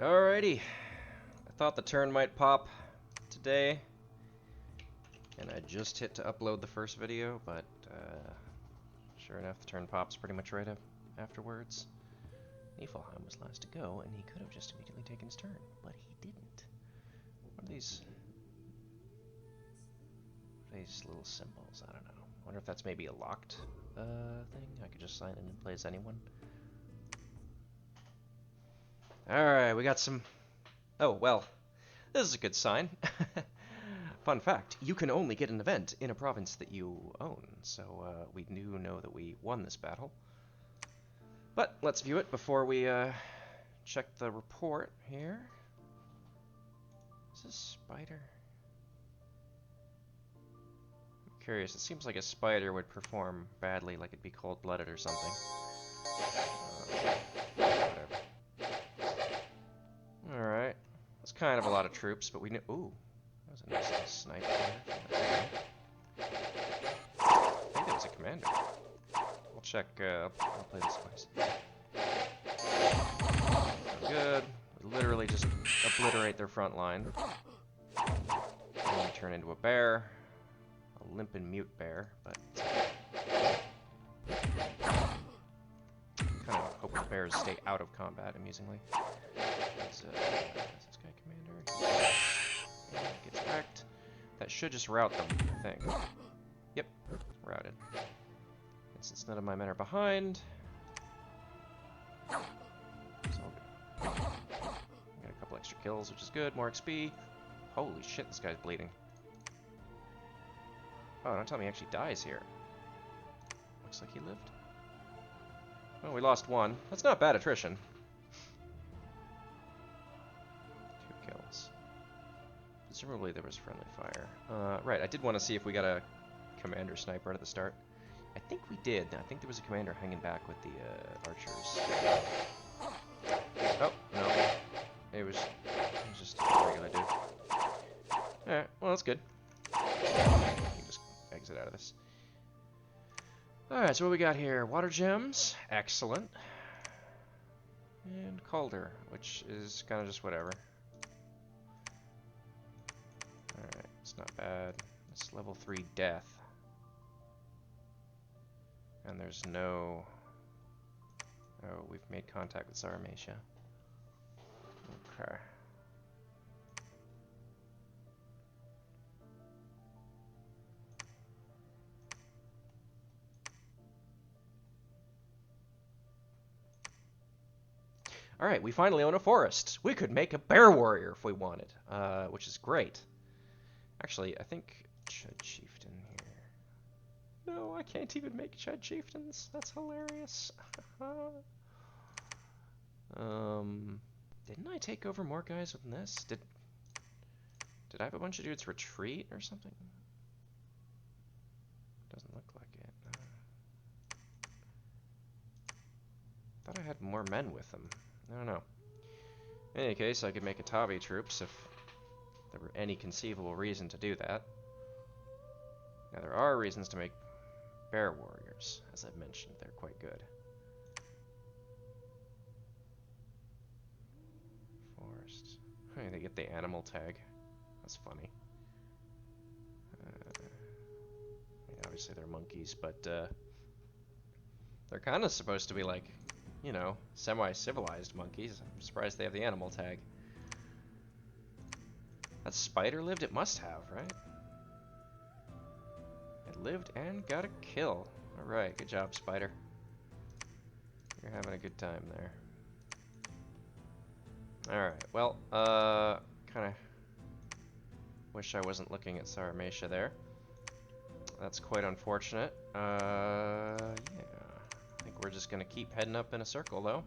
Alrighty. I thought the turn might pop today, and I just hit to upload the first video, but sure enough, the turn pops pretty much right afterwards. Niflheim was last to go, and he could have just immediately taken his turn, but he didn't. What are these little symbols? I don't know. I wonder if that's maybe a locked thing. I could just sign in and play as anyone. Alright, we got some... Oh, well, this is a good sign. Fun fact, you can only get an event in a province that you own, so we do know that we won this battle. But let's view it before we check the report here. Is this a spider? I'm curious, it seems like a spider would perform badly, like it'd be cold-blooded or something. Whatever. Alright. That's kind of a lot of troops, but we knew... Ooh. That was a nice little sniper there. I think that was a commander. We'll check... I'll play this twice. Good. We literally just obliterate their front line. And we turn into a bear. A limp and mute bear, but... kind of hope the bears stay out of combat, amusingly. Is this guy commander? Yeah, gets wrecked. That should just rout them, I think. Yep, routed. And since none of my men are behind, it's all good. Got a couple extra kills, which is good. More XP. Holy shit, this guy's bleeding. Oh, don't tell me he actually dies here. Looks like he lived. Well, we lost one. That's not bad attrition. 2 kills. Presumably there was friendly fire. Right, I did want to see if we got a commander sniper at the start. I think we did. I think there was a commander hanging back with the archers. Oh, no. It was just a regular dude. Alright, well that's good. We can just exit out of this. Alright, so what we got here? Water gems. Excellent. And Calder, which is kind of just whatever. Alright, it's not bad. It's level 3 death. And there's no... Oh, we've made contact with Sarmatia. Okay. Alright, we finally own a forest. We could make a bear warrior if we wanted, which is great. Actually, I think Chud Chieftain here. No, I can't even make Chud Chieftains. That's hilarious. Didn't I take over more guys with this? Did I have a bunch of dudes retreat or something? Doesn't look like it. Thought I had more men with them. I don't know. In any case, I could make Atavi troops if there were any conceivable reason to do that. Now, there are reasons to make bear warriors. As I've mentioned, they're quite good. Forest. Hey, they get the animal tag. That's funny. I mean, obviously they're monkeys, but they're kind of supposed to be like, you know, semi-civilized monkeys. I'm surprised they have the animal tag. That spider lived? It must have, right? It lived and got a kill. Alright, good job, spider. You're having a good time there. Alright, well, kind of wish I wasn't looking at Sarmatia there. That's quite unfortunate. Yeah. I think we're just gonna keep heading up in a circle, though.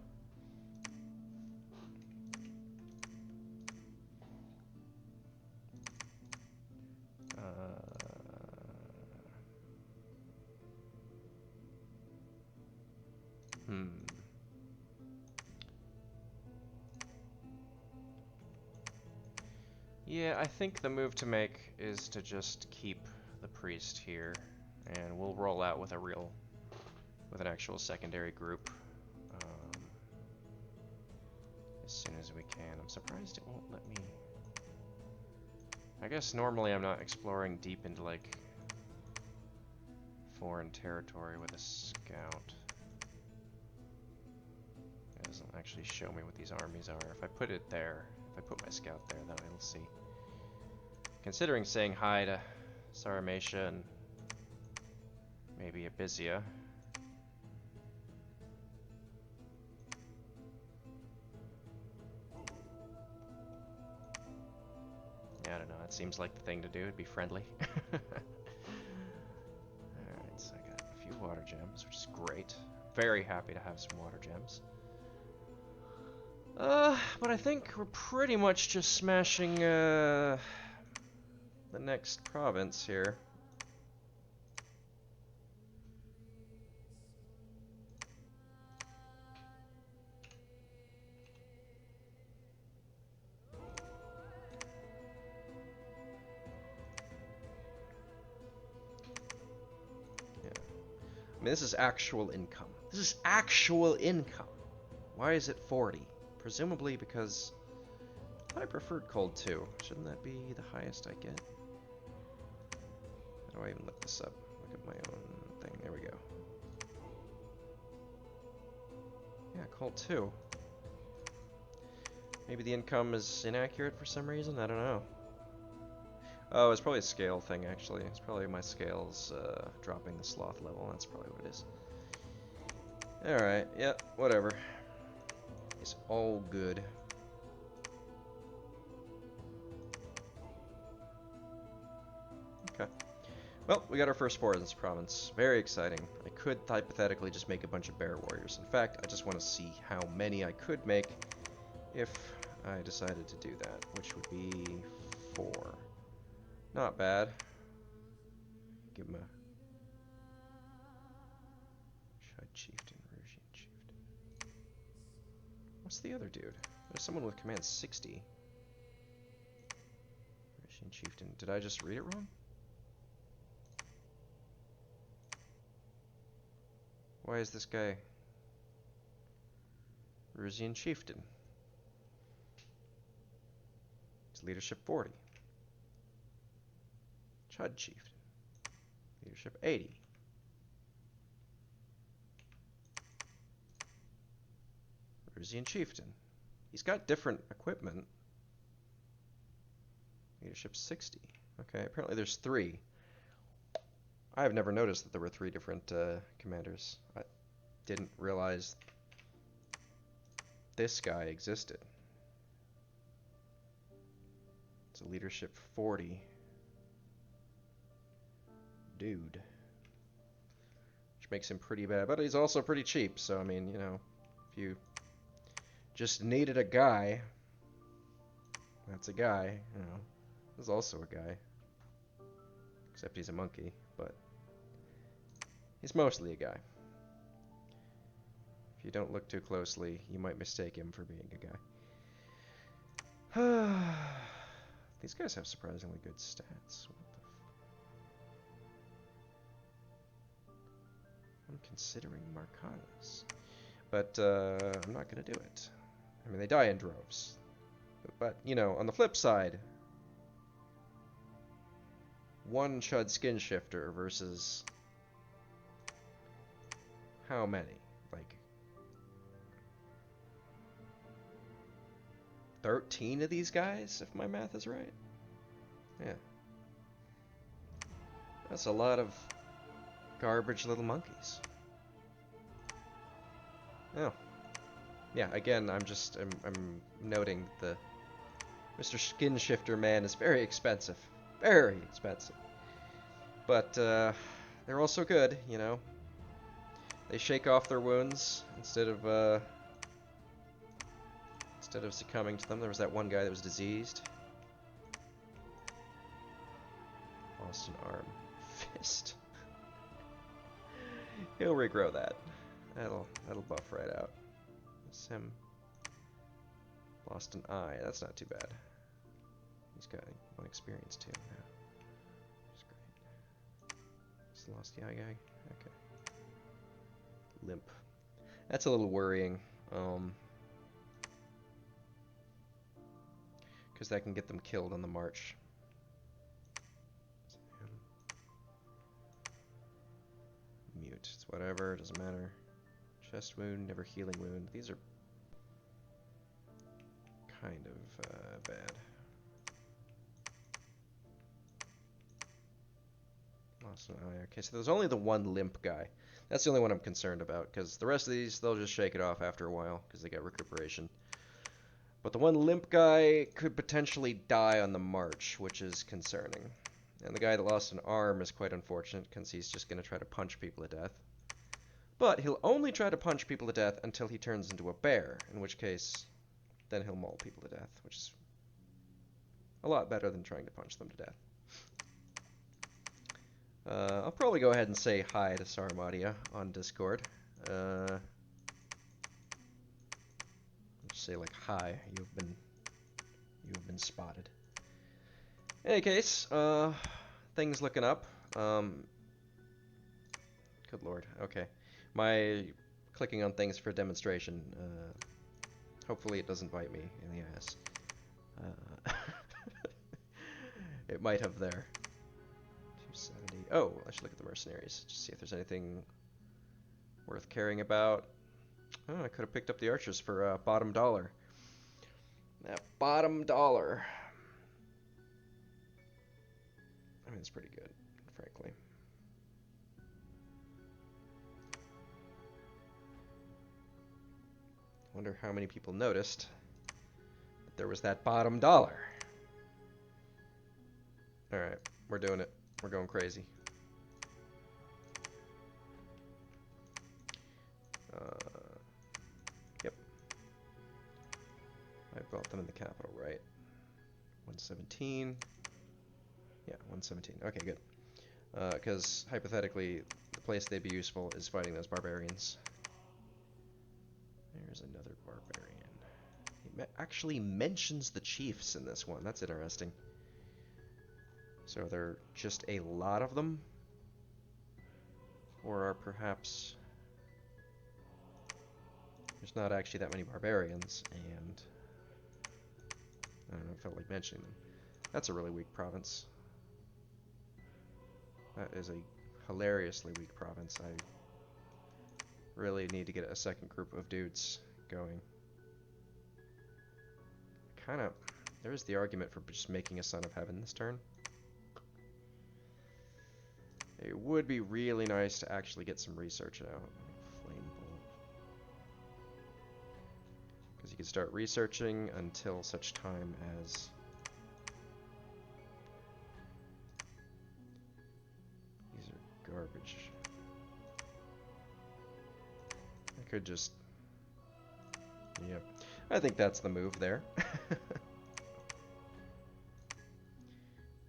Yeah, I think the move to make is to just keep the priest here, and we'll roll out with an actual secondary group. As soon as we can. I'm surprised it won't let me... I guess normally I'm not exploring deep into, like, foreign territory with a scout. It doesn't actually show me what these armies are. If I put it there, if I put my scout there, then I'll see. Considering saying hi to Sarmatia and maybe Abysia. Yeah, I don't know, that seems like the thing to do, it'd be friendly. Alright, so I got a few water gems, which is great. Very happy to have some water gems. But I think we're pretty much just smashing, the next province here. I mean, this is actual income. This is actual income. Why is it 40? Presumably because I preferred cold 2. Shouldn't that be the highest I get? How do I even look this up? Look at my own thing. There we go. Yeah, cold 2. Maybe the income is inaccurate for some reason? I don't know. Oh, it's probably a scale thing, actually. It's probably my scales dropping the sloth level. That's probably what it is. Alright, yeah, whatever. It's all good. Okay. Well, we got our first spore in this province. Very exciting. I could hypothetically just make a bunch of bear warriors. In fact, I just want to see how many I could make if I decided to do that, which would be 4. Not bad. Give him a Chud Chieftain, Rougian Chieftain. What's the other dude? There's someone with command 60. Rougian Chieftain. Did I just read it wrong? Why is this guy Rougian Chieftain? His leadership 40. Chud Chieftain. Leadership 80. Rougian Chieftain. He's got different equipment. Leadership 60. Okay, apparently there's 3. I have never noticed that there were 3 different commanders. I didn't realize this guy existed. It's a leadership 40. Dude. Which makes him pretty bad, but he's also pretty cheap, so I mean, you know, if you just needed a guy, that's a guy, you know. There's also a guy. Except he's a monkey, but he's mostly a guy. If you don't look too closely, you might mistake him for being a guy. These guys have surprisingly good stats. What the I'm considering Marcanas. But I'm not going to do it. I mean, they die in droves. But, you know, on the flip side, one Chud Skin Shifter versus how many? Like 13 of these guys, if my math is right. Yeah. That's a lot of garbage little monkeys. Oh. Yeah, again, I'm noting the Mr. Skin Shifter man is very expensive. Very expensive. But they're also good, you know. They shake off their wounds instead of succumbing to them. There was that one guy that was diseased. Lost an arm. Fist. He'll regrow that. That'll buff right out. It's him. Lost an eye. That's not too bad. He's got 1 experience too now. That's great. Just lost the eye guy. Okay. Limp. That's a little worrying. Because that can get them killed on the march. Mute. It's whatever. Doesn't matter. Chest wound, never healing wound. These are kind of bad. Lost an eye. Okay, so there's only the one limp guy. That's the only one I'm concerned about, because the rest of these, they'll just shake it off after a while, because they get recuperation. But the one limp guy could potentially die on the march, which is concerning. And the guy that lost an arm is quite unfortunate, because he's just going to try to punch people to death. But he'll only try to punch people to death until he turns into a bear, in which case, then he'll maul people to death, which is a lot better than trying to punch them to death. I'll probably go ahead and say hi to Sarmatia on Discord. Just say like, hi, you have been spotted. In any case, things looking up. Good lord, okay. My clicking on things for demonstration, hopefully it doesn't bite me in the ass. It might have there. 270. Oh, I should look at the mercenaries, just see if there's anything worth caring about. Oh, I could have picked up the archers for bottom dollar. That bottom dollar. I mean, it's pretty good, frankly. Wonder how many people noticed that there was that bottom dollar. Alright, we're doing it. We're going crazy. Yep. I brought them in the capital, right? 117. Yeah, 117. Okay, good. Because hypothetically, the place they'd be useful is fighting those barbarians. There's another barbarian. He actually mentions the chiefs in this one. That's interesting. So are there just a lot of them? Or are perhaps there's not actually that many barbarians, and I don't know, I felt like mentioning them. That's a really weak province. That is a hilariously weak province. I really need to get a second group of dudes going. There is the argument for just making a Son of Heaven this turn. It would be really nice to actually get some research out. Flame Bolt. Because you can start researching until such time as these are garbage. I could just... Yep. I think that's the move there.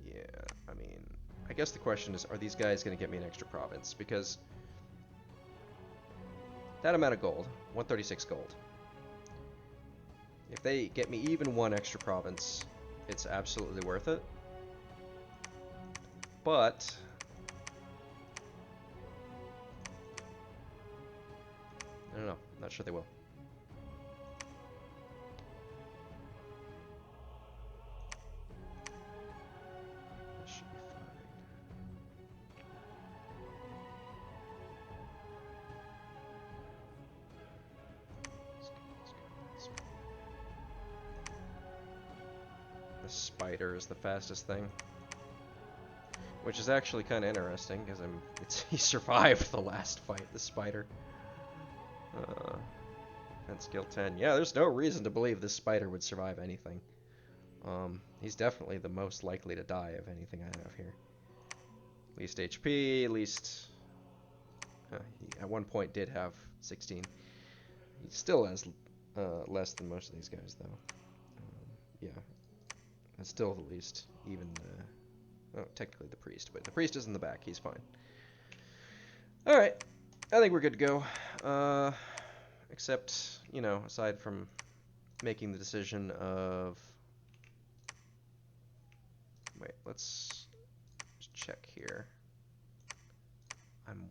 Yeah, I mean, I guess the question is, are these guys going to get me an extra province? Because that amount of gold, 136 gold, if they get me even one extra province, it's absolutely worth it. But I don't know. Not sure they will. That should be fine. Let's go. The spider is the fastest thing, which is actually kind of interesting because he survived the last fight. The spider. And skill 10. Yeah, there's no reason to believe this spider would survive anything. He's definitely the most likely to die of anything I have here. Least HP, least... he at one point did have 16. He still has less than most of these guys, though. Yeah. That's still the least. Even, oh, technically the priest, but the priest is in the back. He's fine. Alright. I think we're good to go. Except, you know, aside from making the decision of... Wait, let's just check here. I'm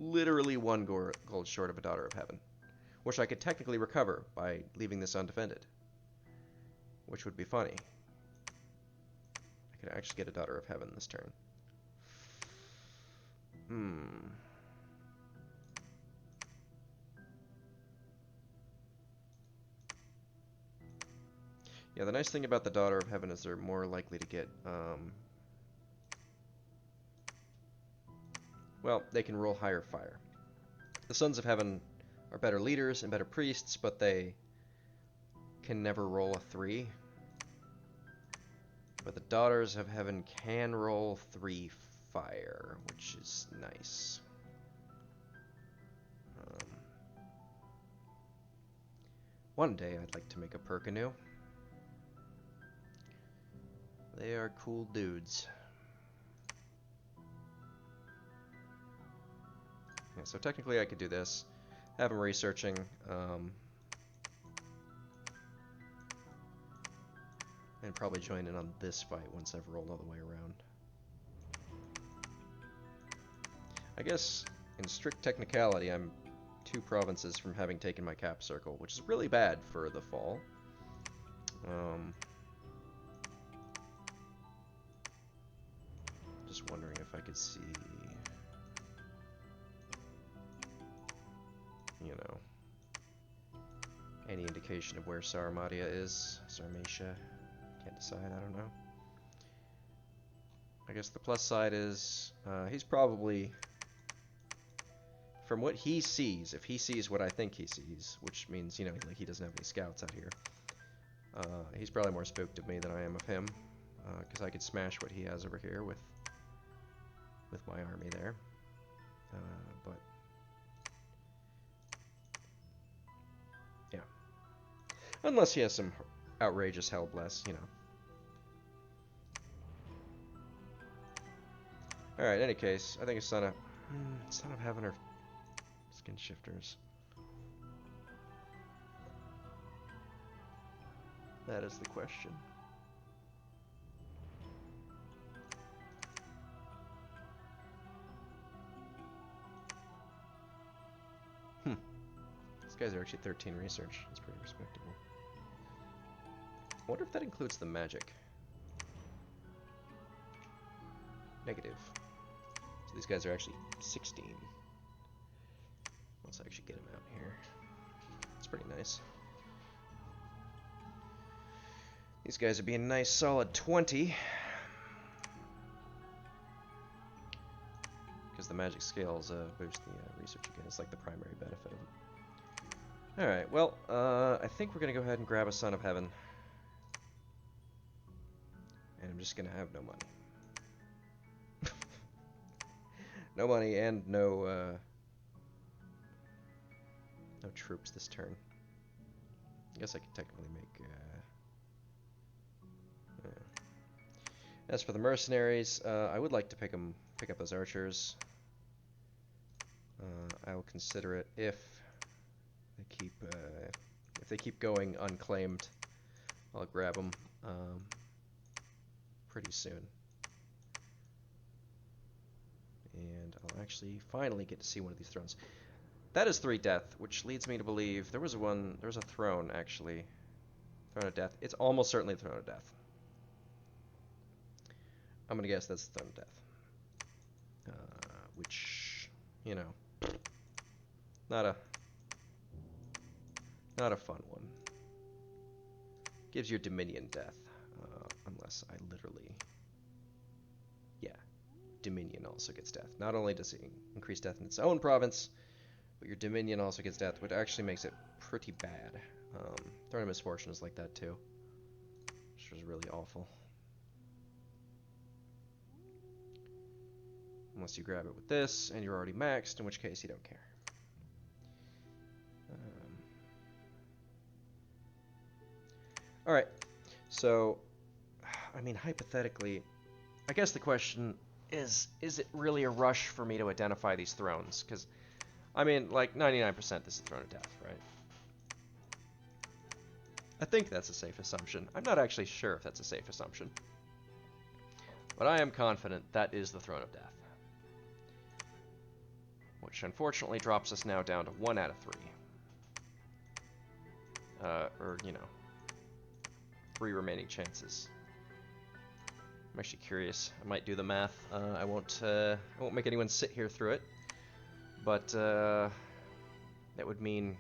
literally one gold short of a Daughter of Heaven, which I could technically recover by leaving this undefended. which would be funny. I could actually get a Daughter of Heaven this turn. Yeah, the nice thing about the Daughter of Heaven is they're more likely to get, well, they can roll higher fire. The Sons of Heaven are better leaders and better priests, but they can never roll a 3. But the Daughters of Heaven can roll 3 fire, which is nice. One day I'd like to make a Perkinu. They are cool dudes. Yeah, so technically I could do this, have them researching, and probably join in on this fight once I've rolled all the way around. I guess, in strict technicality, I'm 2 provinces from having taken my cap circle, which is really bad for the fall. Just wondering if I could see, you know, any indication of where Sarmatia is. Sarmatia. Can't decide, I don't know. I guess the plus side is, he's probably, from what he sees, if he sees what I think he sees, which means, you know, like he doesn't have any scouts out here, he's probably more spooked of me than I am of him, because I could smash what he has over here with my army there, but yeah, unless he has some outrageous Hellbless, you know. Alright, in any case, I think it's Son of Heaven or Skin Shifters. That is the question. These guys are actually 13 research. That's pretty respectable. I wonder if that includes the magic. Negative. So these guys are actually 16. Let's actually get them out here. It's pretty nice. These guys would be a nice solid 20. Because the magic scales boost the research again. It's like the primary benefit of it. Alright, well, I think we're going to go ahead and grab a Son of Heaven. And I'm just going to have no money. No money and no troops this turn. I guess I could technically make... As for the mercenaries, I would like to pick up those archers. I will consider it if they keep going unclaimed. I'll grab them pretty soon. And I'll actually finally get to see one of these thrones. That is 3 death, which leads me to believe there was a throne actually. Throne of Death. It's almost certainly the Throne of Death. I'm gonna guess that's the Throne of Death. Which, you know, not a fun one. Gives your Dominion death, unless I literally, yeah, Dominion also gets death. Not only does it increase death in its own province, but your Dominion also gets death, which actually makes it pretty bad. Throne of Misfortune is like that too, which was really awful. Unless you grab it with this, and you're already maxed, in which case you don't care. Alright, so, I mean, hypothetically, I guess the question is it really a rush for me to identify these thrones? Because, I mean, like, 99% this is Throne of Death, right? I think that's a safe assumption. I'm not actually sure if that's a safe assumption. But I am confident that is the Throne of Death. Which unfortunately drops us now down to 1 out of 3. Or, you know, 3 remaining chances. I'm actually curious. I might do the math. I won't make anyone sit here through it. But that would mean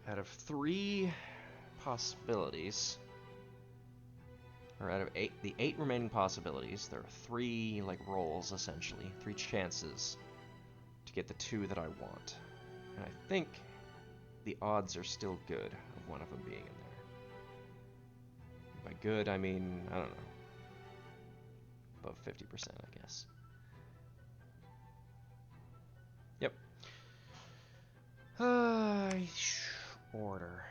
out of 3 possibilities, or out of the 8 remaining possibilities, there are 3 like rolls essentially, 3 chances to get the 2 that I want. And I think the odds are still good of one of them being in there. By good, I mean, I don't know, above 50%, I guess. Yep. Order.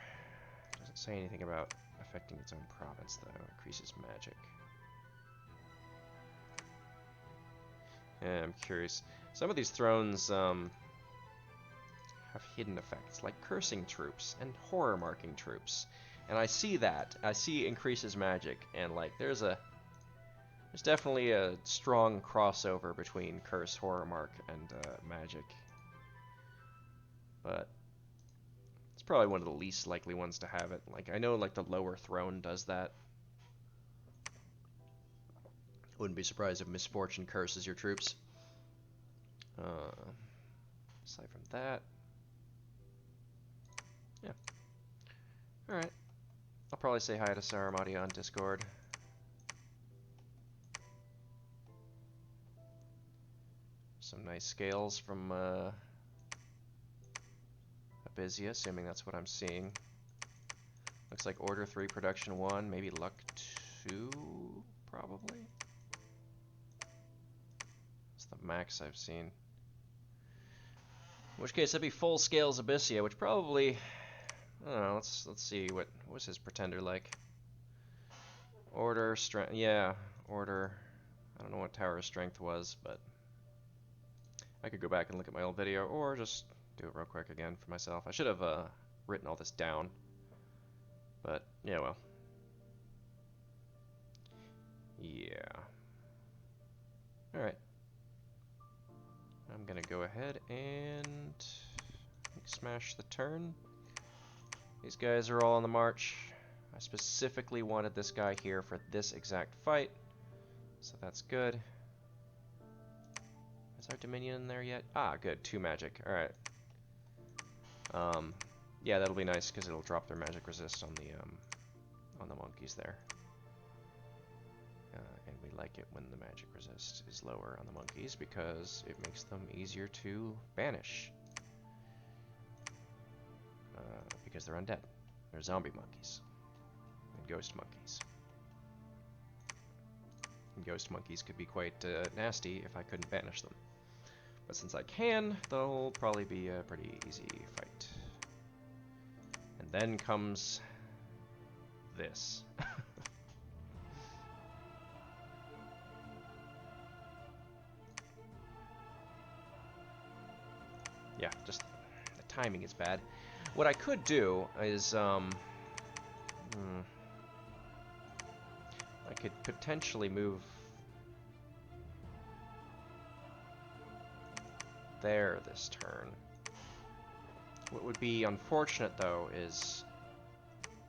Doesn't say anything about affecting its own province, though. Increases magic. Yeah, I'm curious. Some of these thrones have hidden effects, like cursing troops and horror marking troops. And I see that. I see increases magic, and like there's definitely a strong crossover between curse, horror mark, and magic. But it's probably one of the least likely ones to have it. Like I know like the lower throne does that. Wouldn't be surprised if misfortune curses your troops. Aside from that, yeah. All right. I'll probably say hi to Saramati on Discord. Some nice scales from Abizia, assuming that's what I'm seeing. Looks like Order 3, Production 1, maybe Luck 2, probably? It's the max I've seen. In which case, that'd be full scales Abyssia, which probably... I don't know, let's see, what was his Pretender like? Order, Strength, yeah, Order. I don't know what Tower of Strength was, but... I could go back and look at my old video, or just do it real quick again for myself. I should have written all this down. But, yeah, well. Yeah. Alright. I'm gonna go ahead and smash the turn. These guys are all on the march. I specifically wanted this guy here for this exact fight, so that's good. Is our Dominion in there yet? Ah, good. 2 magic. Alright. Yeah, that'll be nice because it'll drop their magic resist on the monkeys there. And we like it when the magic resist is lower on the monkeys because it makes them easier to banish. Because they're undead. They're zombie monkeys. And ghost monkeys. And ghost monkeys could be quite nasty if I couldn't banish them. But since I can, they'll probably be a pretty easy fight. And then comes this. Yeah, just the timing is bad. What I could do is, I could potentially move there this turn. What would be unfortunate, though, is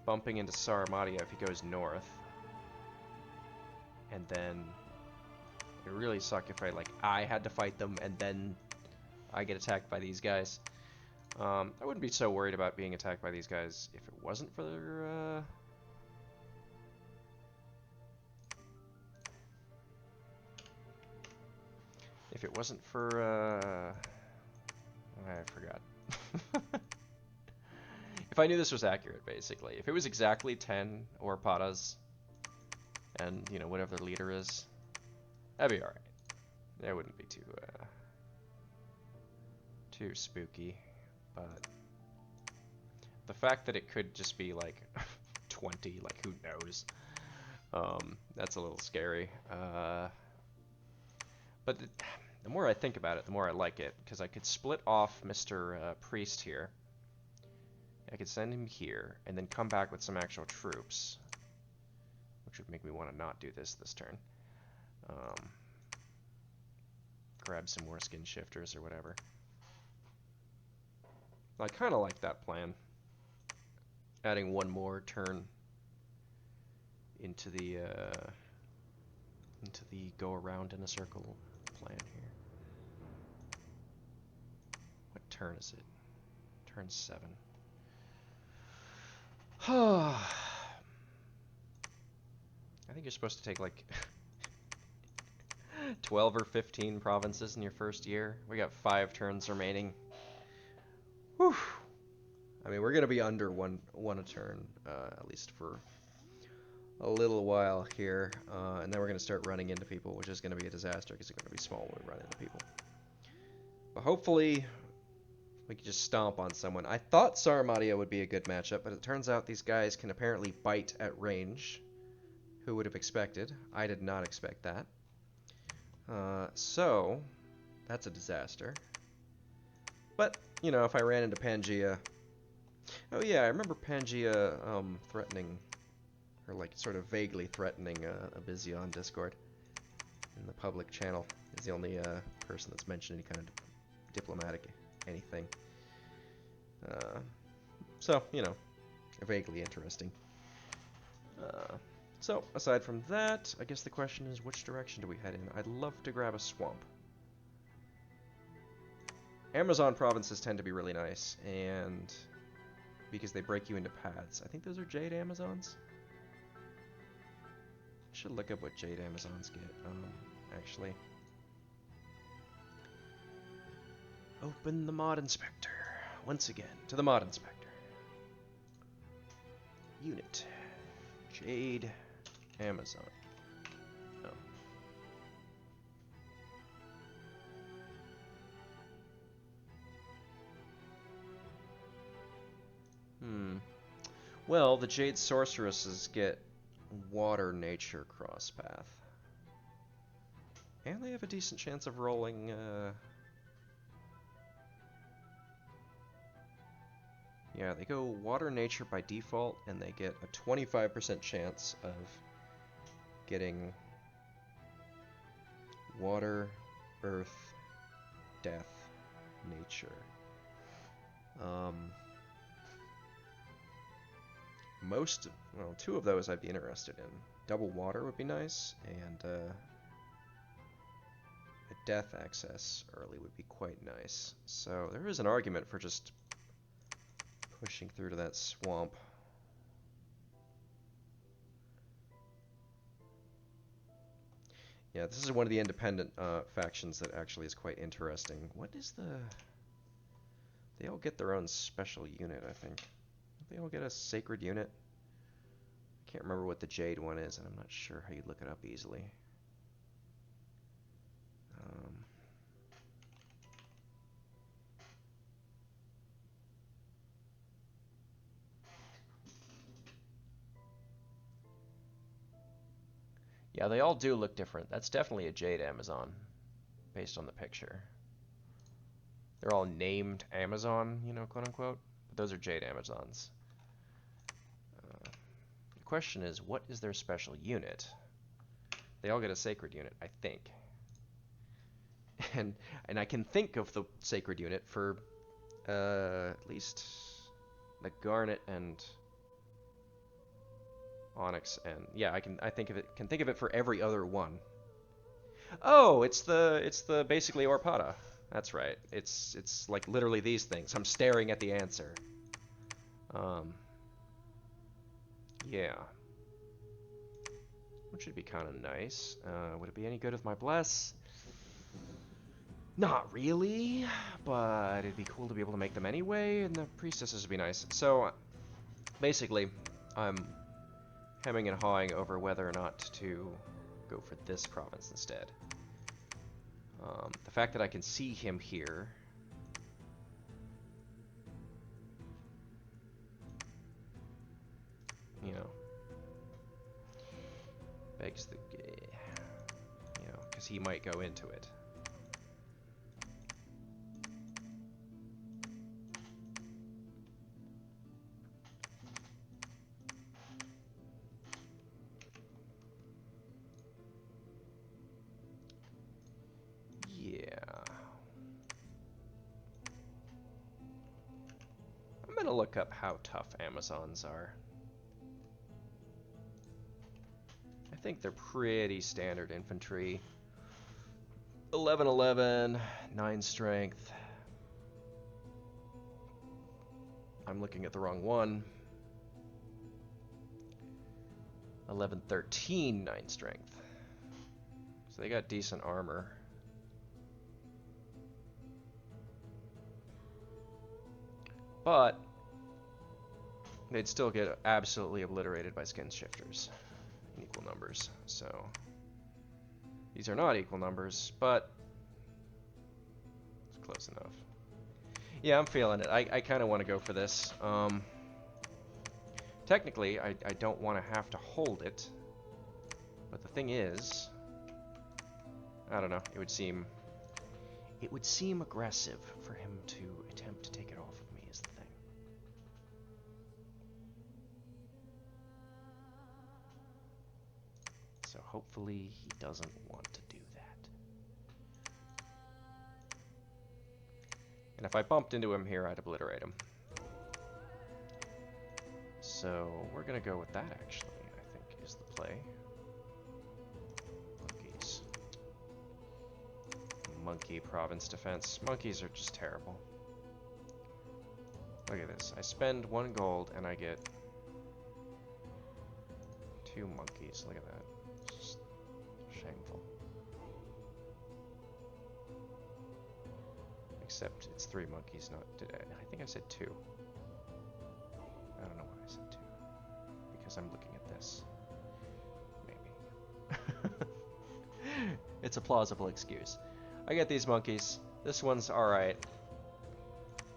bumping into Saramatia if he goes north. And then it would really suck if I had to fight them and then I get attacked by these guys. I wouldn't be so worried about being attacked by these guys if it wasn't for their, if it wasn't for, I forgot. If I knew this was accurate, basically. If it was exactly 10 Orpatas, and, you know, whatever the leader is, that'd be alright. That wouldn't be too spooky, but the fact that it could just be, like, 20, like, who knows? That's a little scary. But the more I think about it, the more I like it, because I could split off Mr. Priest here. I could send him here, and then come back with some actual troops, which would make me want to not do this turn. Grab some more skin shifters or whatever. I kind of like that plan. adding one more turn into the go around in a circle plan here. What turn is it? Turn 7. I think you're supposed to take like 12 or 15 provinces in your first year. We got 5 turns remaining. Whew. I mean, we're gonna be under one a turn, at least for a little while here, and then we're gonna start running into people, which is gonna be a disaster because it's gonna be small when we run into people. But hopefully, we can just stomp on someone. I thought Sarmatia would be a good matchup, but it turns out these guys can apparently bite at range. Who would have expected? I did not expect that. So, that's a disaster. But, you know, if I ran into Pangaea... Oh yeah, I remember Pangaea threatening, or like sort of vaguely threatening Abizia on Discord in the public channel. He's the only person that's mentioned any kind of diplomatic anything. So, you know, vaguely interesting. So, aside from that, I guess the question is, which direction do we head in? I'd love to grab a swamp. Amazon provinces tend to be really nice, and because they break you into paths. I think those are Jade Amazons. I should look up what Jade Amazons get, actually. Open the mod inspector. Once again, to the mod inspector. Unit. Jade Amazon. Oh. Well, the Jade Sorceresses get Water Nature Crosspath. And they have a decent chance of rolling, yeah, they go Water Nature by default, and they get a 25% chance of getting Water, Earth, Death, Nature. Well, 2 of those I'd be interested in. Double Water would be nice, and a Death access early would be quite nice. So there is an argument for just pushing through to that swamp. Yeah, this is one of the independent factions that actually is quite interesting. What is the... They all get their own special unit, I think. They all get a sacred unit. I can't remember what the Jade one is, and I'm not sure how you look it up easily. Yeah, they all do look different. That's definitely a Jade Amazon, based on the picture. They're all named Amazon, you know, quote unquote, but those are Jade Amazons. The question is, what is their special unit? They all get a sacred unit, I think. And I can think of the sacred unit for at least the Garnet and Onyx, and yeah, I can think of it for every other one. Oh, it's the basically Orpata. That's right. It's like literally these things. I'm staring at the answer. Yeah. Which would be kind of nice. Would it be any good with my bless? Not really, but it'd be cool to be able to make them anyway, and the priestesses would be nice. So, basically, I'm hemming and hawing over whether or not to go for this province instead. The fact that I can see him here... You know... begs the... You know, because he might go into it. gonna look up how tough Amazons are. I think they're pretty standard infantry. 11-11, 9 strength. I'm looking at the wrong one. 11-13, 9 strength. So they got decent armor. But they'd still get absolutely obliterated by skin shifters in equal numbers. So these are not equal numbers, but it's close enough. Yeah, I'm feeling it. I kind of want to go for this. Technically, I don't want to have to hold it. But the thing is, I don't know. It would seem aggressive for him to attempt to take it off of me is the thing. So hopefully he doesn't want to do that. And if I bumped into him here, I'd obliterate him. So we're gonna go with that actually, I think is the play. Monkeys. Monkey province defense. Monkeys are just terrible. Look at this. I spend 1 gold and I get 2 monkeys. Look at that. It's just shameful. Except it's 3 monkeys, not... I think I said 2. I don't know why I said 2. Because I'm looking at this. Maybe. It's a plausible excuse. I get these monkeys. This one's alright.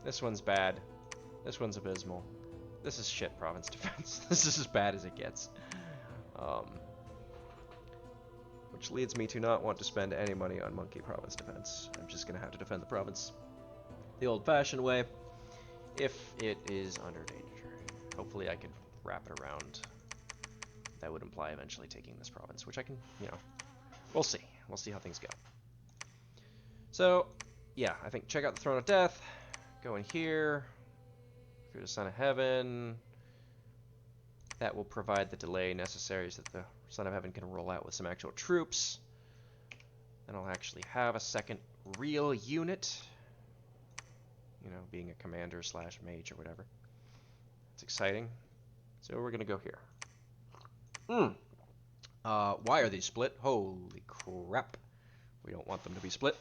This one's bad. This one's abysmal. This is shit province defense. This is as bad as it gets. Which leads me to not want to spend any money on monkey province defense. I'm just going to have to defend the province the old-fashioned way if it is under danger. Hopefully I can wrap it around. That would imply eventually taking this province, which I can, you know, we'll see. We'll see how things go. So, yeah, I think check out the Throne of Death, go in here, through the Son of Heaven. That will provide the delay necessary so that the Son of Heaven can roll out with some actual troops. Then I'll actually have a second real unit. You know, being a commander slash mage or whatever. It's exciting. So we're going to go here. Why are these split? Holy crap. We don't want them to be split.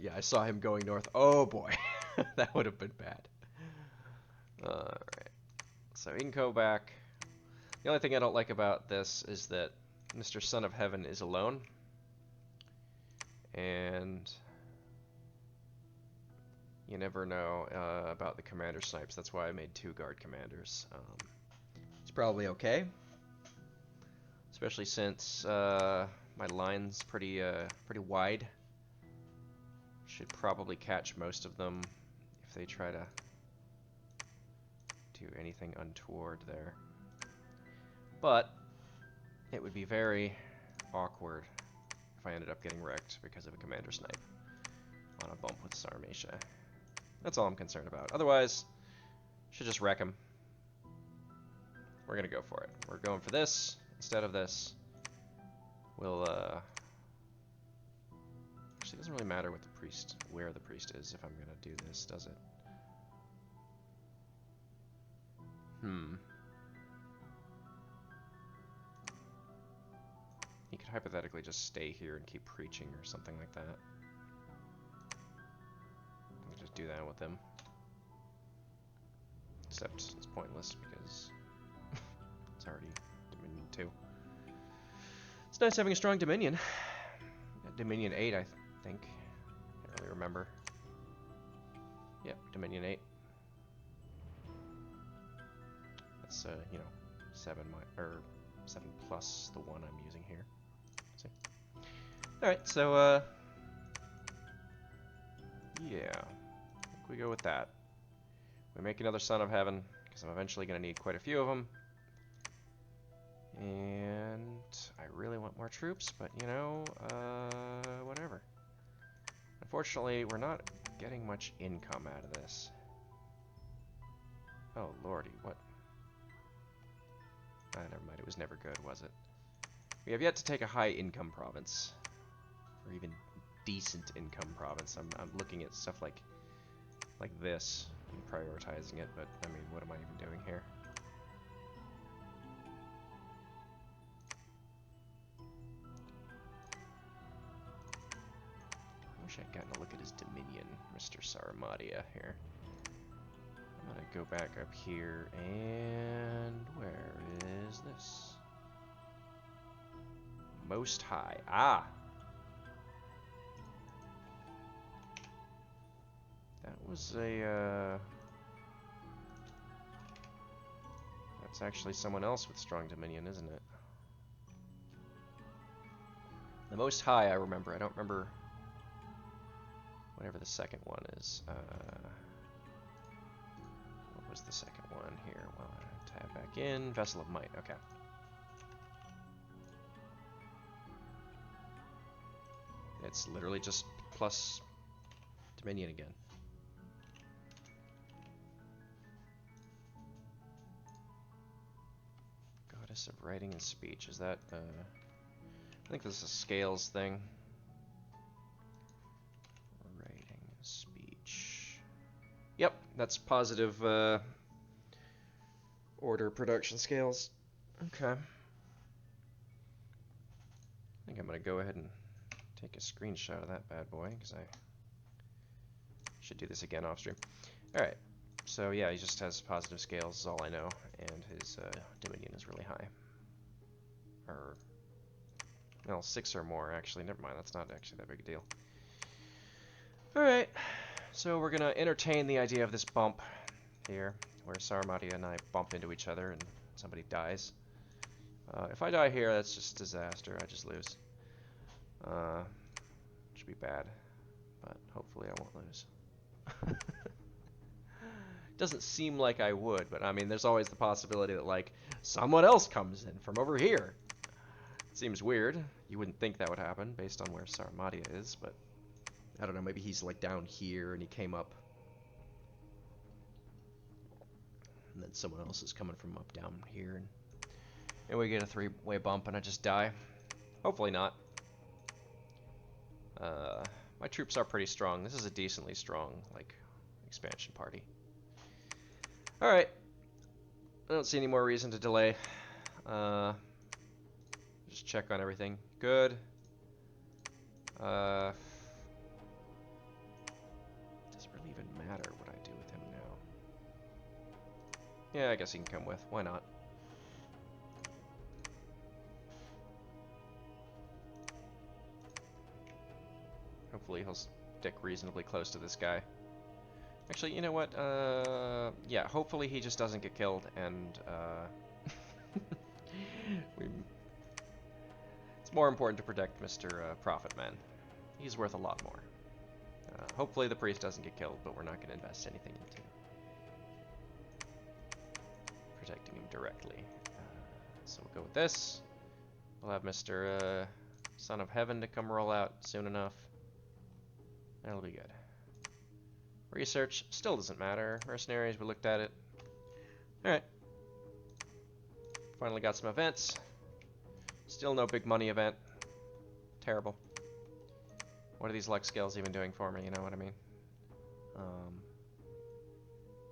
Yeah, I saw him going north. Oh boy, that would have been bad. Alright, so he can go back. The only thing I don't like about this is that Mr. Son of Heaven is alone. And you never know about the commander snipes. That's why I made 2 guard commanders. It's probably okay. Especially since my line's pretty wide. Should probably catch most of them if they try to do anything untoward there. But it would be very awkward if I ended up getting wrecked because of a commander snipe on a bump with Sarmatia. That's all I'm concerned about. Otherwise, should just wreck him. We're gonna go for it. We're going for this instead of this. We'll actually, it doesn't really matter what the priest, where the priest is if I'm gonna do this, does it? He could hypothetically just stay here and keep preaching or something like that. I could just do that with him. Except it's pointless because it's already Dominion 2. It's nice having a strong Dominion. Dominion 8, I think. Can't really remember. Yep, Dominion 8. That's, you know, 7 plus the one I'm using here. See? Alright, so, yeah. I think we go with that. We make another Son of Heaven, because I'm eventually going to need quite a few of them. And I really want more troops, but, you know, whatever. Unfortunately, we're not getting much income out of this. Oh lordy, what? Ah, never mind, it was never good, was it? We have yet to take a high income province. Or even decent income province. I'm looking at stuff like this and prioritizing it, but I mean, what am I even doing here? I wish I'd gotten a look at his dominion, Mr. Sarmatia here. I'm gonna go back up here, and where is this? Most High. Ah! That was a, that's actually someone else with strong dominion, isn't it? The Most High, I remember. I don't remember whatever the second one is. What was the second one here? Well, I tab back in. Vessel of Might. Okay. It's literally just plus dominion again. Goddess of Writing and Speech. Is that, I think this is a scales thing. Writing and speech. Yep, that's positive, order production scales. Okay. I think I'm going to go ahead and take a screenshot of that bad boy, because I should do this again off stream. Alright, so yeah, he just has positive scales, is all I know, and his dominion is really high. Or, well, 6 or more, actually. Never mind, that's not actually that big a deal. Alright, so we're going to entertain the idea of this bump here, where Sarmatia and I bump into each other and somebody dies. If I die here, that's just disaster. I just lose. Should be bad, but hopefully I won't lose. Doesn't seem like I would, but I mean, there's always the possibility that, like, someone else comes in from over here. It seems weird. You wouldn't think that would happen based on where Sarmatia is, but I don't know, maybe he's like down here and he came up. And then someone else is coming from up down here, and we get a 3-way bump and I just die. Hopefully not. My troops are pretty strong. This is a decently strong, like, expansion party. Alright. I don't see any more reason to delay. Just check on everything. Good. Does it really even matter what I do with him now? Yeah, I guess he can come with. Why not? Hopefully he'll stick reasonably close to this guy. Actually, you know what? Yeah, hopefully he just doesn't get killed, and, it's more important to protect Mr. Prophet Man. He's worth a lot more. Hopefully the priest doesn't get killed, but we're not going to invest anything into protecting him directly. So we'll go with this. We'll have Mr. Son of Heaven to come roll out soon enough. That'll be good. Research still doesn't matter. Mercenaries, we looked at it. Alright. Finally got some events. Still no big money event. Terrible. What are these luck scales even doing for me, you know what I mean?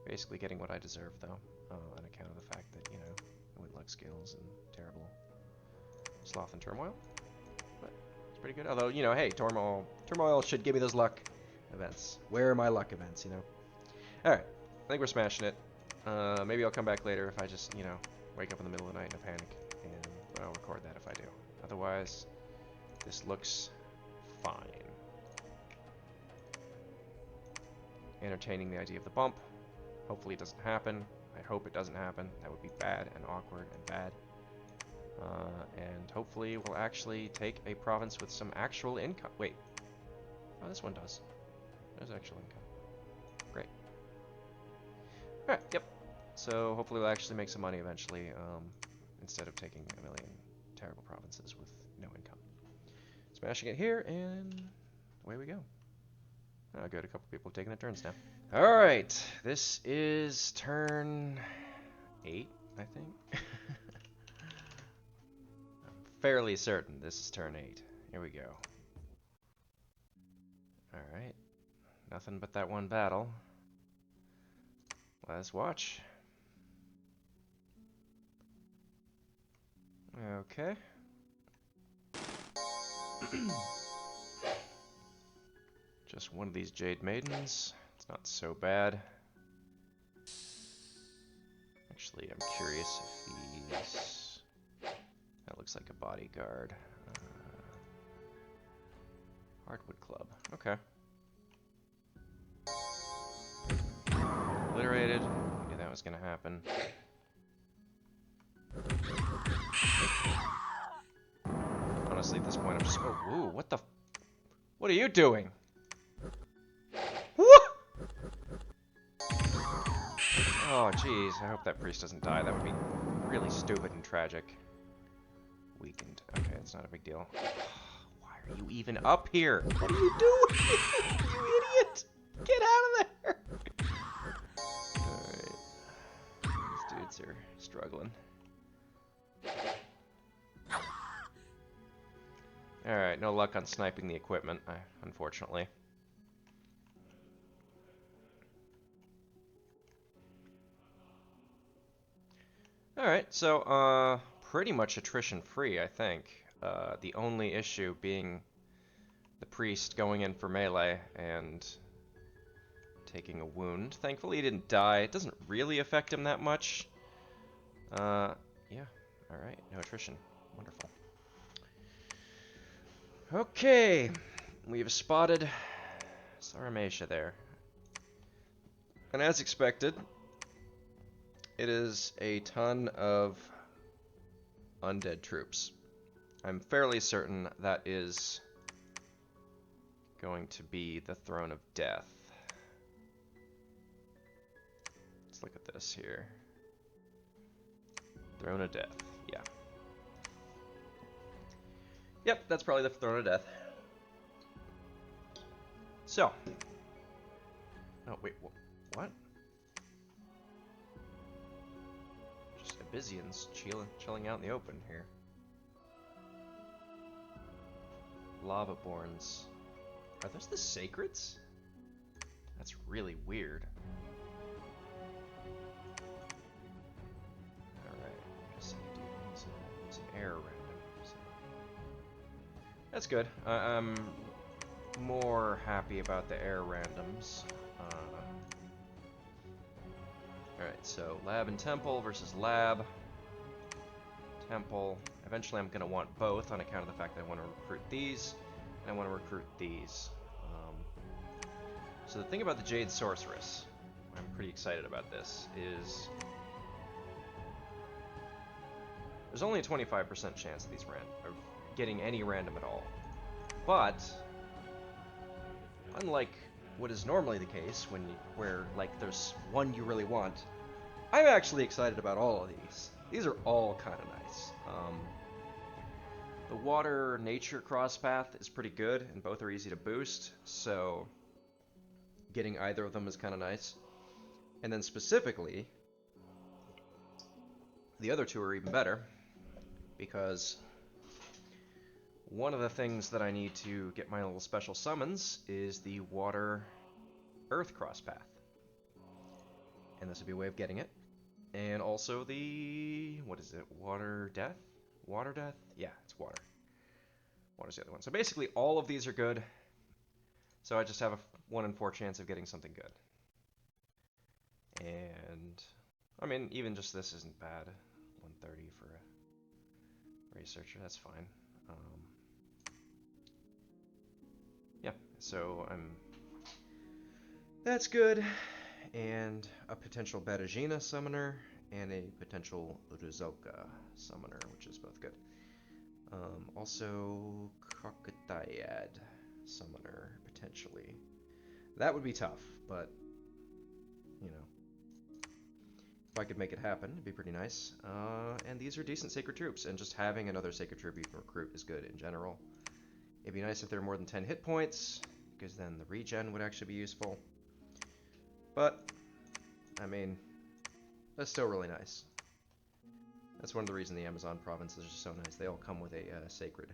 Basically getting what I deserve, though. On account of the fact that, you know, I went luck scales and terrible sloth and turmoil. But it's pretty good. Although, you know, hey, turmoil should give me those luck events. Where are my luck events, you know? Alright, I think we're smashing it. Maybe I'll come back later if I just, you know, wake up in the middle of the night in a panic. And I'll record that if I do. Otherwise, this looks fine. Entertaining the idea of the bump. Hopefully it doesn't happen. I hope it doesn't happen. That would be bad and awkward and bad. And hopefully we'll actually take a province with some actual income. Wait. Oh, this one does. There's actual income. Great. Alright, yep. So hopefully we'll actually make some money eventually, instead of taking a million terrible provinces with no income. Smashing it here, and away we go. Oh, good. A couple people have taken their turns now. All right. This is turn 8, I think. I'm fairly certain this is turn 8. Here we go. All right. Nothing but that one battle. Let's watch. Okay. Just one of these Jade Maidens. It's not so bad. Actually, I'm curious if these... That looks like a bodyguard. Hardwood Club. Okay. Obliterated. Knew that was going to happen. Honestly, at this point, I'm just... Oh, woo, what the... What are you doing? What? Oh, jeez. I hope that priest doesn't die. That would be really stupid and tragic. Weakened. Okay, it's not a big deal. Why are you even up here? What are you doing? You idiot! Get out of there! Alright. These dudes are struggling. Alright, no luck on sniping the equipment, unfortunately. Alright, so, pretty much attrition free, I think. The only issue being the priest going in for melee and taking a wound. Thankfully he didn't die. It doesn't really affect him that much. Yeah. Alright, no attrition. Wonderful. Okay. We have spotted Saramatia there. And as expected, it is a ton of undead troops. I'm fairly certain that is going to be the Throne of Death. Let's look at this here. Throne of Death, yeah. Yep, that's probably the Throne of Death. So. Oh, wait, what? Just Abyssians chilling out in the open here. Lavaborns. Are those the Sacreds? That's really weird. Alright, just some air randoms. That's good. I'm more happy about the air randoms. Alright, so lab and temple versus lab. Temple. Eventually I'm going to want both on account of the fact that I want to recruit these, and I want to recruit these. So the thing about the Jade Sorceress, I'm pretty excited about this, is there's only a 25% chance of these of getting any random at all. But unlike what is normally the case where like there's one you really want, I'm actually excited about all of these. These are all kind of nice. The water nature crosspath is pretty good, and both are easy to boost, so getting either of them is kind of nice. And then specifically, the other two are even better, because one of the things that I need to get my little special summons is the water earth crosspath. And this would be a way of getting it. And also the, what is it, water death? Water death? Yeah, it's water. Water's the other one. So basically all of these are good. So I just have a 1 in 4 chance of getting something good. And, I mean, even just this isn't bad. 130 for a researcher, that's fine. Yeah, so that's good. And a potential Batagina summoner, and a potential Ruzoka summoner, which is both good. Also, Crocodile summoner, potentially. That would be tough, but, you know, if I could make it happen, it'd be pretty nice. And these are decent Sacred Troops, and just having another Sacred Troop you can recruit is good in general. It'd be nice if there were more than 10 hit points, because then the regen would actually be useful. But, I mean, that's still really nice. That's one of the reasons the Amazon provinces are so nice. They all come with a sacred.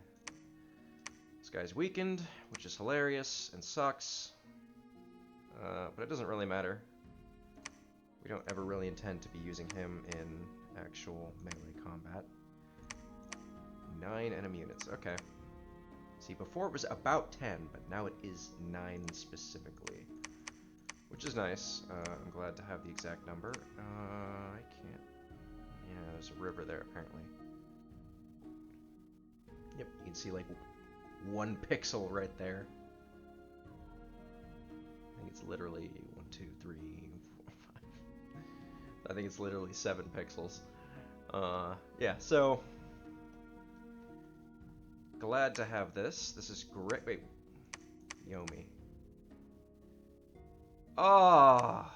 This guy's weakened, which is hilarious and sucks. But it doesn't really matter. We don't ever really intend to be using him in actual melee combat. 9 enemy units, okay. See, before it was about 10, but now it is 9 specifically. Which is nice. I'm glad to have the exact number. I can't... Yeah, there's a river there, apparently. Yep, you can see, like, 1 pixel right there. I think it's literally 1, 2, 3, 4, 5. I think it's literally 7 pixels. Yeah, so... Glad to have this. This is great. Wait. Yomi. Ah!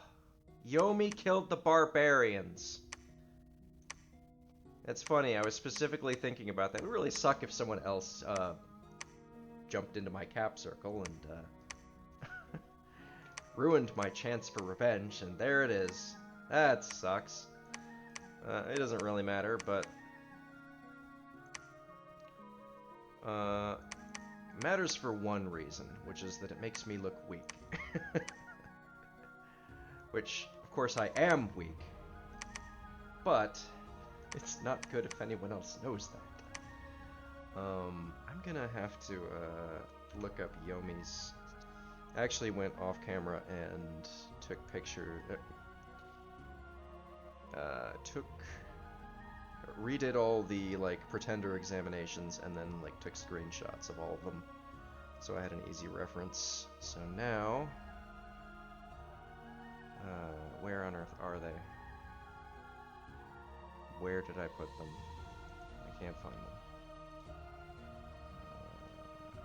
Yomi killed the barbarians. That's funny. I was specifically thinking about that. It would really suck if someone else jumped into my cap circle and ruined my chance for revenge, and there it is. That sucks. It doesn't really matter, but... it matters for one reason, which is that it makes me look weak. Which, of course, I am weak. But it's not good if anyone else knows that. I'm gonna have to look up Yomi's... I actually went off camera and took redid all the, like, pretender examinations and then, like, took screenshots of all of them. So I had an easy reference. So now... where on earth are they? Where did I put them? I can't find them.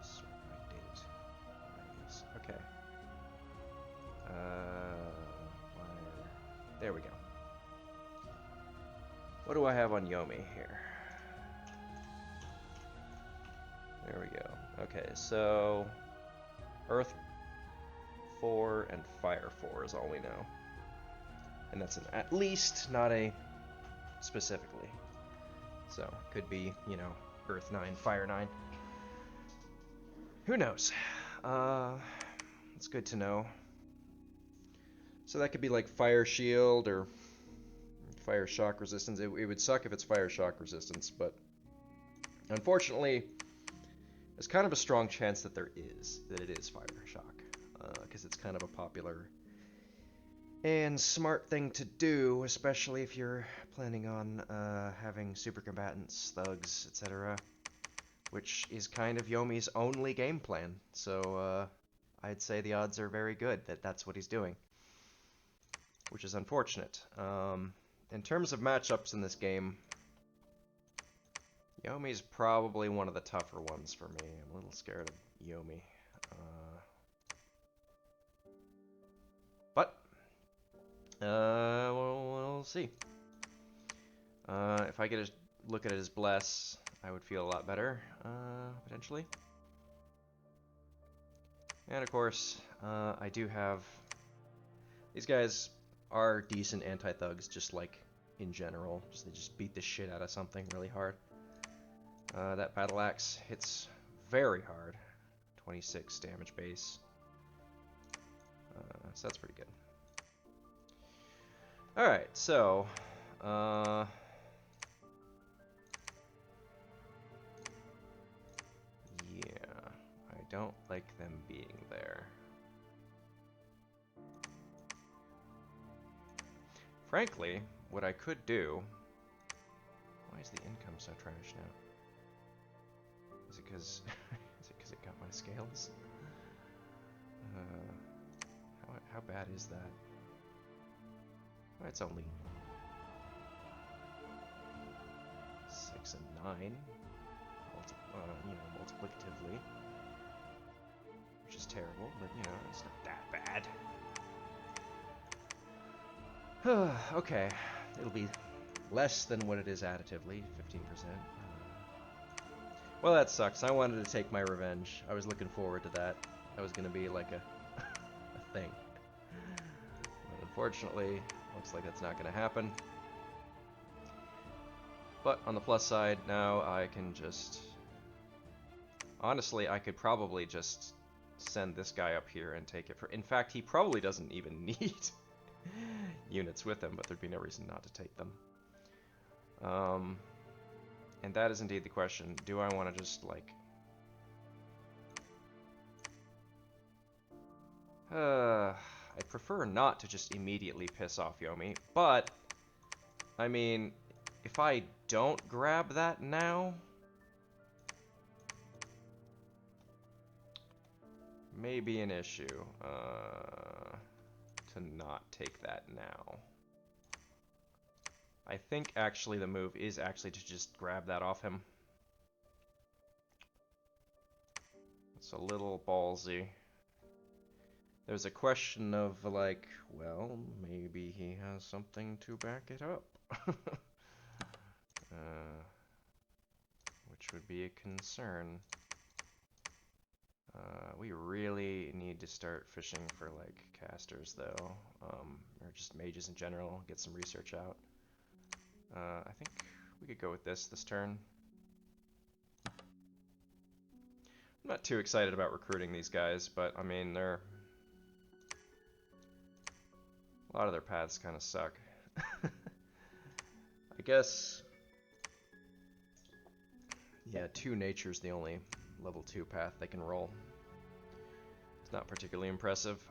Sort by date. Okay. There we go. What do I have on Yomi here? There we go. Okay, so Earth 4 and Fire 4 is all we know. And that's an at least, not a specifically. So, could be, you know, Earth 9, Fire 9. Who knows? It's good to know. So that could be like Fire Shield or Fire Shock Resistance. It would suck if it's Fire Shock Resistance, but unfortunately, there's kind of a strong chance that it is Fire Shock, because it's kind of a popular and smart thing to do, especially if you're planning on having super combatants, thugs, etc., which is kind of Yomi's only game plan. So I'd say the odds are very good that that's what he's doing, which is unfortunate. In terms of matchups in this game, Yomi's probably one of the tougher ones for me. I'm a little scared of Yomi. But, we'll see. If I get a look at his bless, I would feel a lot better, potentially. And of course, I do have... These guys are decent anti-thugs, just like in general. They just beat the shit out of something really hard. That battle axe hits very hard. 26 damage base. So that's pretty good. Alright, so... yeah, I don't like them being there. Frankly, what I could do... Why is the income so trash now? Is it because it got my scales? How bad is that? Oh, it's only 6 and 9, multiplicatively, which is terrible, but it's not that bad. Okay, it'll be less than what it is additively, 15%. Well, that sucks. I wanted to take my revenge. I was looking forward to that. that was going to be like a thing. But unfortunately, looks like that's not going to happen. But on the plus side, now I can just... Honestly, I could probably just send this guy up here and take it for... In fact, he probably doesn't even need units with him, but there'd be no reason not to take them. And that is indeed the question. Do I want to just, like... I'd prefer not to just immediately piss off Yomi, but... I mean, if I don't grab that now... may be an issue to not take that now. I think actually the move is actually to just grab that off him. It's a little ballsy. There's a question of like, well, maybe he has something to back it up. Which would be a concern. We really need to start fishing for, like, casters, though, or just mages in general, get some research out. I think we could go with this turn. I'm not too excited about recruiting these guys, but, I mean, a lot of their paths kind of suck. I guess, yeah, 2 nature's the only level 2 path they can roll. It's not particularly impressive.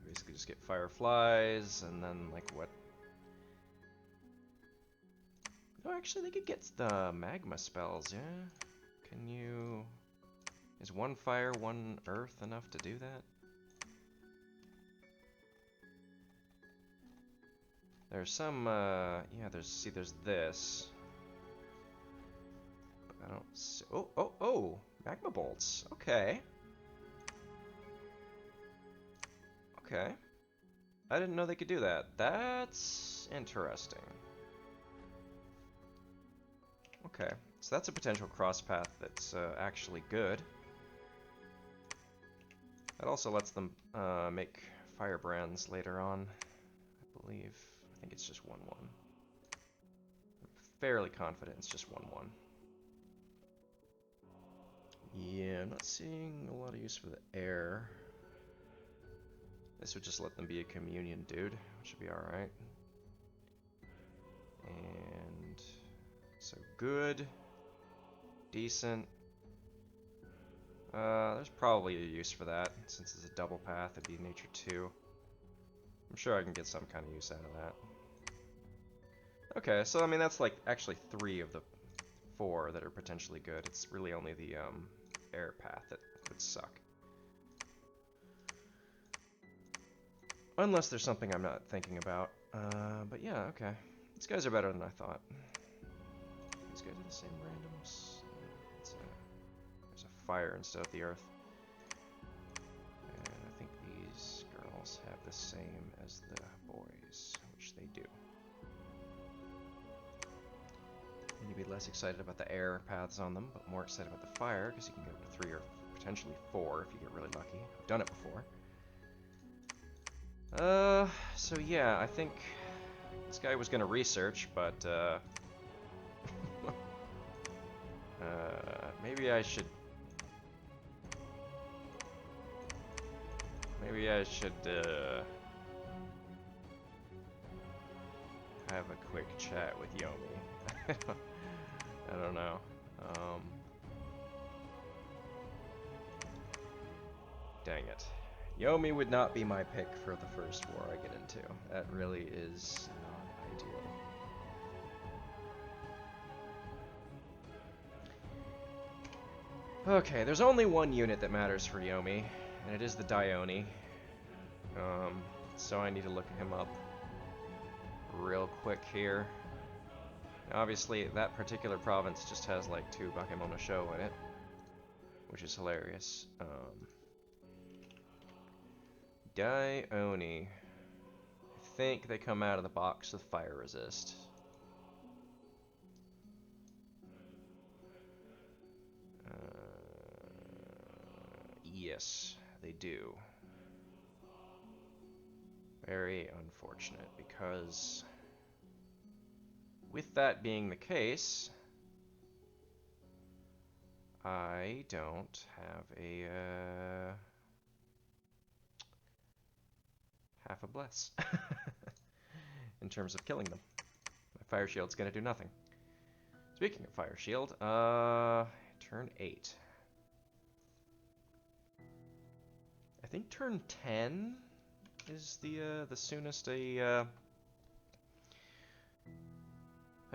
Basically just get fireflies, and then, like, what? Oh, actually, they could get the magma spells, yeah? Can you... Is 1 fire, 1 earth enough to do that? There's some, yeah, there's this. I don't see... Oh! Magma bolts. Okay. Okay. I didn't know they could do that. That's interesting. Okay. So that's a potential cross path that's actually good. That also lets them make firebrands later on, I believe. I think it's just 1-1. I'm fairly confident it's just 1-1. Yeah, I'm not seeing a lot of use for the air. This would just let them be a communion, dude. Which should be alright. And... so good. Decent. There's probably a use for that. Since it's a double path, it'd be nature 2. I'm sure I can get some kind of use out of that. Okay, so I mean that's like actually 3 of the 4 that are potentially good. It's really only the air path that would suck. Unless there's something I'm not thinking about. But yeah, okay. These guys are better than I thought. These guys are the same randoms. There's a fire instead of the earth. And I think these girls have the same as the boys, which they do. You need to be less excited about the air paths on them, but more excited about the fire, because you can get up to 3 or potentially 4 if you get really lucky. I've done it before. So yeah, I think this guy was gonna research, but, maybe I should... have a quick chat with Yomi. I don't know. Dang it. Yomi would not be my pick for the first war I get into. That really is not ideal. Okay, there's only one unit that matters for Yomi, and it is the Dione. So I need to look him up real quick here. Now, obviously, that particular province just has like 2 Bakemono Show in it, which is hilarious. Dione. I think they come out of the box with fire resist. Yes, they do. Very unfortunate, because with that being the case, I don't have a half a bless in terms of killing them. My fire shield's gonna do nothing. Speaking of fire shield, turn 8. I think turn 10 is the soonest a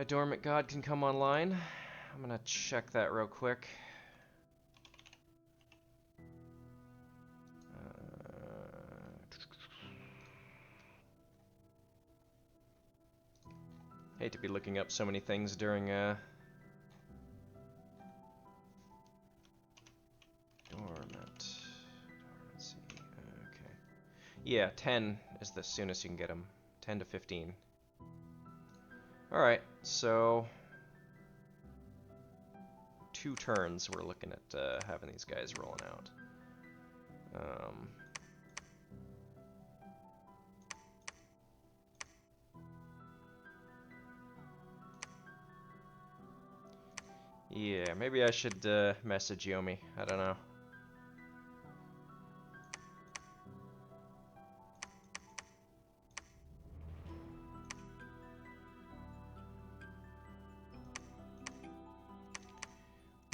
dormant god can come online. I'm gonna check that real quick. Hate to be looking up so many things during dormancy. Okay. Yeah, 10 is the soonest you can get them. 10 to 15. Alright, so 2 turns we're looking at having these guys rolling out. Yeah, maybe I should message Yomi. I don't know.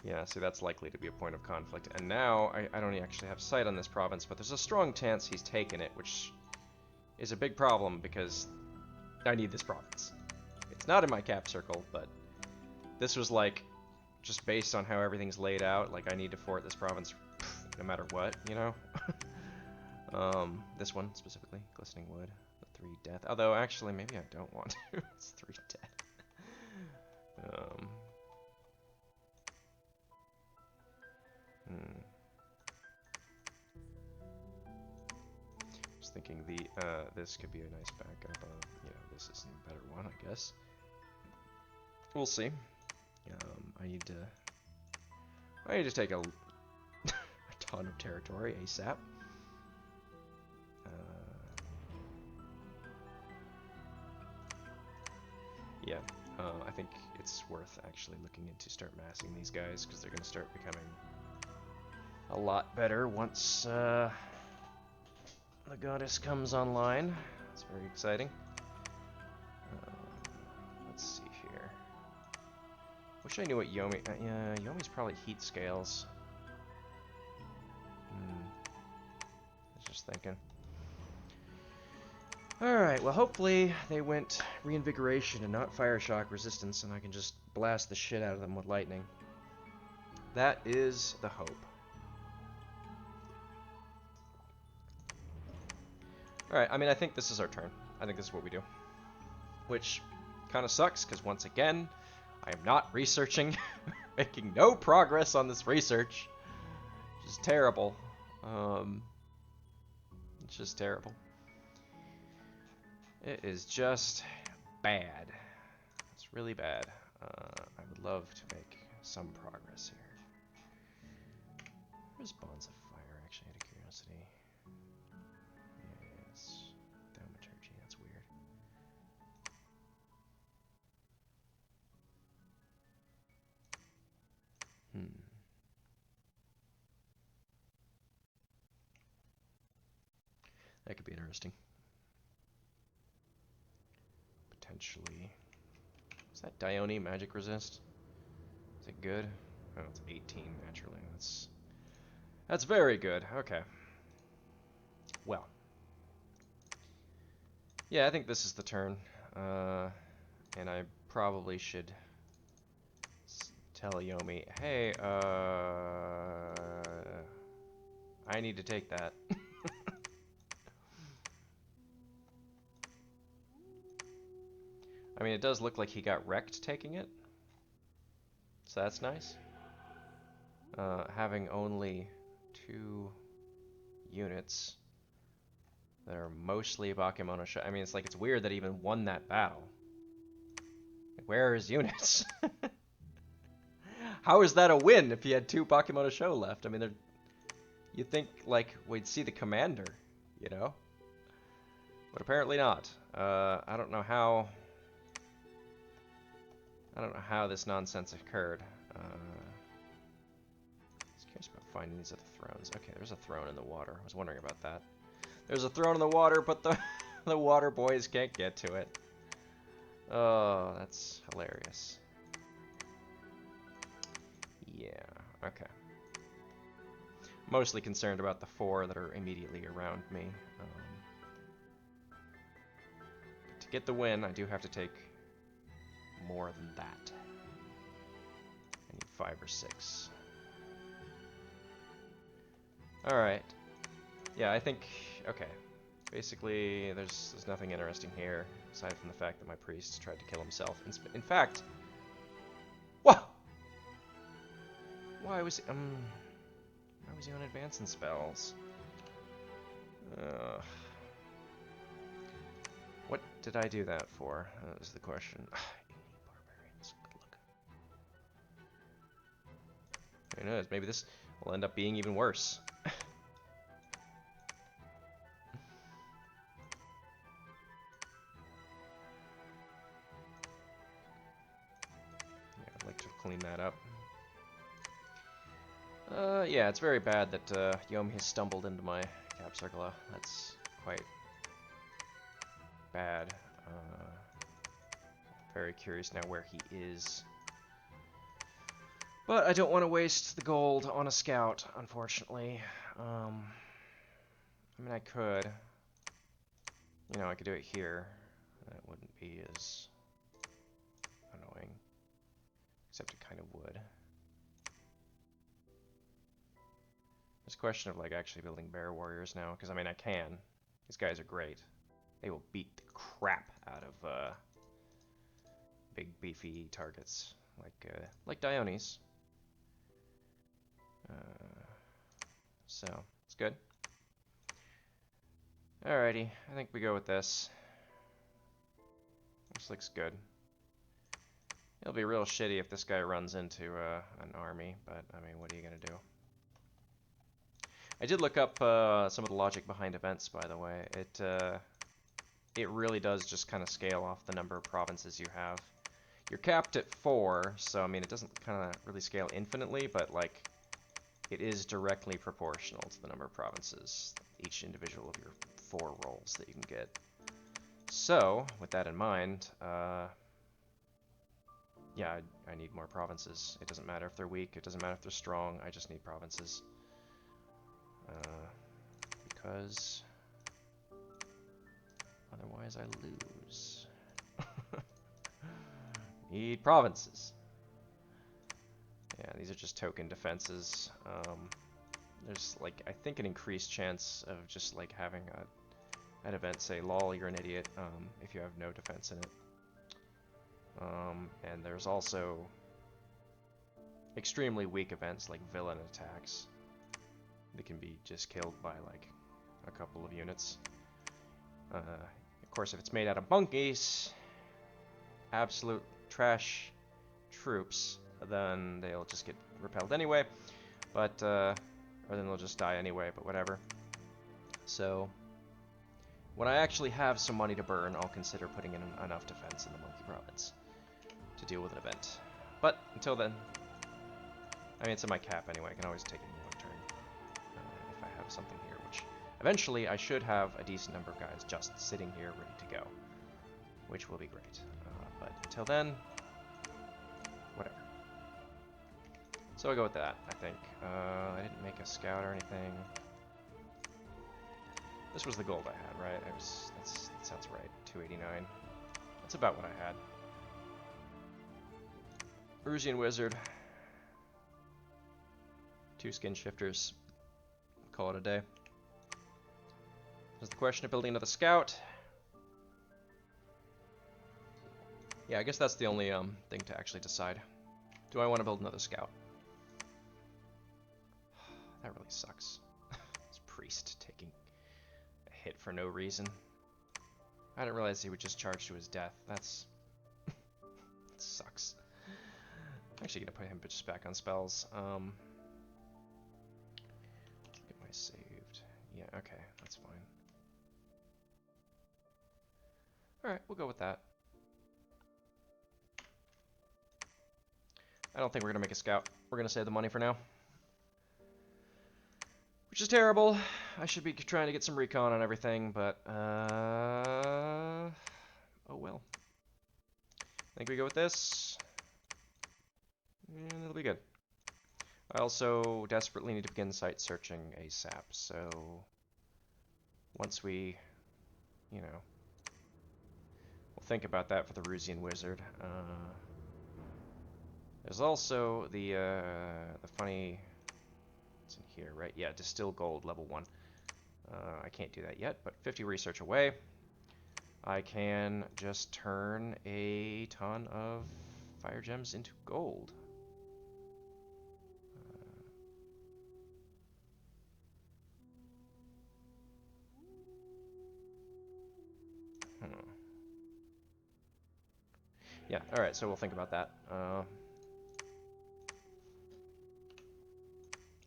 Yeah, see, that's likely to be a point of conflict. And now, I don't actually have sight on this province, but there's a strong chance he's taken it, which is a big problem because I need this province. It's not in my cap circle, but this was like, just based on how everything's laid out, like I need to fort this province no matter what, you know? This one specifically, glistening wood, the 3 death. Although, actually, maybe I don't want to. It's 3 death. Just thinking this could be a nice backup of, this is a better one, I guess. We'll see. I need to take a ton of territory ASAP. Yeah, I think it's worth actually looking into start massing these guys, because they're going to start becoming a lot better once the goddess comes online. It's very exciting. Let's see here. Wish I knew what Yomi... yeah, Yomi's probably heat scales. I was just thinking. Alright, well hopefully they went reinvigoration and not fire shock resistance, and I can just blast the shit out of them with lightning. That is the hope. Alright, I mean, I think this is our turn. I think this is what we do. Which kind of sucks, because once again, I am not researching, making no progress on this research. Which is terrible. It's just terrible. It is just bad. It's really bad. I would love to make some progress here. Where's Bonds of Fire, actually, out of curiosity? Yes. Thaumaturgy, that's weird. That could be interesting. Potentially. Is that Dione magic resist? Is it good? Oh, it's 18 naturally. That's very good. Okay. Well. Yeah, I think this is the turn. And I probably should tell Yomi, hey, I need to take that. I mean, it does look like he got wrecked taking it. So that's nice. Having only 2 units that are mostly Bakemono Show. I mean, it's like, it's weird that he even won that battle. Where are his units? How is that a win if he had 2 Bakemono Show left? I mean, You'd think, like, we'd see the commander, you know? But apparently not. I don't know how... I don't know how this nonsense occurred. I was curious about finding these other thrones. Okay, there's a throne in the water. I was wondering about that. There's a throne in the water, but the, the water boys can't get to it. Oh, that's hilarious. Yeah, okay. Mostly concerned about the 4 that are immediately around me. To get the win, I do have to take more than that. I need 5 or 6. Alright. Yeah, I think... Okay. Basically, there's nothing interesting here, aside from the fact that my priest tried to kill himself. In fact... What? Why was he... Why was he on advancing spells? What did I do that for? That was the question. Barbarians. Good luck. Who knows? Maybe this will end up being even worse. Yeah, I'd like to clean that up. Yeah, it's very bad that Yomi has stumbled into my cap circle. That's quite bad. Very curious now where he is. But I don't want to waste the gold on a scout, unfortunately. I mean, I could. You know, I could do it here. That wouldn't be as annoying. Except it kind of would. There's a question of, like, actually building bear warriors now, because, I mean, I can. These guys are great. They will beat the crap out of, big, beefy targets, like Diones. So, it's good. Alrighty, I think we go with this. This looks good. It'll be real shitty if this guy runs into, an army, but, I mean, what are you gonna do? I did look up some of the logic behind events, by the way. It really does just kind of scale off the number of provinces you have. You're capped at 4, so I mean it doesn't kind of really scale infinitely, but like it is directly proportional to the number of provinces, each individual of your 4 rolls that you can get. So, with that in mind, yeah, I need more provinces. It doesn't matter if they're weak, it doesn't matter if they're strong, I just need provinces. Because otherwise I lose. Need provinces. Yeah, these are just token defenses. There's like, I think, an increased chance of just like having an event say, lol, you're an idiot, if you have no defense in it. And there's also extremely weak events like villain attacks. They can be just killed by like a couple of units. Of course, if it's made out of monkeys, absolute trash troops, then they'll just get repelled anyway. But or then they'll just die anyway. But whatever. So when I actually have some money to burn, I'll consider putting in enough defense in the monkey province to deal with an event. But until then, I mean, it's in my cap anyway. I can always take it in one turn. If I have something here, which eventually I should have a decent number of guys just sitting here ready to go, which will be great. But until then, whatever. So I'll go with that, I think. I didn't make a scout or anything. This was the gold I had, right? That sounds right. 289. That's about what I had. Erusian Wizard. 2 skin shifters. Call it a day. There's the question of building another scout. Yeah, I guess that's the only thing to actually decide. Do I want to build another scout? That really sucks. This priest taking a hit for no reason. I didn't realize he would just charge to his death. That's... that sucks. I'm actually going to put him just back on spells. Get my saved. Yeah, okay, that's fine. Alright, we'll go with that. I don't think we're gonna make a scout. We're gonna save the money for now. Which is terrible. I should be trying to get some recon on everything, but, oh well. I think we go with this. And it'll be good. I also desperately need to begin site searching ASAP, so once we, you know, we'll think about that for the Rusian Wizard. There's also the funny, it's in here, right? Yeah, Distill Gold, level 1. I can't do that yet, but 50 research away. I can just turn a ton of fire gems into gold. Yeah, alright, so we'll think about that.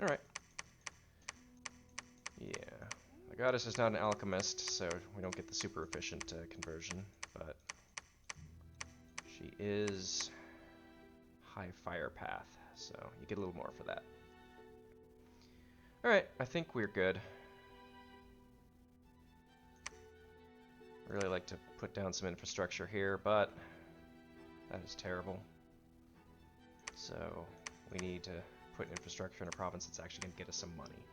Alright. Yeah. The goddess is not an alchemist, so we don't get the super efficient conversion, but she is high fire path, so you get a little more for that. Alright, I think we're good. I really like to put down some infrastructure here, but that is terrible. So we need to put infrastructure in a province that's actually going to get us some money.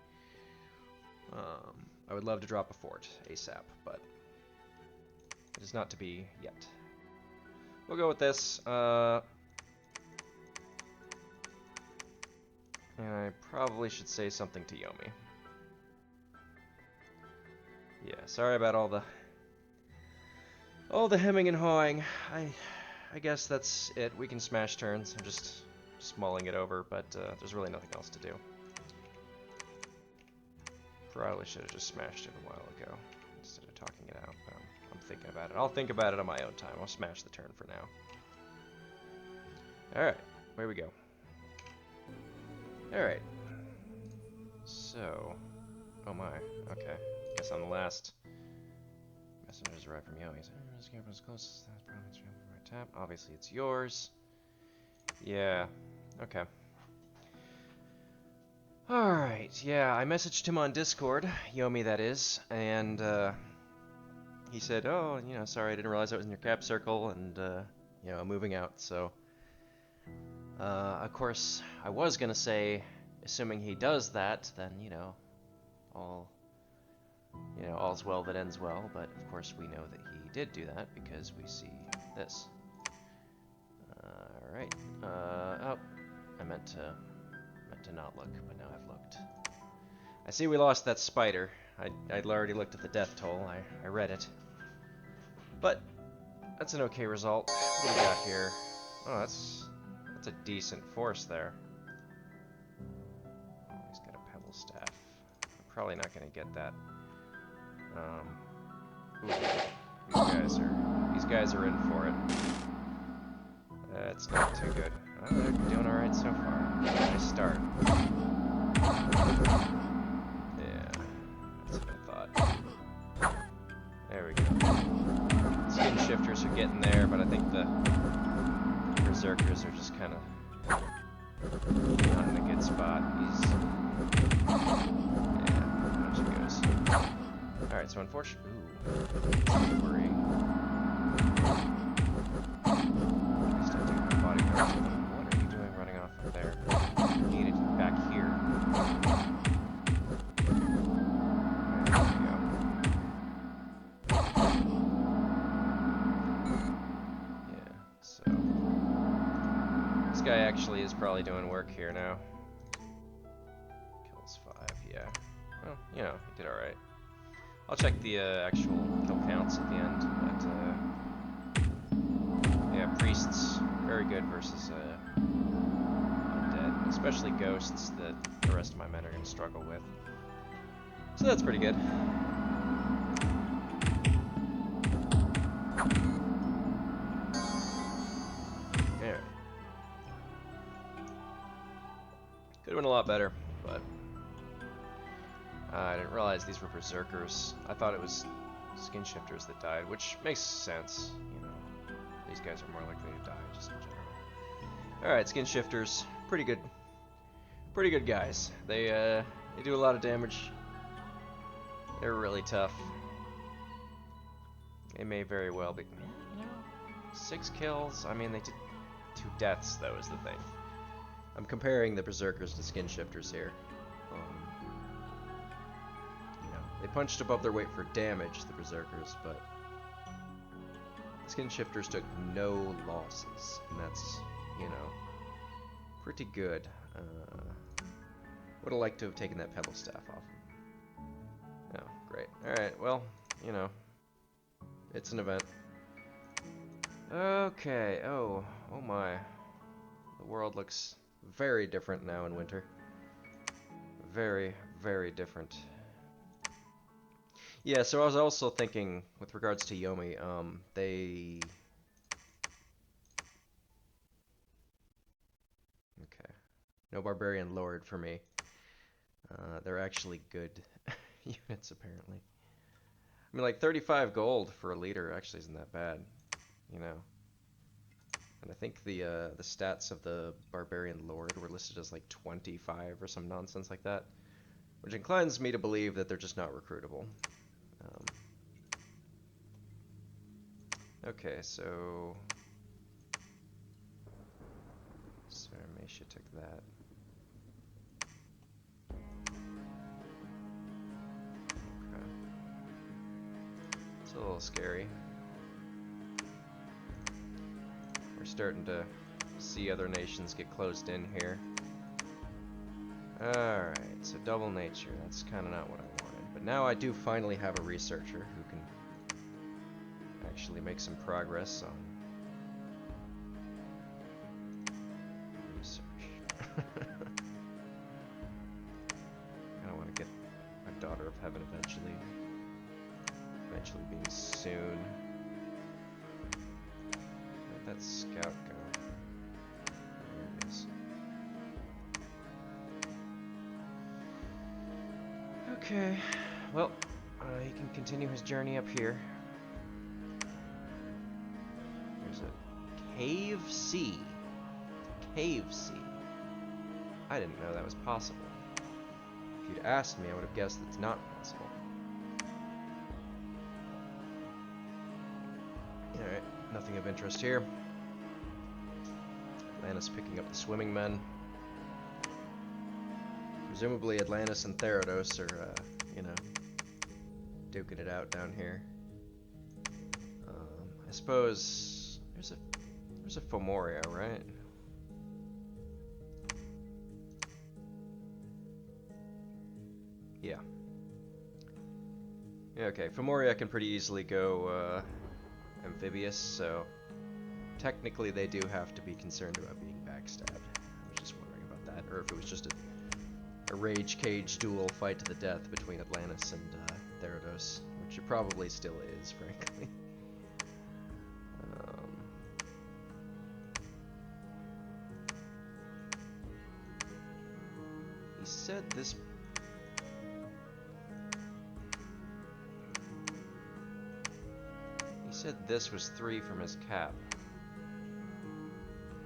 I would love to drop a fort ASAP, but it is not to be yet. We'll go with this. And I probably should say something to Yomi. Yeah, sorry about all the hemming and hawing. I guess that's it. We can smash turns. I'm just mulling it over, but there's really nothing else to do. Probably should have just smashed it a while ago instead of talking it out, but I'm thinking about it. I'll think about it on my own time. I'll smash the turn for now. Alright, where we go. Alright. So, oh my, okay. Guess I'm the last. Messengers arrived from Yomi. Closest to that province from my tap. Obviously it's yours. Yeah, okay. Alright, yeah, I messaged him on Discord, Yomi that is, and he said, oh, you know, sorry, I didn't realize I was in your cap circle, and, you know, I'm moving out, so... of course, I was gonna say, assuming he does that, then, you know, all's well that ends well, but of course we know that he did do that, because we see this. Alright, oh, I meant to not look, but now I've looked. I see we lost that spider. I'd already looked at the death toll. I read it. But that's an okay result. What do we got here? Oh, that's a decent force there. Oh, he's got a pebble staff. I'm probably not gonna get that. Ooh, these guys are in for it. That's not too good. Oh, they're doing alright so far. Nice start. Yeah, that's what I thought. There we go. Skin shifters are getting there, but I think the berserkers are just kind of not in a good spot. Yeah, how she goes. Alright, so unfortunately... Ooh, worry. What are you doing running off of there? You need it back here. There we go. Yeah, so... This guy actually is probably doing work here now. Kills 5, yeah. Well, you know, he did alright. I'll check the actual kill counts at the end, but yeah, priests, very good versus undead, especially ghosts that the rest of my men are going to struggle with. So that's pretty good. Yeah. Could have been a lot better, but I didn't realize these were berserkers. I thought it was skin shifters that died, which makes sense. You know, these guys are more likely to die just in general. All right, skin shifters, pretty good guys. They do a lot of damage. They're really tough. They may very well be. You know, 6 kills. I mean, they did 2 deaths though, is the thing. I'm comparing the berserkers to skin shifters here. You know, they punched above their weight for damage, the berserkers, but the skin shifters took no losses, and that's, you know, pretty good. Would have liked to have taken that pebble staff off him. Oh, great. Alright, well, you know, it's an event. Okay, oh my. The world looks very different now in winter. Very, very different. Yeah, so I was also thinking, with regards to Yomi, they... Okay. No Barbarian Lord for me. They're actually good units, apparently. I mean, like, 35 gold for a leader actually isn't that bad, you know. And I think the stats of the Barbarian Lord were listed as, like, 25 or some nonsense like that, which inclines me to believe that they're just not recruitable. Okay, so... Sarmatia took that. It's a little scary. We're starting to see other nations get closed in here. Alright, so double nature. That's kind of not what I wanted. But now I do finally have a researcher who can actually make some progress on research. I want to get a Daughter of Heaven eventually being soon. Where'd that scout go? There it is. Okay, well, he can continue his journey up here. There's a cave sea. Cave sea. I didn't know that was possible. If you'd asked me, I would have guessed it's not possible. Alright, nothing of interest here. Atlantis picking up the swimming men. Presumably Atlantis and Therados are, you know, duking it out down here. I suppose there's a Fomoria, right? Yeah. Yeah, okay, Fomoria can pretty easily go amphibious, so technically they do have to be concerned about being backstabbed. I was just wondering about that, or if it was just a rage cage duel fight to the death between Atlantis and Therados, which it probably still is, frankly. He said this... He said this was 3 from his cap.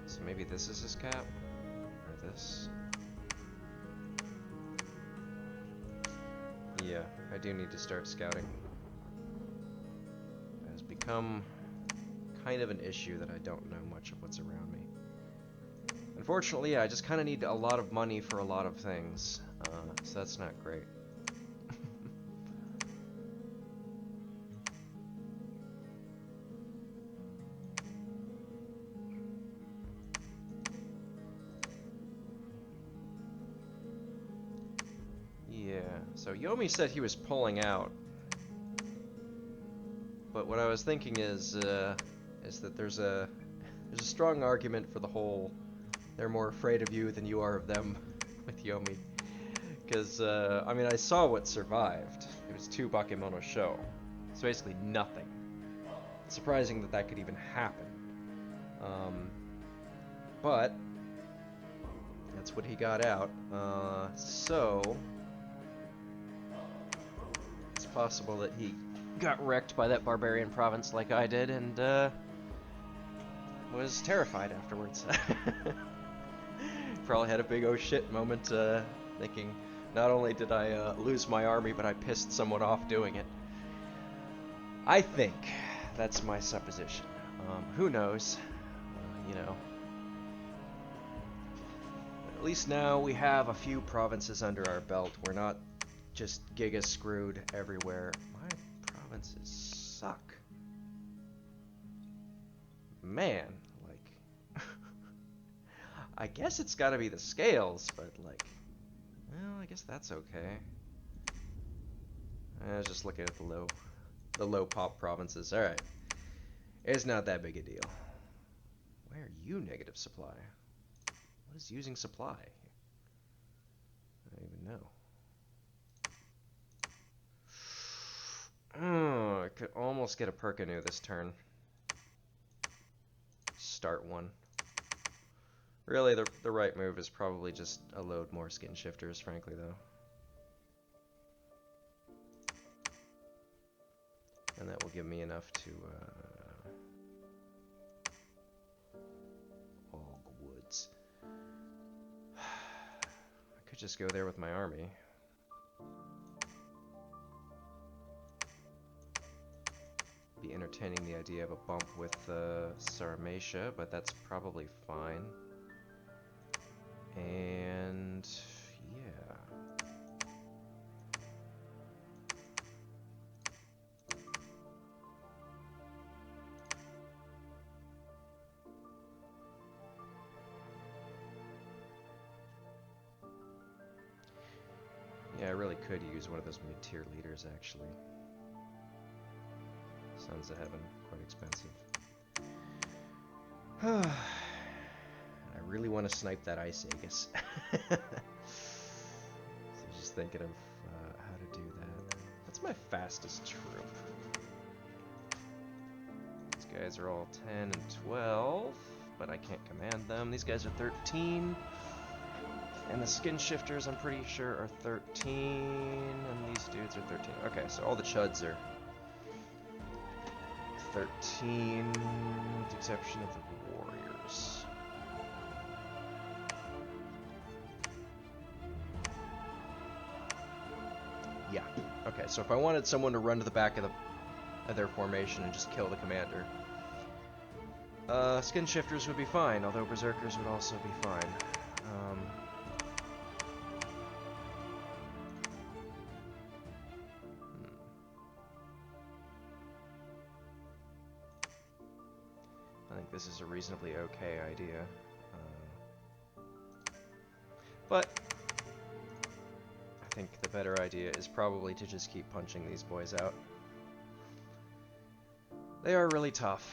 So maybe this is his cap? Or this? Yeah, I do need to start scouting. It has become kind of an issue that I don't know much of what's around me. Unfortunately, yeah, I just kind of need a lot of money for a lot of things, so that's not great. Yeah, so Yomi said he was pulling out, but what I was thinking is that there's a strong argument for the whole they're more afraid of you than you are of them with Yomi. Because, I mean, I saw what survived. It was 2 Bakemono show. So basically nothing. It's surprising that could even happen. But that's what he got out. So possible that he got wrecked by that barbarian province like I did, and was terrified afterwards. Probably had a big oh shit moment, thinking, not only did I lose my army, but I pissed someone off doing it. I think that's my supposition. Who knows? You know. At least now we have a few provinces under our belt. We're not just giga screwed everywhere. My provinces suck. Man, like, I guess it's gotta be the scales, but like, well, I guess that's okay. I was just looking at the low pop provinces. All right, it's not that big a deal. Why are you negative supply? What is using supply? I don't even know. Oh, I could almost get a Perkinu this turn. Start one. Really, the right move is probably just a load more skin shifters, frankly, though. And that will give me enough to, Og Woods. I could just go there with my army. Be entertaining the idea of a bump with Sarmatia, but that's probably fine. And yeah. Yeah, I really could use one of those mid-tier leaders, actually. Sons of Heaven, quite expensive. I really want to snipe that Ice Aegis. So just thinking of how to do that. That's my fastest troop. These guys are all 10 and 12, but I can't command them. These guys are 13. And the skin shifters, I'm pretty sure, are 13, and these dudes are 13. Okay, so all the chuds are 13, with the exception of the warriors. Yeah. Okay, so if I wanted someone to run to the back of their formation and just kill the commander, skin shifters would be fine, although berserkers would also be fine. I think this is a reasonably okay idea. But I think the better idea is probably to just keep punching these boys out. They are really tough.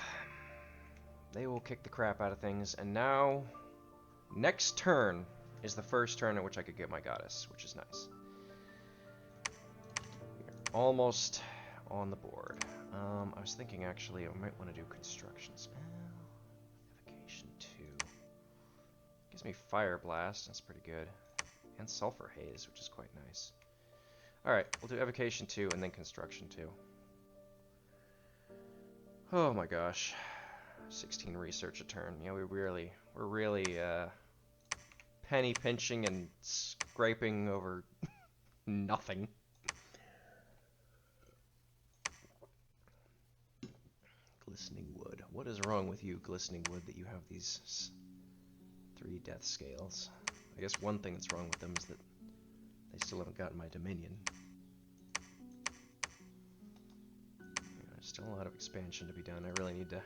They will kick the crap out of things, and now, next turn is the first turn at which I could get my goddess, which is nice. We're almost on the board. I was thinking, actually, I might want to do construction spell. Evocation 2. Gives me Fire Blast, that's pretty good. And Sulfur Haze, which is quite nice. Alright, we'll do Evocation 2 and then Construction 2. Oh my gosh. 16 research a turn. Yeah, we're really penny pinching and scraping over nothing. Glistening Wood. What is wrong with you, Glistening Wood, that you have these 3 death scales? I guess one thing that's wrong with them is that they still haven't gotten my Dominion. There's still a lot of expansion to be done. I really need to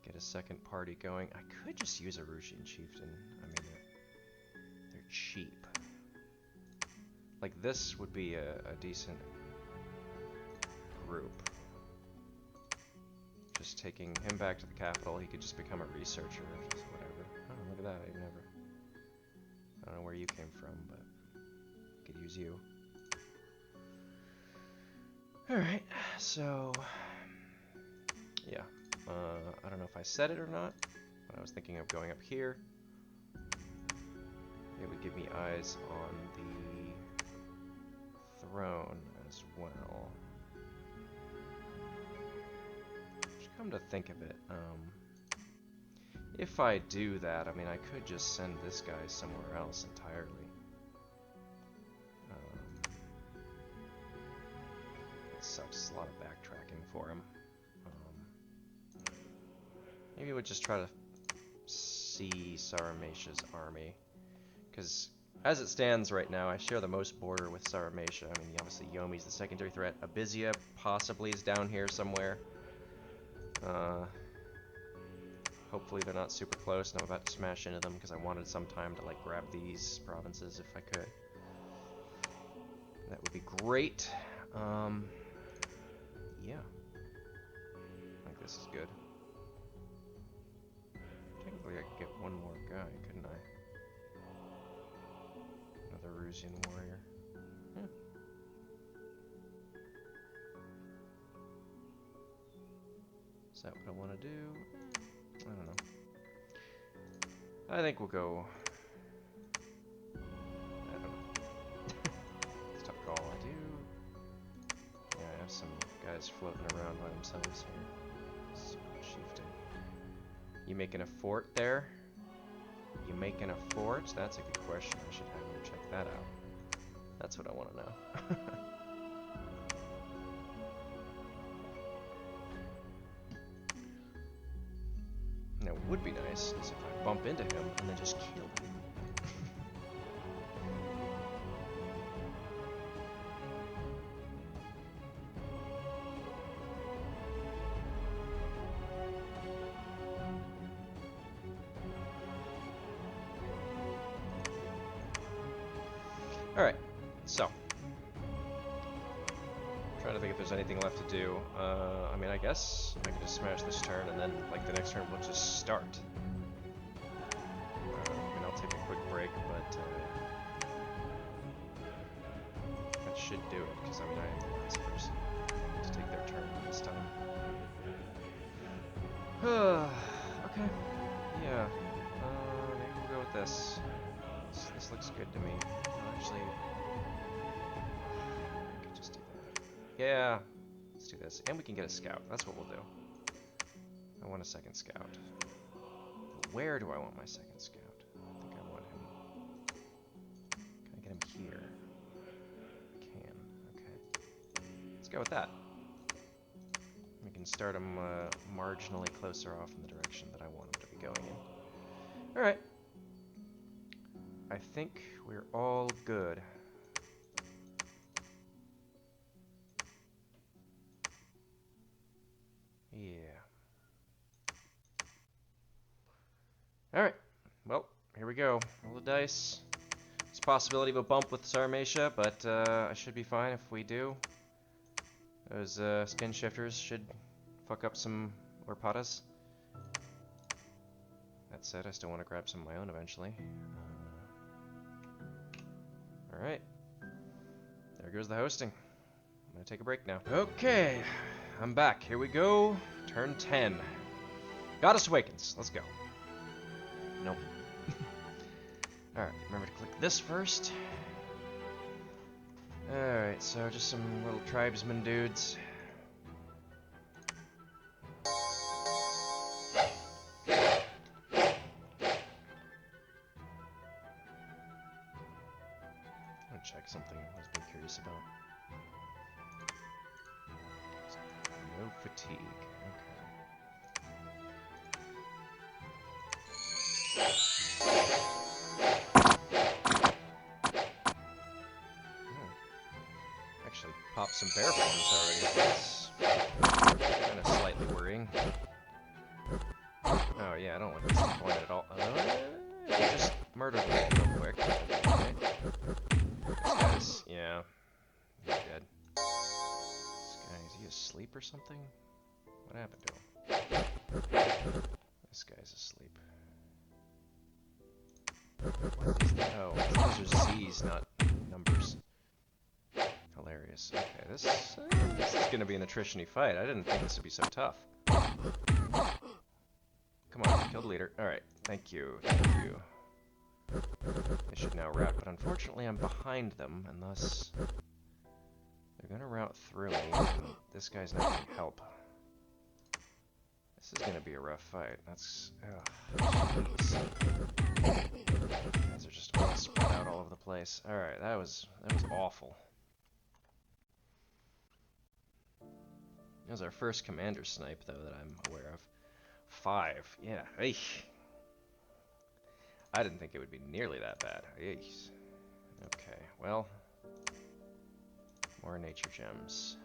get a second party going. I could just use a Rushian Chieftain. I mean, they're cheap. Like, this would be a decent group. Just taking him back to the capital, he could just become a researcher or just whatever. Oh, look at that, I don't know where you came from, but I could use you. Alright, so yeah. I don't know if I said it or not, but I was thinking of going up here. It would give me eyes on the drone as well. Just come to think of it, if I do that, I mean, I could just send this guy somewhere else entirely. It sucks. It's a lot of backtracking for him. Maybe we'll just try to see Saramacia's army. Because as it stands right now, I share the most border with Saramacia. I mean, obviously Yomi's the secondary threat. Abysia possibly is down here somewhere. Hopefully they're not super close, and I'm about to smash into them because I wanted some time to like grab these provinces if I could. That would be great. Yeah. I think this is good. Technically I could get one more guy, couldn't I? Another Rusian warrior. Yeah. Is that what I want to do? I don't know. I think we'll go... I don't know. It's a tough call. I do... Yeah, I have some guys floating around by themselves here. Chieftain. You making a fort there? You making a fort? That's a good question. I should have you check that out. That's what I want to know. Now, what would be nice is if I bump into him and then just kill him. Alright, so. Trying to think if there's anything left to do. I mean, I guess I can just smash this turn, and then, like, the next turn we'll just start. I mean, I'll take a quick break, but that should do it, because, I mean, I am the last person to take their turn this time. Okay. Yeah. Maybe we'll go with this. This looks good to me. Actually, I could just do that. Yeah, let's do this. And we can get a scout. That's what we'll do. I want a second scout. But where do I want my second scout? I think I want him... Can I get him here? I can. Okay. Let's go with that. We can start him marginally closer off in the direction that I want him to be going in. Alright. I think we're all good. Yeah. Alright. Well, here we go. Roll the dice. There's a possibility of a bump with Sarmatia, but I should be fine if we do. Those skin shifters should fuck up some Orpatas. That said, I still want to grab some of my own eventually. Alright. There goes the hosting. I'm gonna take a break now. Okay. I'm back. Here we go. Turn 10. Goddess Awakens. Let's go. Nope. Alright, remember to click this first. Alright, so just some little tribesman dudes. Check something I was being curious about. No fatigue. Okay. Actually popped some bear forms already. That's kind of slightly worrying. Oh yeah, I don't like this point at all. Just murder them all real quick. Okay. Yeah, he's dead. This guy, is he asleep or something? What happened to him? This guy's asleep. What is that? Oh, those are Z's, not numbers. Hilarious. Okay, this is gonna be an attrition-y fight. I didn't think this would be so tough. Come on, kill the leader. Alright, thank you, thank you. They should now wrap, but unfortunately I'm behind them, and thus They're gonna route through me. This guy's not gonna help. This is gonna be a rough fight. That's... Guys are just all spread out all over the place. Alright, that was awful. That was our first commander snipe, though, that I'm aware of. 5. Yeah. Eesh. I didn't think it would be nearly that bad. Eesh. Okay, well. More nature gems.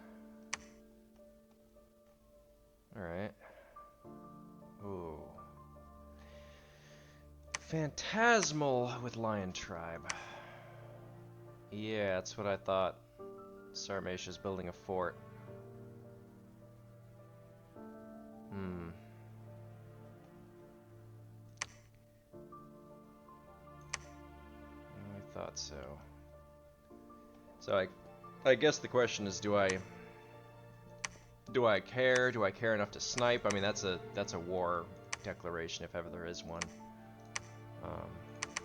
Alright. Ooh. Phantasmal with Lion Tribe. Yeah, that's what I thought. Sarmatia's building a fort. I thought so. So I guess the question is, do I care? Do I care enough to snipe? I mean, that's a war declaration if ever there is one.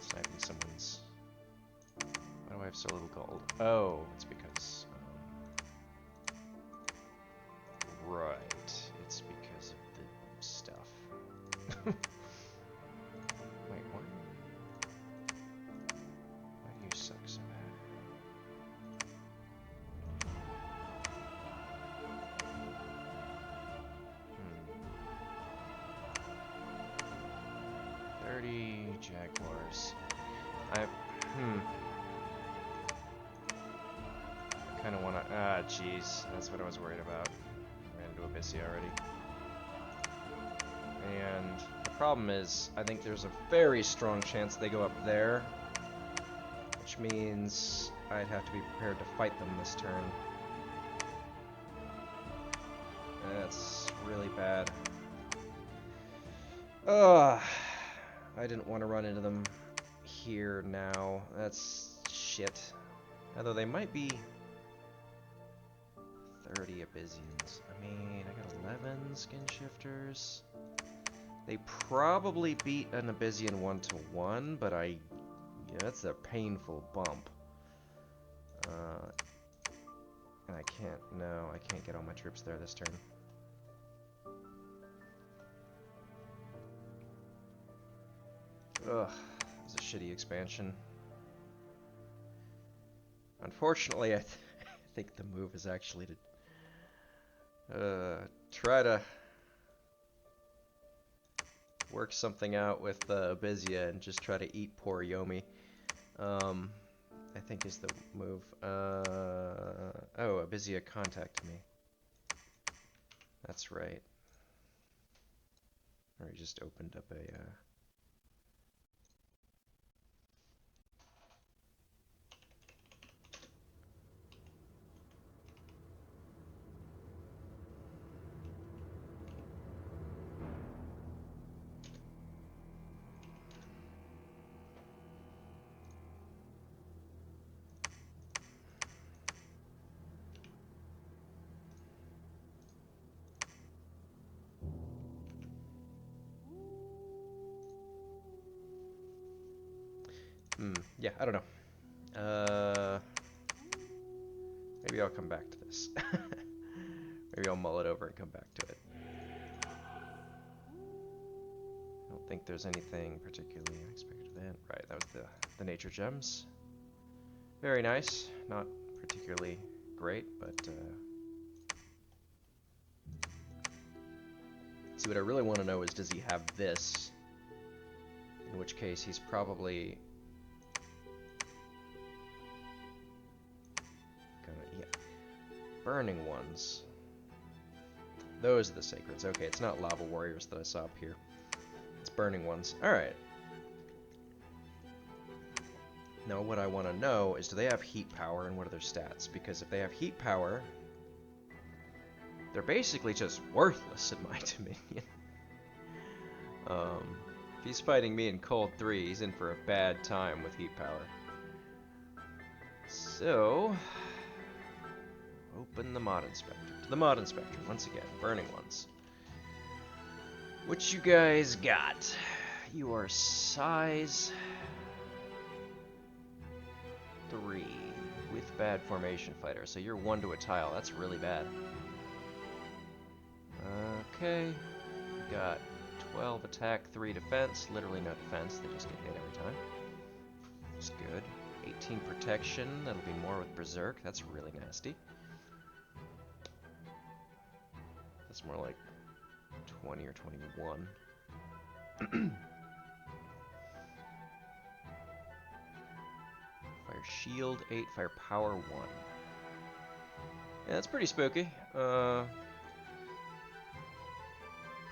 Sniping someone's. Why do I have so little gold? Oh, it's because. Right. It's because of the stuff. Wait, what? Why do you suck so bad? 30 jaguars. Kind of want to. Ah, jeez. That's what I was worried about. Ran into Abyssia already. And the problem is, I think there's a very strong chance they go up there, which means I'd have to be prepared to fight them this turn. That's really bad. Ugh. I didn't want to run into them here now. That's shit. Although they might be 30 Abyssians. I mean, I got 11 skin shifters. They probably beat an Abyssian 1-to-1, but yeah, that's a painful bump. And I can't get all my troops there this turn. Ugh, it's a shitty expansion. Unfortunately, I think the move is actually to try to work something out with Abyssia and just try to eat poor Yomi. I think is the move. Oh, Abyssia contacted me. That's right. Or he just opened up a... yeah, I don't know. Maybe I'll come back to this. Maybe I'll mull it over and come back to it. I don't think there's anything particularly unexpected then. Right, that was the nature gems. Very nice. Not particularly great, but see, what I really want to know is, does he have this? In which case he's probably burning ones. Those are the sacreds. Okay, it's not lava warriors that I saw up here. It's burning ones. Alright. Now what I want to know is, do they have heat power and what are their stats? Because if they have heat power, they're basically just worthless in my dominion. If he's fighting me in Cold 3, he's in for a bad time with heat power. So... open the mod inspector. To the mod inspector, once again, burning ones. What you guys got? You are size 3. with bad formation fighter. So you're 1 to a tile. That's really bad. Okay. Got 12 attack, 3 defense. Literally no defense. They just get hit every time. That's good. 18 protection. That'll be more with Berserk. That's really nasty. That's more like 20 or 21. Fire shield 8, fire power 1. Yeah, that's pretty spooky.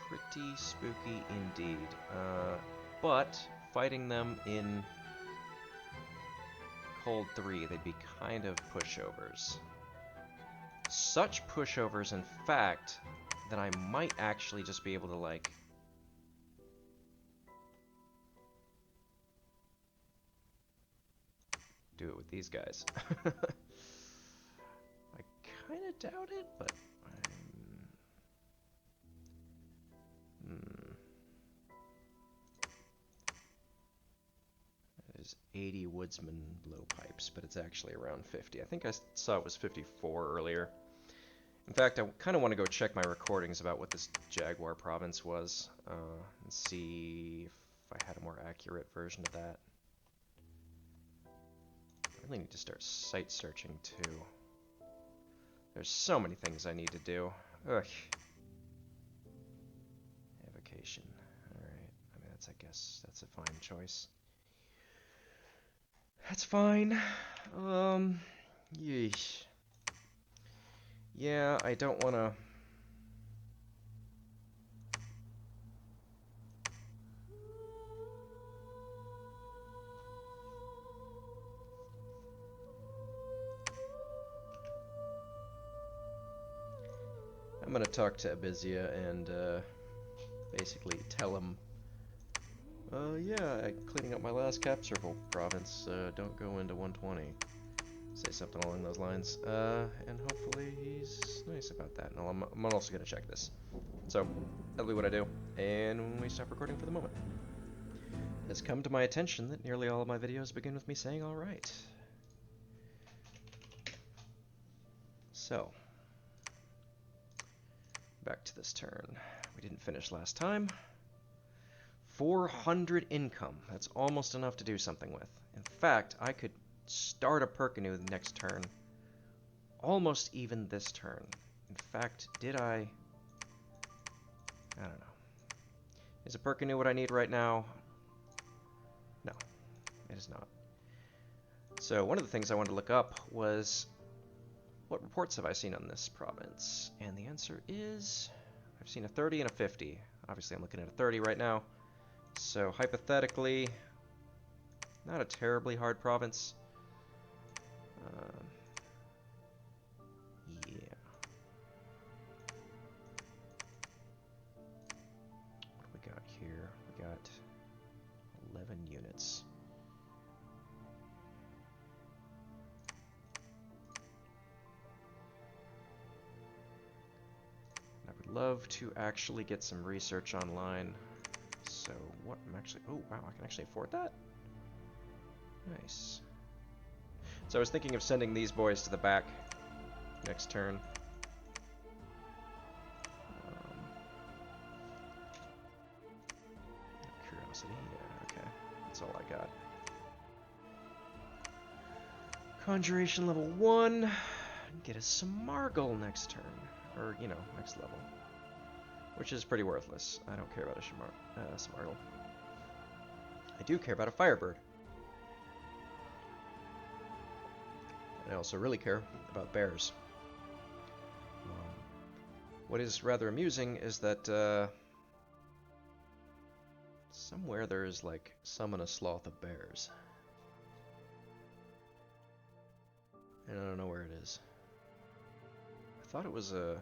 Pretty spooky indeed. But fighting them in Cold 3, they'd be kind of pushovers. Such pushovers, in fact, that I might actually just be able to, like, do it with these guys. I kind of doubt it, but There's 80 woodsman blowpipes, but it's actually around 50. I think I saw it was 54 earlier. In fact, I kind of want to go check my recordings about what this Jaguar province was, and see if I had a more accurate version of that. I really need to start site searching too. There's so many things I need to do. Ugh. Evocation. Alright. I mean, I guess that's a fine choice. That's fine. Yeesh. Yeah, I don't want to... I'm going to talk to Abizia and basically tell him, yeah, cleaning up my last cap circle province, don't go into 120. Say something along those lines, and hopefully he's nice about that. And I'm also going to check this. So, that'll be what I do, and when we stop recording for the moment. It has come to my attention that nearly all of my videos begin with me saying, alright. So, back to this turn. We didn't finish last time. 400 income. That's almost enough to do something with. In fact, I could start a Perkinu the next turn. Almost even this turn. In fact, did I don't know. Is a Perkinu what I need right now? No, it is not. So one of the things I wanted to look up was, what reports have I seen on this province? And the answer is, I've seen a 30 and a 50. Obviously I'm looking at a 30 right now. So hypothetically, not a terribly hard province. Yeah. What do we got here? We got 11 units. I would love to actually get some research online. So what I'm actually... Oh, wow, I can actually afford that? Nice. So I was thinking of sending these boys to the back next turn. Curiosity, yeah, okay. That's all I got. Conjuration level 1. Get a Smargl next turn. Or, you know, next level. Which is pretty worthless. I don't care about a Smargl. I do care about a Firebird. I also really care about bears. What is rather amusing is that somewhere there is like summon a sloth of bears. And I don't know where it is. I thought it was a...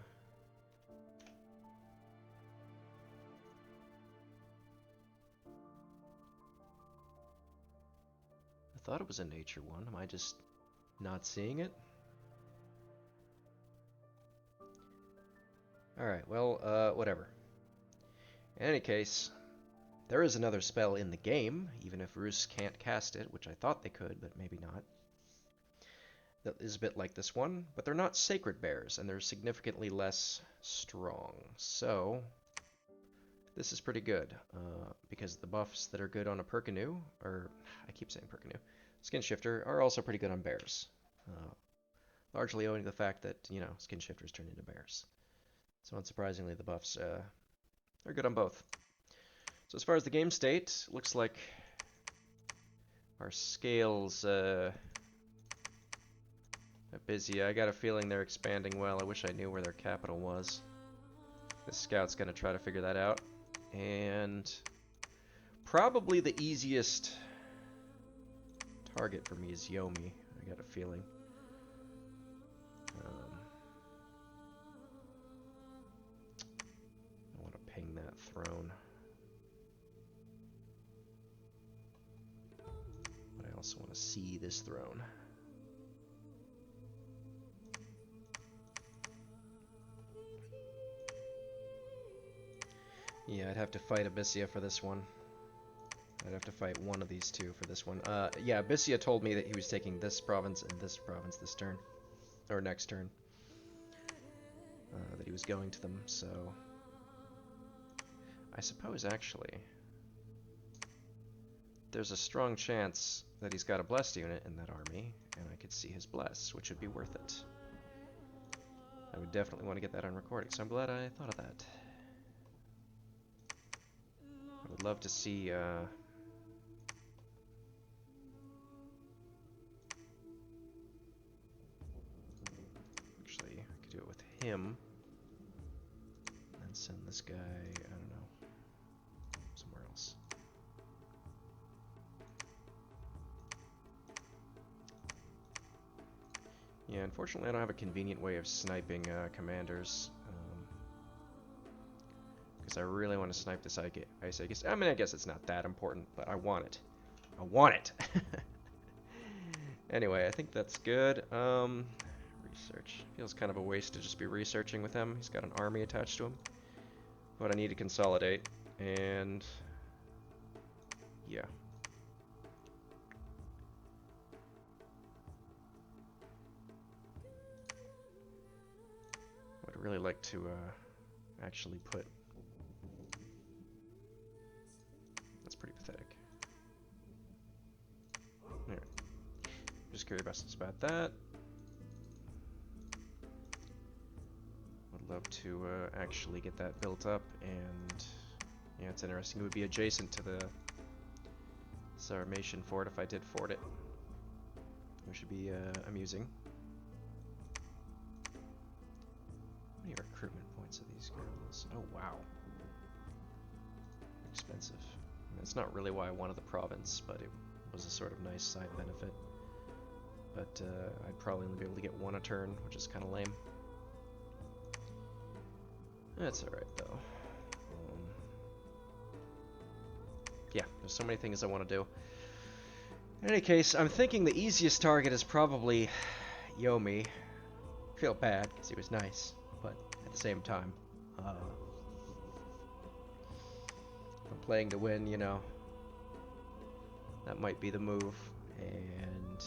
I thought it was a nature one. Am I just not seeing it? Alright, well, whatever. In any case, there is another spell in the game, even if Roos can't cast it, which I thought they could, but maybe not. that is a bit like this one, but they're not sacred bears, and they're significantly less strong. So this is pretty good, because the buffs that are good on a Perkinu, or I keep saying Perkinu, Skin Shifter, are also pretty good on bears. Largely owing to the fact that, you know, Skin Shifters turn into bears. So unsurprisingly, the buffs are good on both. So as far as the game state, looks like our scales are busy. I got a feeling they're expanding well. I wish I knew where their capital was. This scout's going to try to figure that out. And probably the easiest target for me is Yomi. I got a feeling. I want to ping that throne. But I also want to see this throne. Yeah, I'd have to fight Abyssia for this one. I'd have to fight one of these two for this one. Yeah, Abyssia told me that he was taking this province and this province this turn. Or next turn. That he was going to them, so... I suppose, actually, there's a strong chance that he's got a blessed unit in that army, and I could see his bless, which would be worth it. I would definitely want to get that on recording, so I'm glad I thought of that. I would love to see, actually, I could do it with him, and send this guy, I don't know, somewhere else. Yeah, unfortunately I don't have a convenient way of sniping commanders, because I really want to snipe this Ice Aegis. I mean, I guess it's not that important, but I want it. I want it! Anyway, I think that's good. Research. Feels kind of a waste to just be researching with him. He's got an army attached to him. But I need to consolidate, and... yeah. I'd really like to actually put... That's pretty pathetic. Alright. Just curious about that. Would love to actually get that built up, and... yeah, it's interesting. It would be adjacent to the Sarmatian fort if I did fort it. Which should be amusing. How many recruitment points are these girls? Oh, wow. Expensive. I mean, it's not really why I wanted the province, but it was a sort of nice side benefit. But I'd probably only be able to get one a turn, which is kind of lame. That's alright, though. Yeah, there's so many things I want to do. In any case, I'm thinking the easiest target is probably Yomi. I feel bad, because he was nice, but at the same time, if I'm playing to win, you know, that might be the move, and...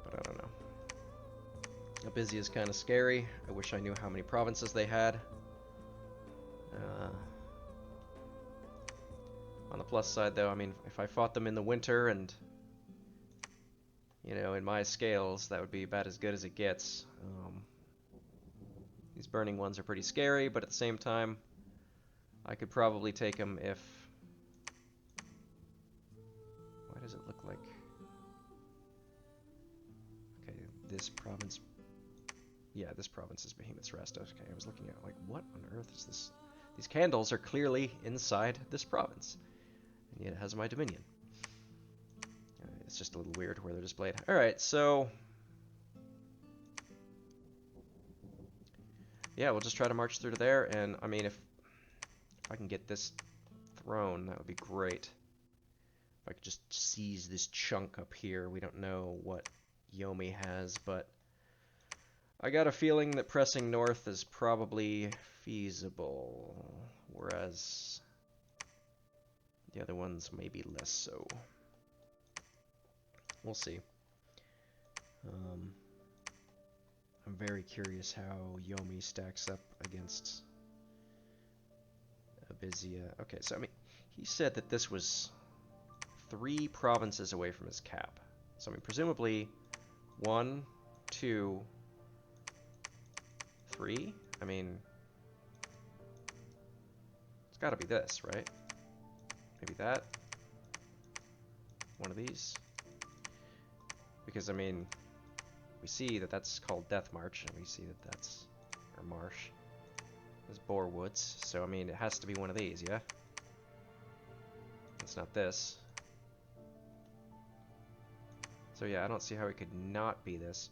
but I don't know. Abyssia is kind of scary. I wish I knew how many provinces they had. On the plus side, though, I mean, if I fought them in the winter and, you know, in my scales, that would be about as good as it gets. These burning ones are pretty scary, but at the same time, I could probably take them if... Why does it look like... Okay, this province... Yeah, this province is Behemoth's Rest. Okay, I was looking at like, what on earth is this? These candles are clearly inside this province. And yet it has my dominion. It's just a little weird where they're displayed. Alright, so... yeah, we'll just try to march through to there, and I mean, if I can get this throne, that would be great. If I could just seize this chunk up here. We don't know what Yomi has, but I got a feeling that pressing north is probably feasible, whereas the other ones maybe less so. We'll see. I'm very curious how Yomi stacks up against Abizia. Okay, so I mean, he said that this was 3 provinces away from his cap. So I mean, presumably 1, 2, 3. I mean, it's got to be this, right? Maybe that. One of these. Because I mean, we see that that's called Death March, and we see that that's or Marsh. There's Boar Woods, so I mean, it has to be one of these, yeah? It's not this. So yeah, I don't see how it could not be this.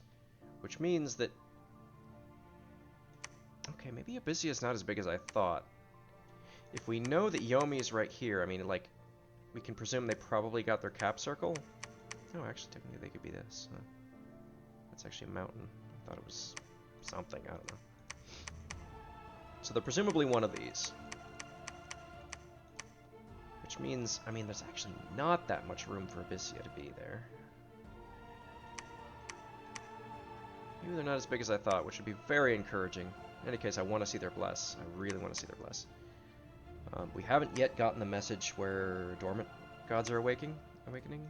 Which means that... Okay, maybe Abyssea is not as big as I thought. If we know that Yomi's right here, I mean, like, we can presume they probably got their cap circle? No, actually, technically they could be this. Huh? That's actually a mountain. I thought it was something, I don't know. So they're presumably one of these. Which means, I mean, there's actually not that much room for Abyssea to be there. Maybe they're not as big as I thought, which would be very encouraging. In any case, I want to see their bless. I really want to see their bless. We haven't yet gotten the message where dormant gods are awakening,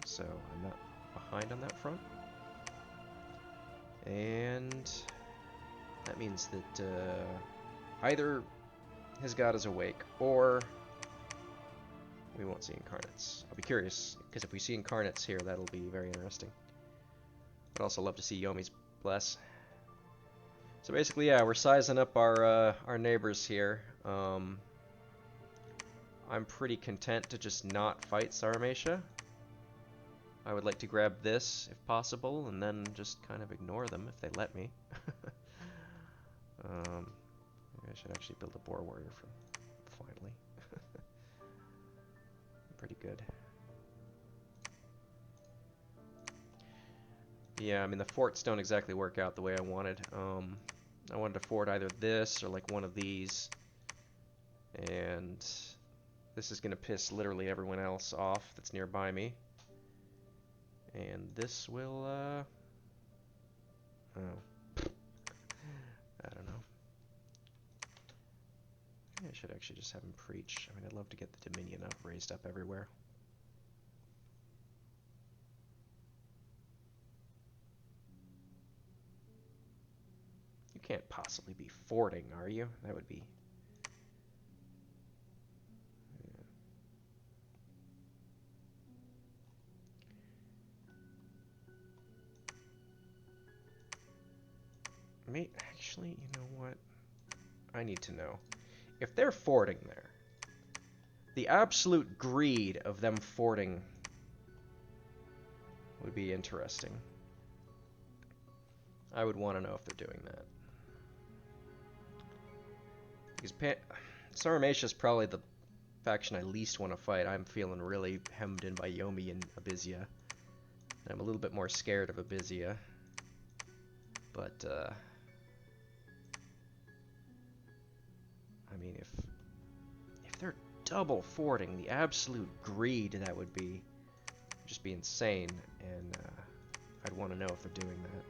so I'm not behind on that front. And that means that either his god is awake, or we won't see incarnates. I'll be curious, because if we see incarnates here, that'll be very interesting. I'd also love to see Yomi's bless. So basically, yeah, we're sizing up our neighbors here. I'm pretty content to just not fight Sarmatia. I would like to grab this, if possible, and then just kind of ignore them if they let me. Maybe I should actually build a Boar Warrior finally. Pretty good. Yeah, I mean, the forts don't exactly work out the way I wanted. I wanted to fort either this or like one of these. And this is going to piss literally everyone else off that's nearby me. And this will, oh. I don't know. Maybe I should actually just have him preach. I mean, I'd love to get the Dominion up, raised up everywhere. You can't possibly be forting, are you? That would be... Actually, you know what? I need to know. If they're forting there, the absolute greed of them forting would be interesting. I would want to know if they're doing that. Because Sarmatia is probably the faction I least want to fight. I'm feeling really hemmed in by Yomi and Abyssea. I'm a little bit more scared of Abyssea. But, I mean, if they're double forting, the absolute greed that would be just be insane, and I'd want to know if they're doing that.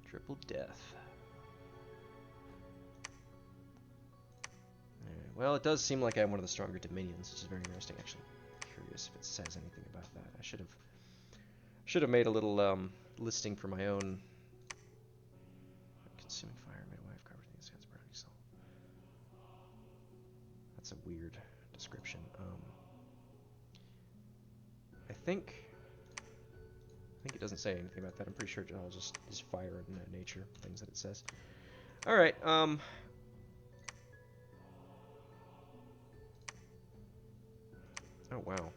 Triple death. Right, well, it does seem like I have one of the stronger dominions, which is very interesting. Actually, curious if it says anything about that. I should have made a little listing for my own. Consuming fire, midwife, covered in these kinds of burning soul. That's a weird description. I think it doesn't say anything about that. I'm pretty sure I'll just is fire and nature things that it says. All right. Oh wow.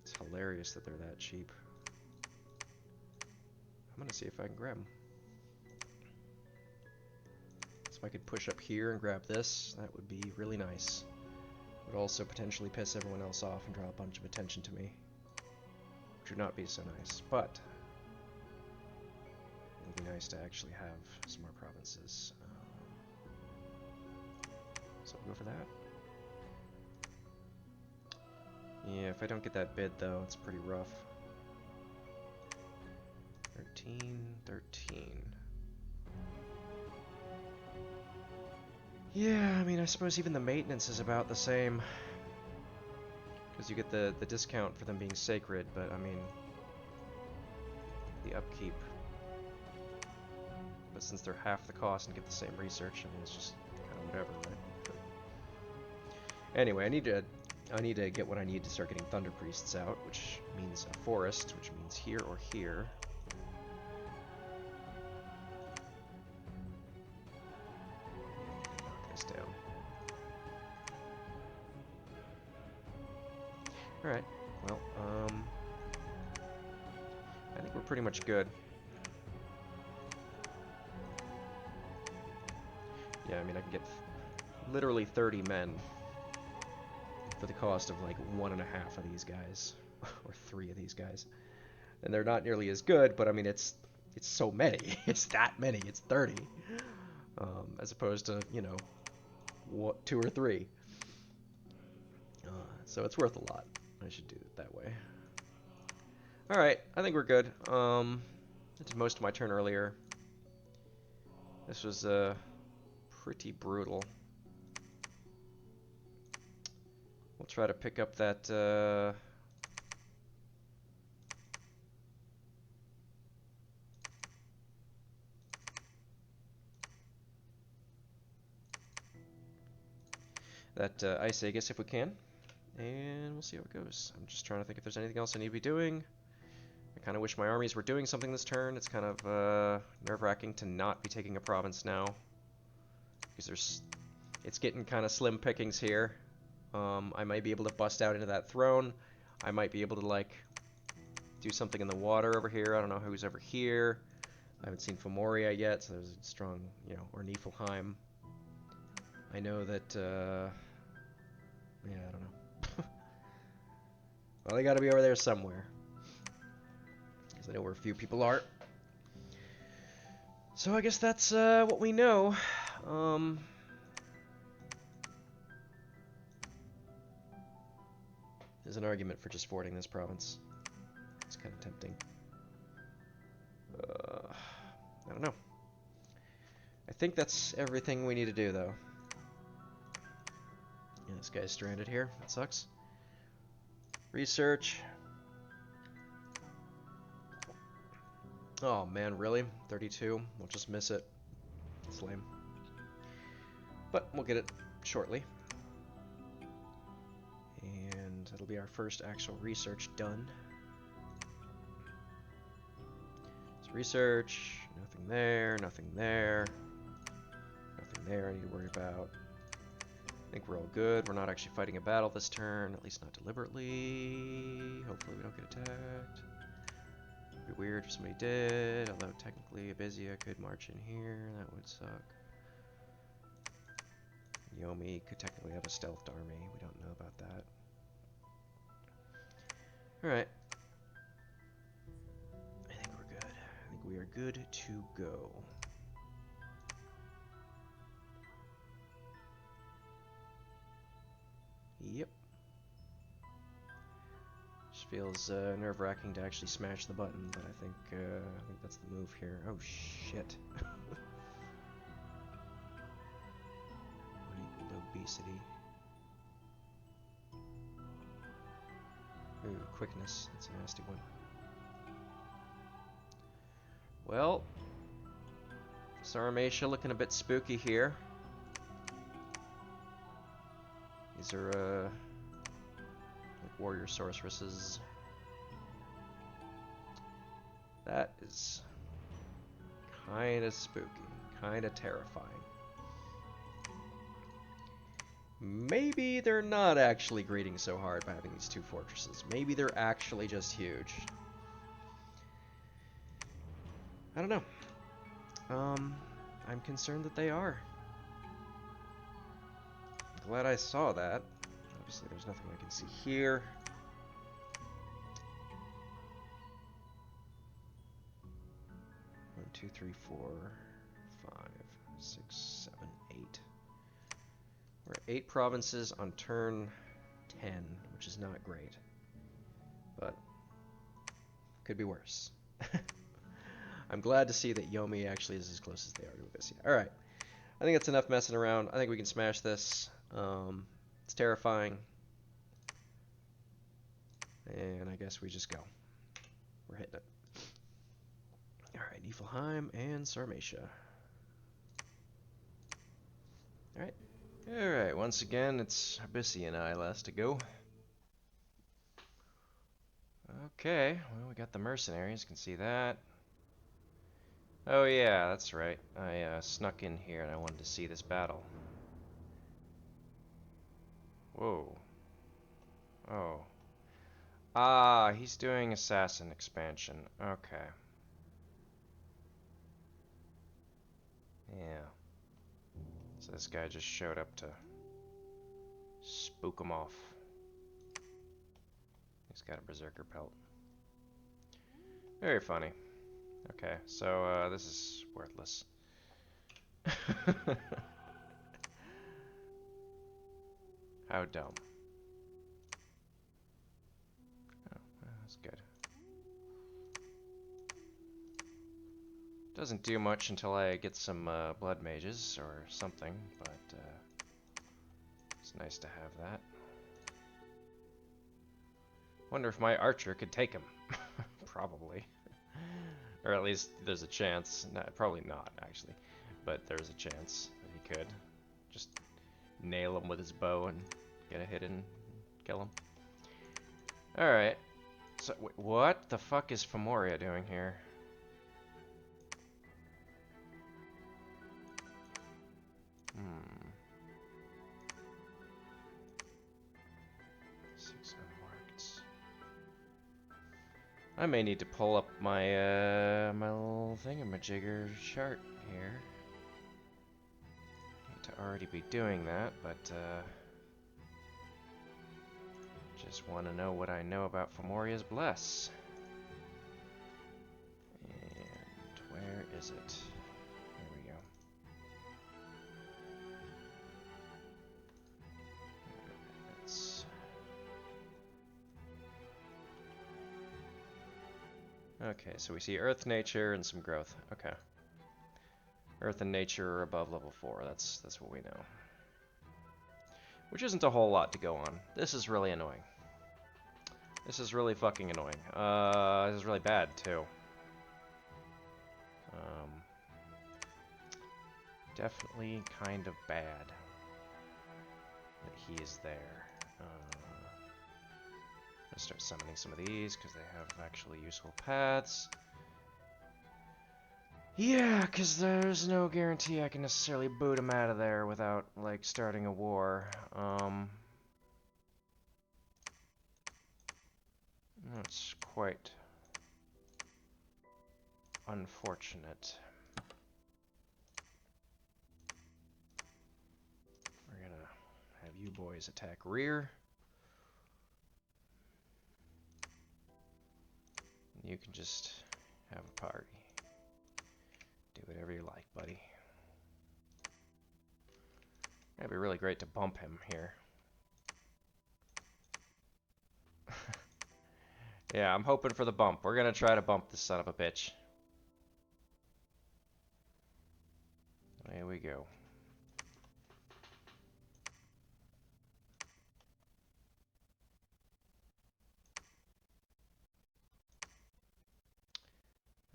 It's hilarious that they're that cheap. I'm gonna see if I can grab them. So if I could push up here and grab this, that would be really nice. Would also potentially piss everyone else off and draw a bunch of attention to me. which would not be so nice, but it would be nice to actually have some more provinces. So we'll go for that. Yeah, if I don't get that bid, though, it's pretty rough. 13, 13. Yeah, I mean, I suppose even the maintenance is about the same. Because you get the discount for them being sacred, but I mean, the upkeep. But since they're half the cost and get the same research, I mean, it's just kind of whatever, right? Anyway, I need to get what I need to start getting Thunder Priests out, which means a forest, which means here or here. Knock this down. Alright, well, I think we're pretty much good. Yeah, I mean, I can get literally 30 men for the cost of like 1.5 of these guys, or 3 of these guys. And they're not nearly as good, but I mean, it's so many. It's that many. It's 30. As opposed to, you know, 2 or 3. So it's worth a lot. I should do it that way. Alright, I think we're good. I did most of my turn earlier. This was pretty brutal. We'll try to pick up that Ice Aegis if we can. And we'll see how it goes. I'm just trying to think if there's anything else I need to be doing. I kind of wish my armies were doing something this turn. It's kind of nerve-wracking to not be taking a province now. Because it's getting kind of slim pickings here. I might be able to bust out into that throne. I might be able to, like, do something in the water over here. I don't know who's over here. I haven't seen Fomoria yet, so there's a strong, you know, or Niflheim. I know that, yeah, I don't know. Well, they gotta be over there somewhere. Because I know where a few people are. So I guess that's, what we know. There's an argument for just forwarding this province. It's kind of tempting. I don't know. I think that's everything we need to do, though. Yeah, this guy's stranded here. That sucks. Research. Oh, man, really? 32? We'll just miss it. It's lame. But we'll get it shortly. And it'll be our first actual research done. So research, nothing there, nothing there. Nothing there I need to worry about. I think we're all good. We're not actually fighting a battle this turn, at least not deliberately. Hopefully we don't get attacked. It'd be weird if somebody did, although technically Abizia could march in here. That would suck. Yomi could technically have a stealthed army. We don't know about that. Alright. I think we're good. I think we are good to go. Yep. Just feels nerve-wracking to actually smash the button, but I think that's the move here. Oh shit. Obesity. Ooh, quickness. That's a nasty one. Well, Sarmatia looking a bit spooky here. These are like warrior sorceresses. That is kind of spooky, kind of terrifying. Maybe they're not actually greeting so hard by having these 2 fortresses. Maybe they're actually just huge. I don't know. I'm concerned that they are. Glad I saw that. Obviously, there's nothing I can see here. 2, 3, 4, 5, 6, 7, 8. We're at 8 provinces on turn 10, which is not great. But could be worse. I'm glad to see that Yomi actually is as close as they are to Ivisia. Alright. I think that's enough messing around. I think we can smash this. It's terrifying. And I guess we just go. We're hitting it. Alright, Niflheim and Sarmatia. Alright. Alright, once again, it's Ivisia and I last to go. Okay, well, we got the mercenaries, you can see that. Oh yeah, that's right. I snuck in here and I wanted to see this battle. Whoa. Oh. Ah, he's doing assassin expansion. Okay. Yeah. So this guy just showed up to spook him off. He's got a berserker pelt. Very funny. Okay, so this is worthless. How dumb. Oh, well, that's good. Doesn't do much until I get some blood mages or something, but it's nice to have that. Wonder if my archer could take him. Probably. Or at least there's a chance. No, probably not, actually. But there's a chance that he could. Just nail him with his bow and get a hit and kill him. Alright. So, wait, what the fuck is Femoria doing here? Hmm. 6 unmarked. I may need to pull up my my little thingamajigger chart here. Need to already be doing that, but just want to know what I know about Fomoria's Bless. And where is it? There we go. That's... Okay, so we see Earth, Nature, and some growth. Okay. Earth and Nature are above level 4. That's what we know. Which isn't a whole lot to go on. This is really annoying. This is really fucking annoying. This is really bad, too. Definitely kind of bad that he is there. Let's start summoning some of these, because they have actually useful paths. Yeah, because there's no guarantee I can necessarily boot him out of there without, like, starting a war. That's quite unfortunate. We're gonna have you boys attack rear. You can just have a party. Do whatever you like, buddy. It'd be really great to bump him here. Yeah, I'm hoping for the bump. We're gonna try to bump this son of a bitch. There we go.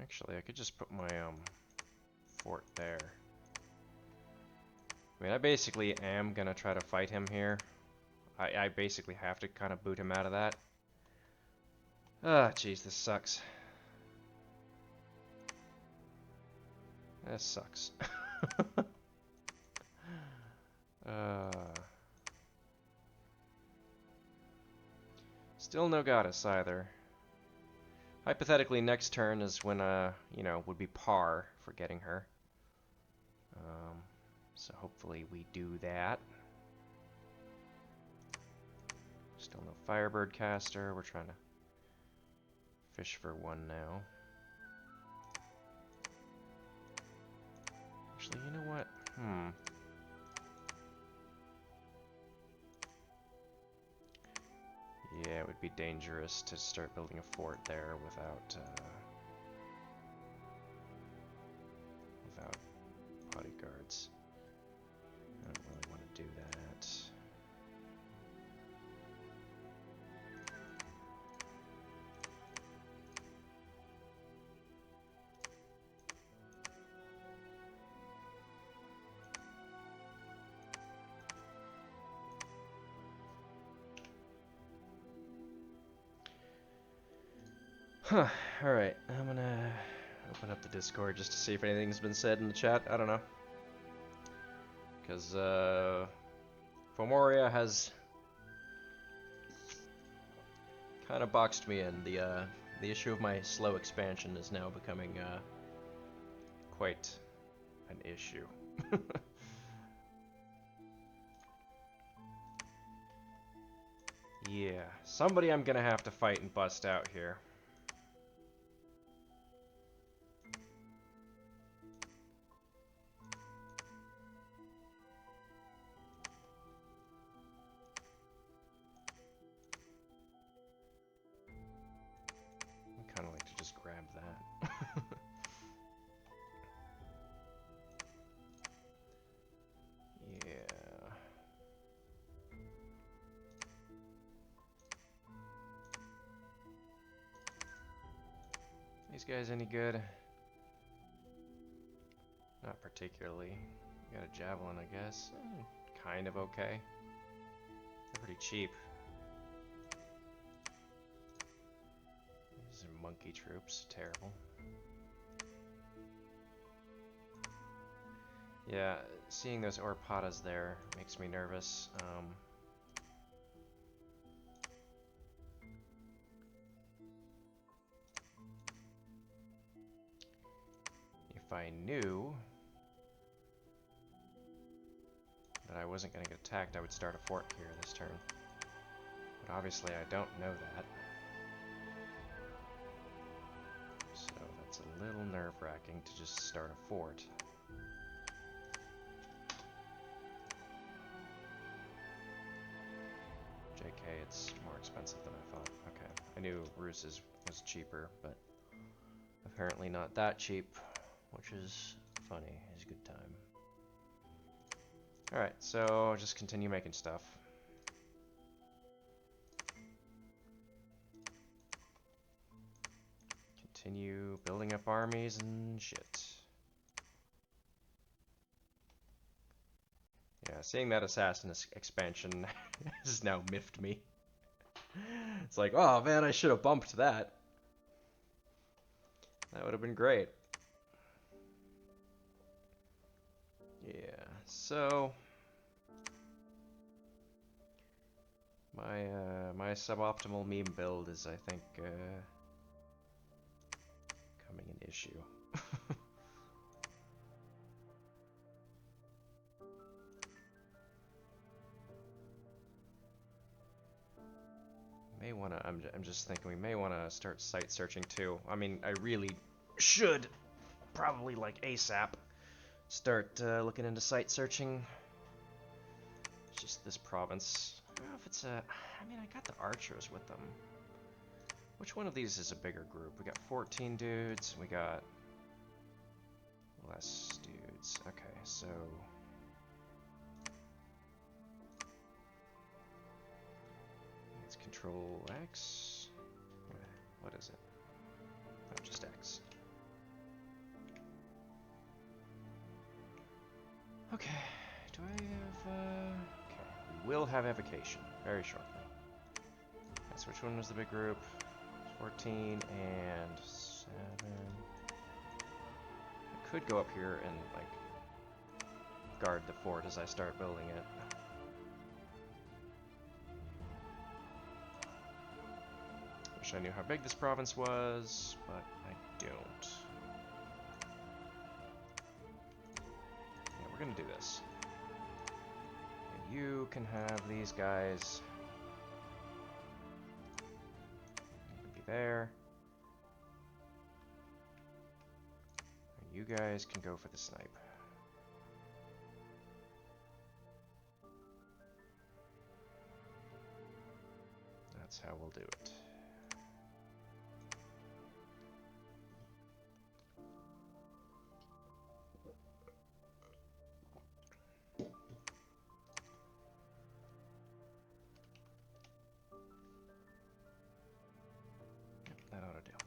Actually, I could just put my fort there. I mean, I basically am gonna try to fight him here. I basically have to kind of boot him out of that. Ah, jeez, this sucks. This sucks. Still no goddess either. Hypothetically, next turn is when, you know, would be par for getting her. So hopefully we do that. Still no Firebird caster. We're trying to fish for one now. Actually, you know what? Yeah, it would be dangerous to start building a fort there without bodyguards. I don't really want to do that. Huh, alright, I'm gonna open up the Discord just to see if anything's been said in the chat. I don't know. Because, Fomoria has kind of boxed me in. The issue of my slow expansion is now becoming, quite an issue. Yeah, somebody I'm gonna have to fight and bust out here. I kind of like to just grab that. Yeah. These guys any good? Not particularly. Got a javelin, I guess. Kind of okay. They're pretty cheap. These are monkey troops. Terrible. Yeah, seeing those Orpatas there makes me nervous. If I knew that I wasn't going to get attacked, I would start a fort here this turn. But obviously I don't know that. So that's a little nerve-wracking to just start a fort. JK, it's more expensive than I thought. Okay, I knew Rus was cheaper, but apparently not that cheap, which is funny. It's a good time. Alright, so just continue making stuff. Continue building up armies and shit. Yeah, seeing that assassin expansion has now miffed me. It's like, oh man, I should have bumped that. That would have been great. Yeah, so my suboptimal meme build is, I think, becoming an issue. May want to. I'm just thinking we may want to start site searching too. I mean, I really should probably like ASAP start looking into site searching. Just this province. I don't know if it's a. I mean, I got the archers with them. Which one of these is a bigger group? We got 14 dudes. We got less dudes. Okay, so. Let's control X. What is it? Oh, just X. Okay, do I have, okay, we will have evocation very shortly. That's which one was the big group? 14 and 7. I could go up here and, like, guard the fort as I start building it. Wish I knew how big this province was, but I don't. Yeah, we're gonna do this. And you can have these guys. You can be there. And you guys can go for the snipe. That's how we'll do it. That ought to do.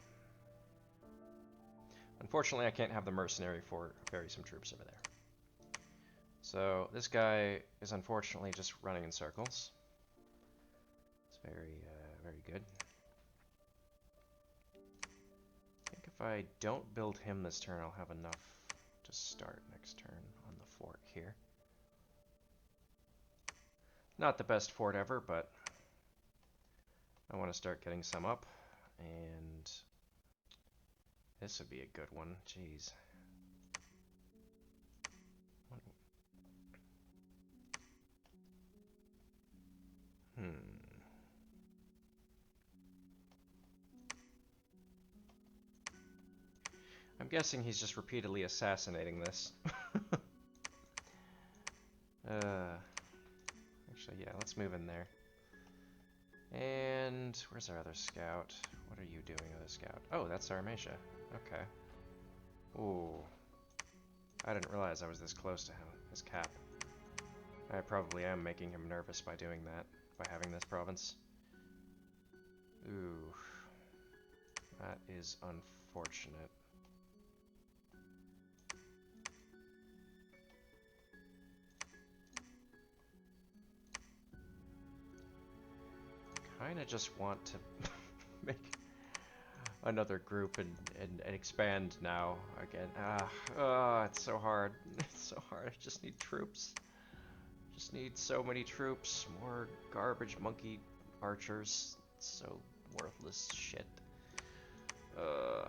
Unfortunately, I can't have the mercenary for bury some troops over there. So this guy is unfortunately just running in circles. It's very good. I think if I don't build him this turn, I'll have enough to start next turn on the fort here. Not the best fort ever, but I want to start getting some up, and this would be a good one. Jeez. I'm guessing he's just repeatedly assassinating this. Actually, yeah, let's move in there. And where's our other scout? What are you doing, other scout? Oh, that's Sarmatia. Okay. Ooh. I didn't realize I was this close to him, his cap. I probably am making him nervous by doing that, by having this province. Ooh. That is unfortunate. Kinda just want to make another group and expand now again. It's so hard. It's so hard. I just need troops. Just need so many troops. More garbage monkey archers. So worthless shit. Yeah.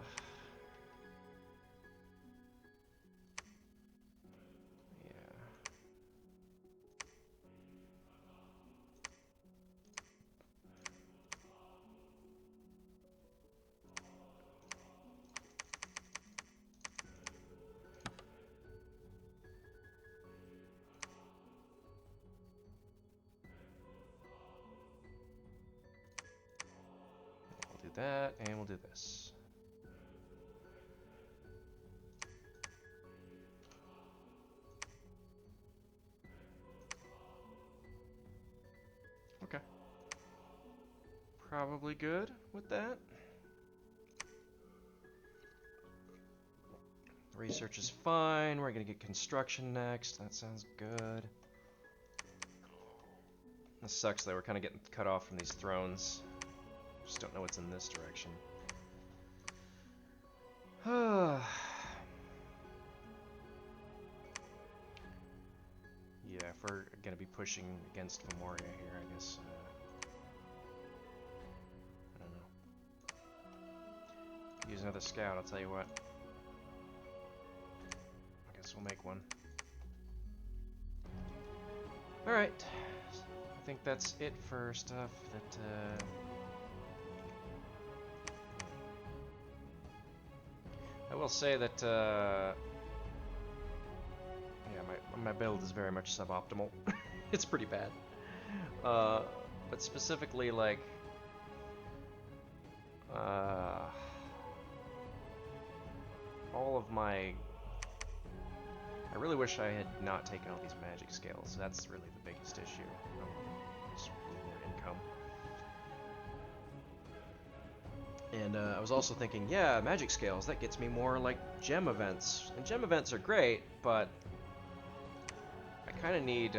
We'll do that, and we'll do this. Okay. Probably good with that. Research is fine. We're gonna get construction next. That sounds good. This sucks though. We're kind of getting cut off from these thrones. Just don't know what's in this direction. Yeah, if we're gonna be pushing against Memoria here, I guess. I don't know. Use another scout. I'll tell you what. I guess we'll make one. All right. I think that's it for stuff that. I will say that. Yeah, my build is very much suboptimal. It's pretty bad. But specifically, like, all of my... I really wish I had not taken all these magic scales. That's really the biggest issue. Just more income. And I was also thinking, yeah, magic scales, that gets me more, like, gem events. And gem events are great, but I kind of need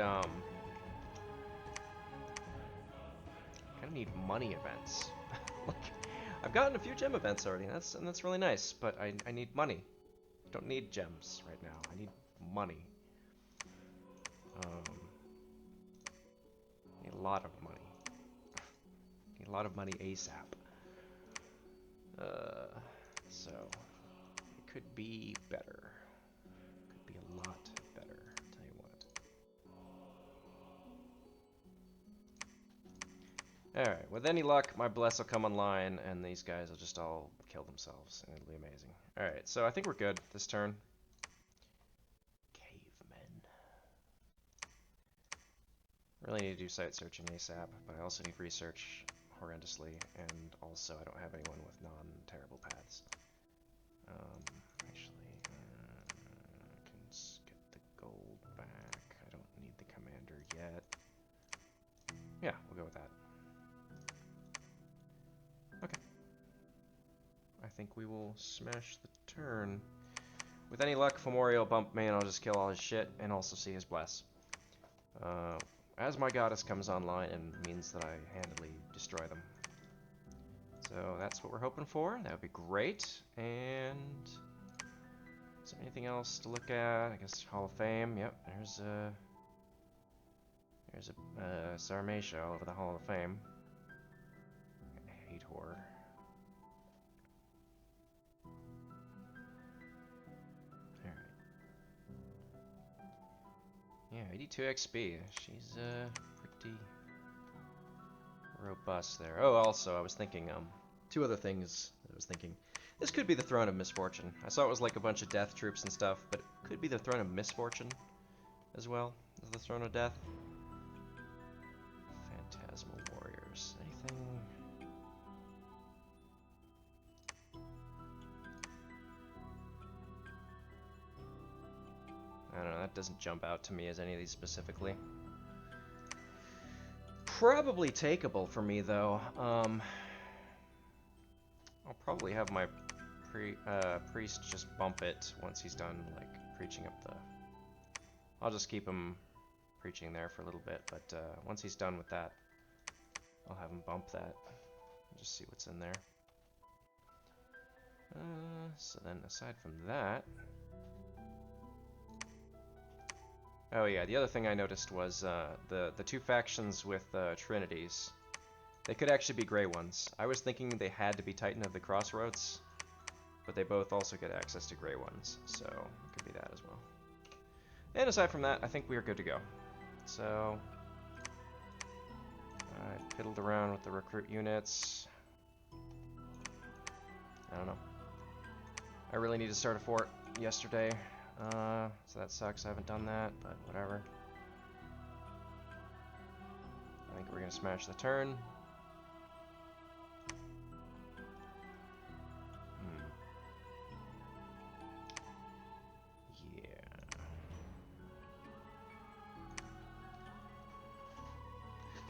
money events. Like, I've gotten a few gem events already, and that's really nice, but I need money. I don't need gems right now. I need money. I need a lot of money. I need a lot of money ASAP. So it could be better. Could be a lot better. I'll tell you what. Alright, with any luck, my bless will come online, and these guys will just all kill themselves, and it'll be amazing. Alright, so I think we're good this turn. Cavemen. Really need to do site searching ASAP, but I also need research. horrendously, and also I don't have anyone with non-terrible paths. Actually, I can get the gold back. I don't need the commander yet. Yeah, we'll go with that. Okay. I think we will smash the turn. With any luck, Fomori will bump me and I'll just kill all his shit and also see his bless. As my goddess comes online and means that I handily destroy them. So that's what we're hoping for. That would be great. And is there anything else to look at? I guess Hall of Fame. Yep, there's a Sarmatia all over the Hall of Fame. I hate horror. Yeah, 82 XP. She's pretty robust there. Oh, also, I was thinking, two other things I was thinking. This could be the Throne of Misfortune. I saw it was like a bunch of death troops and stuff, but it could be the Throne of Misfortune as well as the Throne of Death. Phantasmal Warriors. Anything? I don't know, that doesn't jump out to me as any of these specifically. Probably takeable for me, though. I'll probably have my priest just bump it once he's done, like, preaching up the... I'll just keep him preaching there for a little bit, but once he's done with that, I'll have him bump that. And just see what's in there. So then, aside from that... Oh yeah, the other thing I noticed was the two factions with Trinities. They could actually be gray ones. I was thinking they had to be Titan of the Crossroads, but they both also get access to gray ones, so it could be that as well. And aside from that, I think we are good to go. So, I piddled around with the recruit units. I don't know. I really need to start a fort yesterday. So that sucks, I haven't done that, but whatever. I think we're gonna smash the turn. Yeah.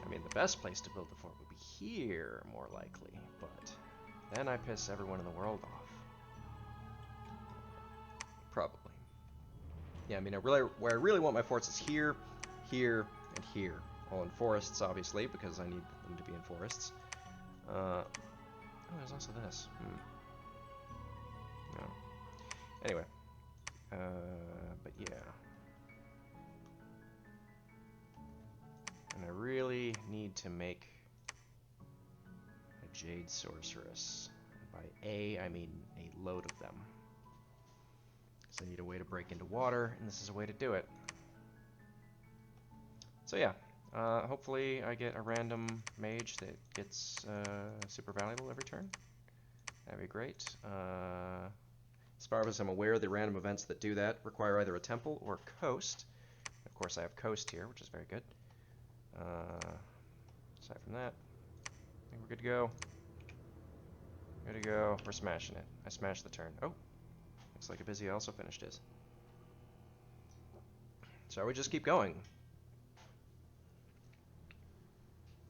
I mean, the best place to build the fort would be here, more likely, but then I piss everyone in the world off. Probably. Yeah, I mean, where I really want my forts is here, here, and here. All in forests, obviously, because I need them to be in forests. Oh, there's also this. No. Anyway. But yeah. And I really need to make a Jade Sorceress. By a, I mean a load of them. So I need a way to break into water, and this is a way to do it. So yeah, hopefully I get a random mage that gets super valuable every turn. That'd be great. As far as I'm aware, the random events that do that require either a temple or coast. Of course, I have coast here, which is very good. Aside from that, I think we're good to go. Good to go. We're smashing it. I smashed the turn. Oh. Looks like Abizia also finished his. So we just keep going.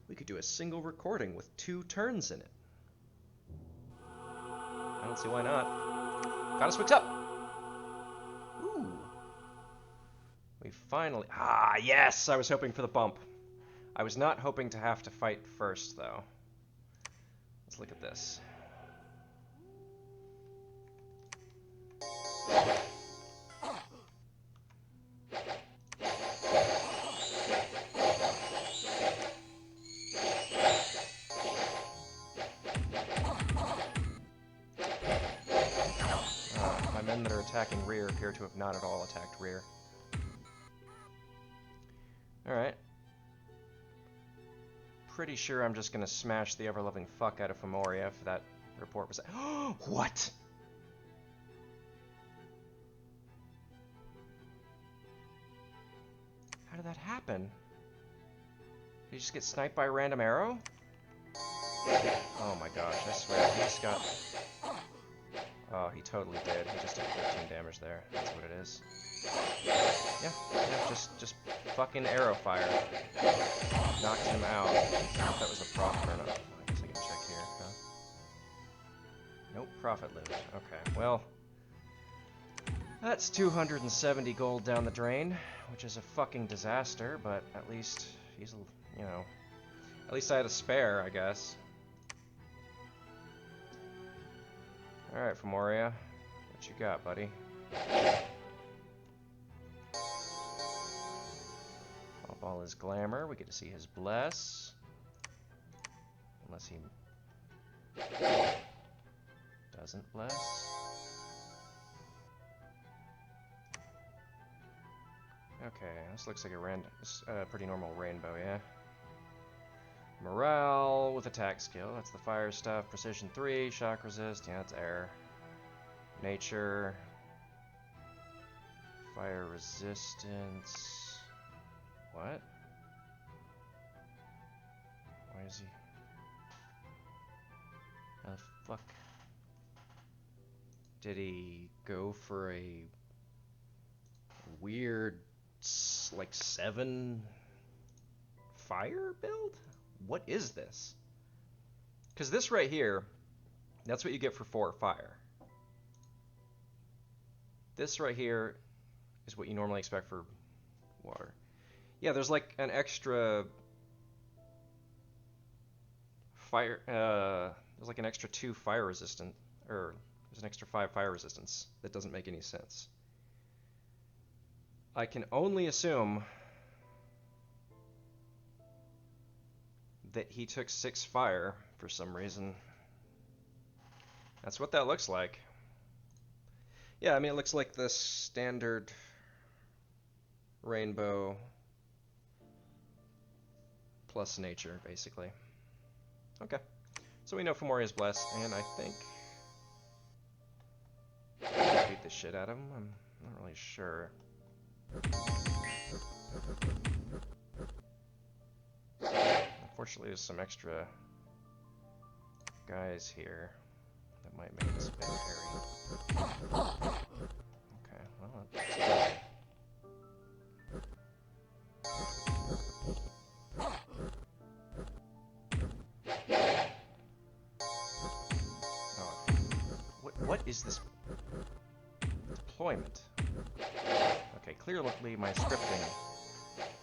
We could do a single recording with 2 turns in it. I don't see why not. Got us hooked up! Ooh. We finally... Ah, yes! I was hoping for the bump. I was not hoping to have to fight first, though. Let's look at this. My men that are attacking rear appear to have not at all attacked rear. Alright. Pretty sure I'm just gonna smash the ever-loving fuck out of Fomori if that report was... What?! How did that happen? Did he just get sniped by a random arrow? Oh my gosh, I swear, he just got... Oh, he totally did. He just took 13 damage there. That's what it is. Yeah, just fucking arrow fire. Knocked him out. I don't know if that was a profit or not. I guess I can check here, huh? Nope, profit loot. Okay, well... That's 270 gold down the drain, which is a fucking disaster, but at least he's, you know... At least I had a spare, I guess. Alright, Femoria. What you got, buddy? Pop all his glamour. We get to see his bless. Unless he doesn't bless. Okay, this looks like a pretty normal rainbow, yeah? Morale with attack skill. That's the fire stuff. Precision 3, shock resist. Yeah, it's air. Nature. Fire resistance. What? Why is he... How the fuck? Did he go for a weird, like, 7 fire build? What is this? Because this right here, that's what you get for 4 fire. This right here is what you normally expect for water. Yeah, there's like an extra fire, there's like an extra 2 fire resistant, or there's an extra 5 fire resistance. That doesn't make any sense. I can only assume that he took 6 fire for some reason. That's what that looks like. Yeah, I mean, it looks like the standard rainbow plus nature, basically. Okay. So we know Fomoria's blessed, and I think beat the shit out of him. I'm not really sure. Unfortunately, there's some extra guys here that might make this a bit hairy. Okay, well, that's good. Oh, what is this deployment? Okay, clearly my scripting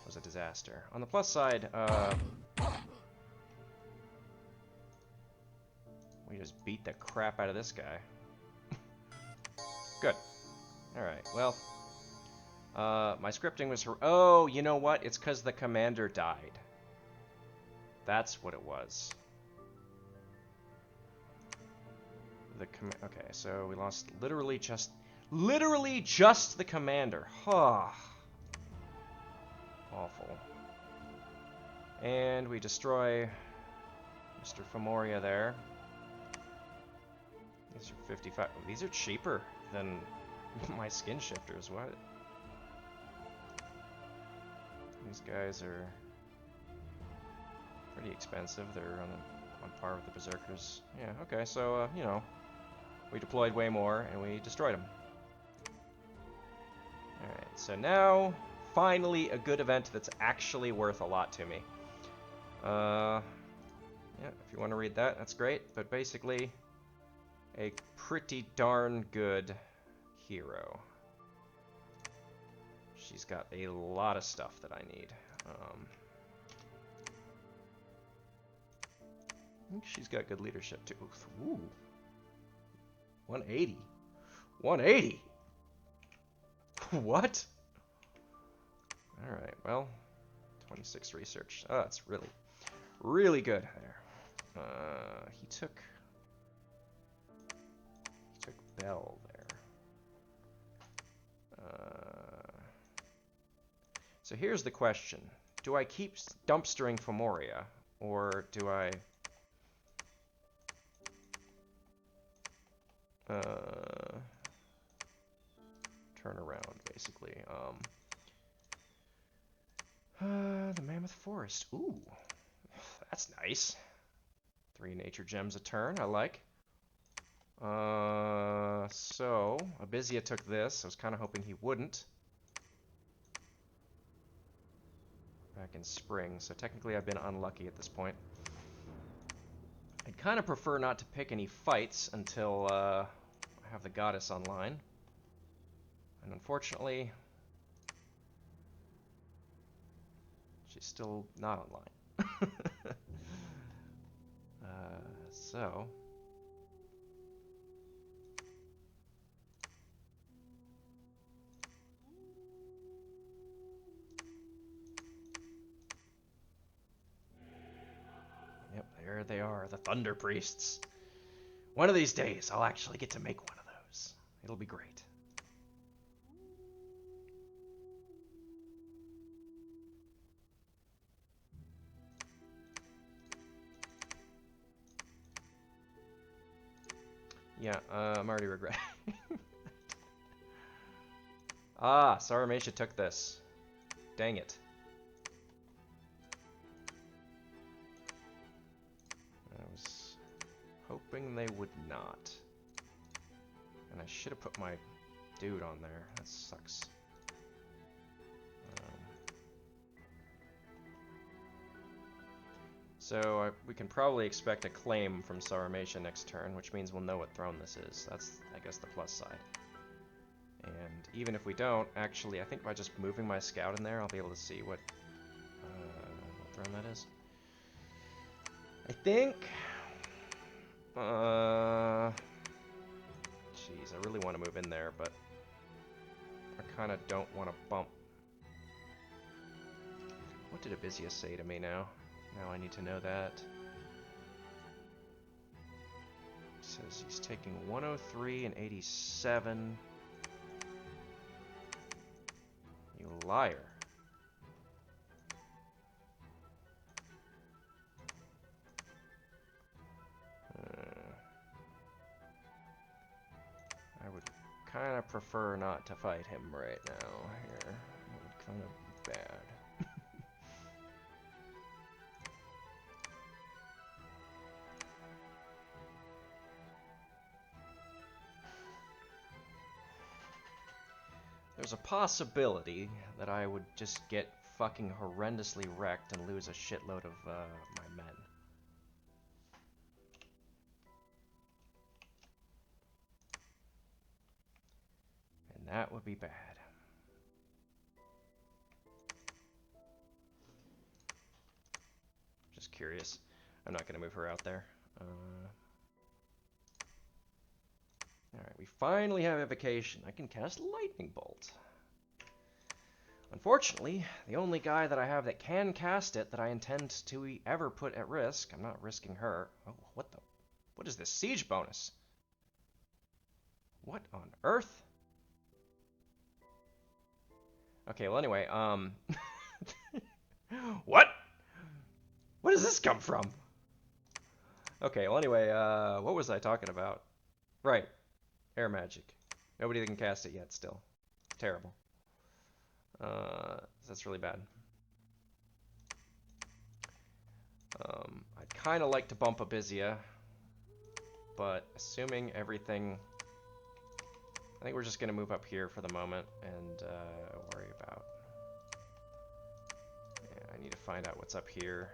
was a disaster. On the plus side, we just beat the crap out of this guy. Good. Alright, well, my scripting was... Oh, you know what? It's because the commander died. That's what it was. Okay, so we lost literally just the commander. Huh. Awful. And we destroy Mr. Femoria there. These are 55. These are cheaper than my skin shifters. What? These guys are pretty expensive. They're on par with the berserkers. Yeah. Okay. So you know, we deployed way more and we destroyed them. All right. So now, finally, a good event that's actually worth a lot to me. Yeah. If you want to read that, that's great. But basically, a pretty darn good hero. She's got a lot of stuff that I need. I think she's got good leadership too. Ooh. 180. 180! What? Alright, well, 26 research. Oh, that's really, really good there. He took Bell there. So here's the question. Do I keep dumpstering Femoria, or do I... turn around, basically. The Mammoth Forest. Ooh, that's nice. 3 nature gems a turn, I like. So, Abizia took this. I was kind of hoping he wouldn't. Back in spring, so technically I've been unlucky at this point. I'd kind of prefer not to pick any fights until I have the goddess online. And unfortunately, she's still not online. So... Yep, there they are, the Thunder Priests. One of these days, I'll actually get to make one of those. It'll be great. Yeah, I'm already regretting. Ah, Saramesha took this. Dang it. I was hoping they would not. And I should have put my dude on there. That sucks. So we can probably expect a claim from Saramesha next turn, which means we'll know what throne this is. That's, I guess, the plus side. And even if we don't, actually, I think by just moving my scout in there, I'll be able to see what throne that is. I think... Jeez, I really want to move in there, but I kind of don't want to bump. What did Abizia say to me now? Now I need to know that. He says he's taking 103 and 87. You liar. I would kind of prefer not to fight him right now here. It would kind of be bad. There's a possibility that I would just get fucking horrendously wrecked and lose a shitload of my men. And that would be bad. Just curious. I'm not going to move her out there. Alright, we finally have evocation. I can cast Lightning Bolt. Unfortunately, the only guy that I have that can cast it that I intend to ever put at risk, I'm not risking her. Oh, what the? What is this siege bonus? What on earth? Okay, well anyway, what? Where does this come from? Okay, well anyway, what was I talking about? Right. Air magic. Nobody can cast it yet still. Terrible. That's really bad. I'd kind of like to bump Abizia, but assuming everything... I think we're just going to move up here for the moment and worry about... Yeah, I need to find out what's up here.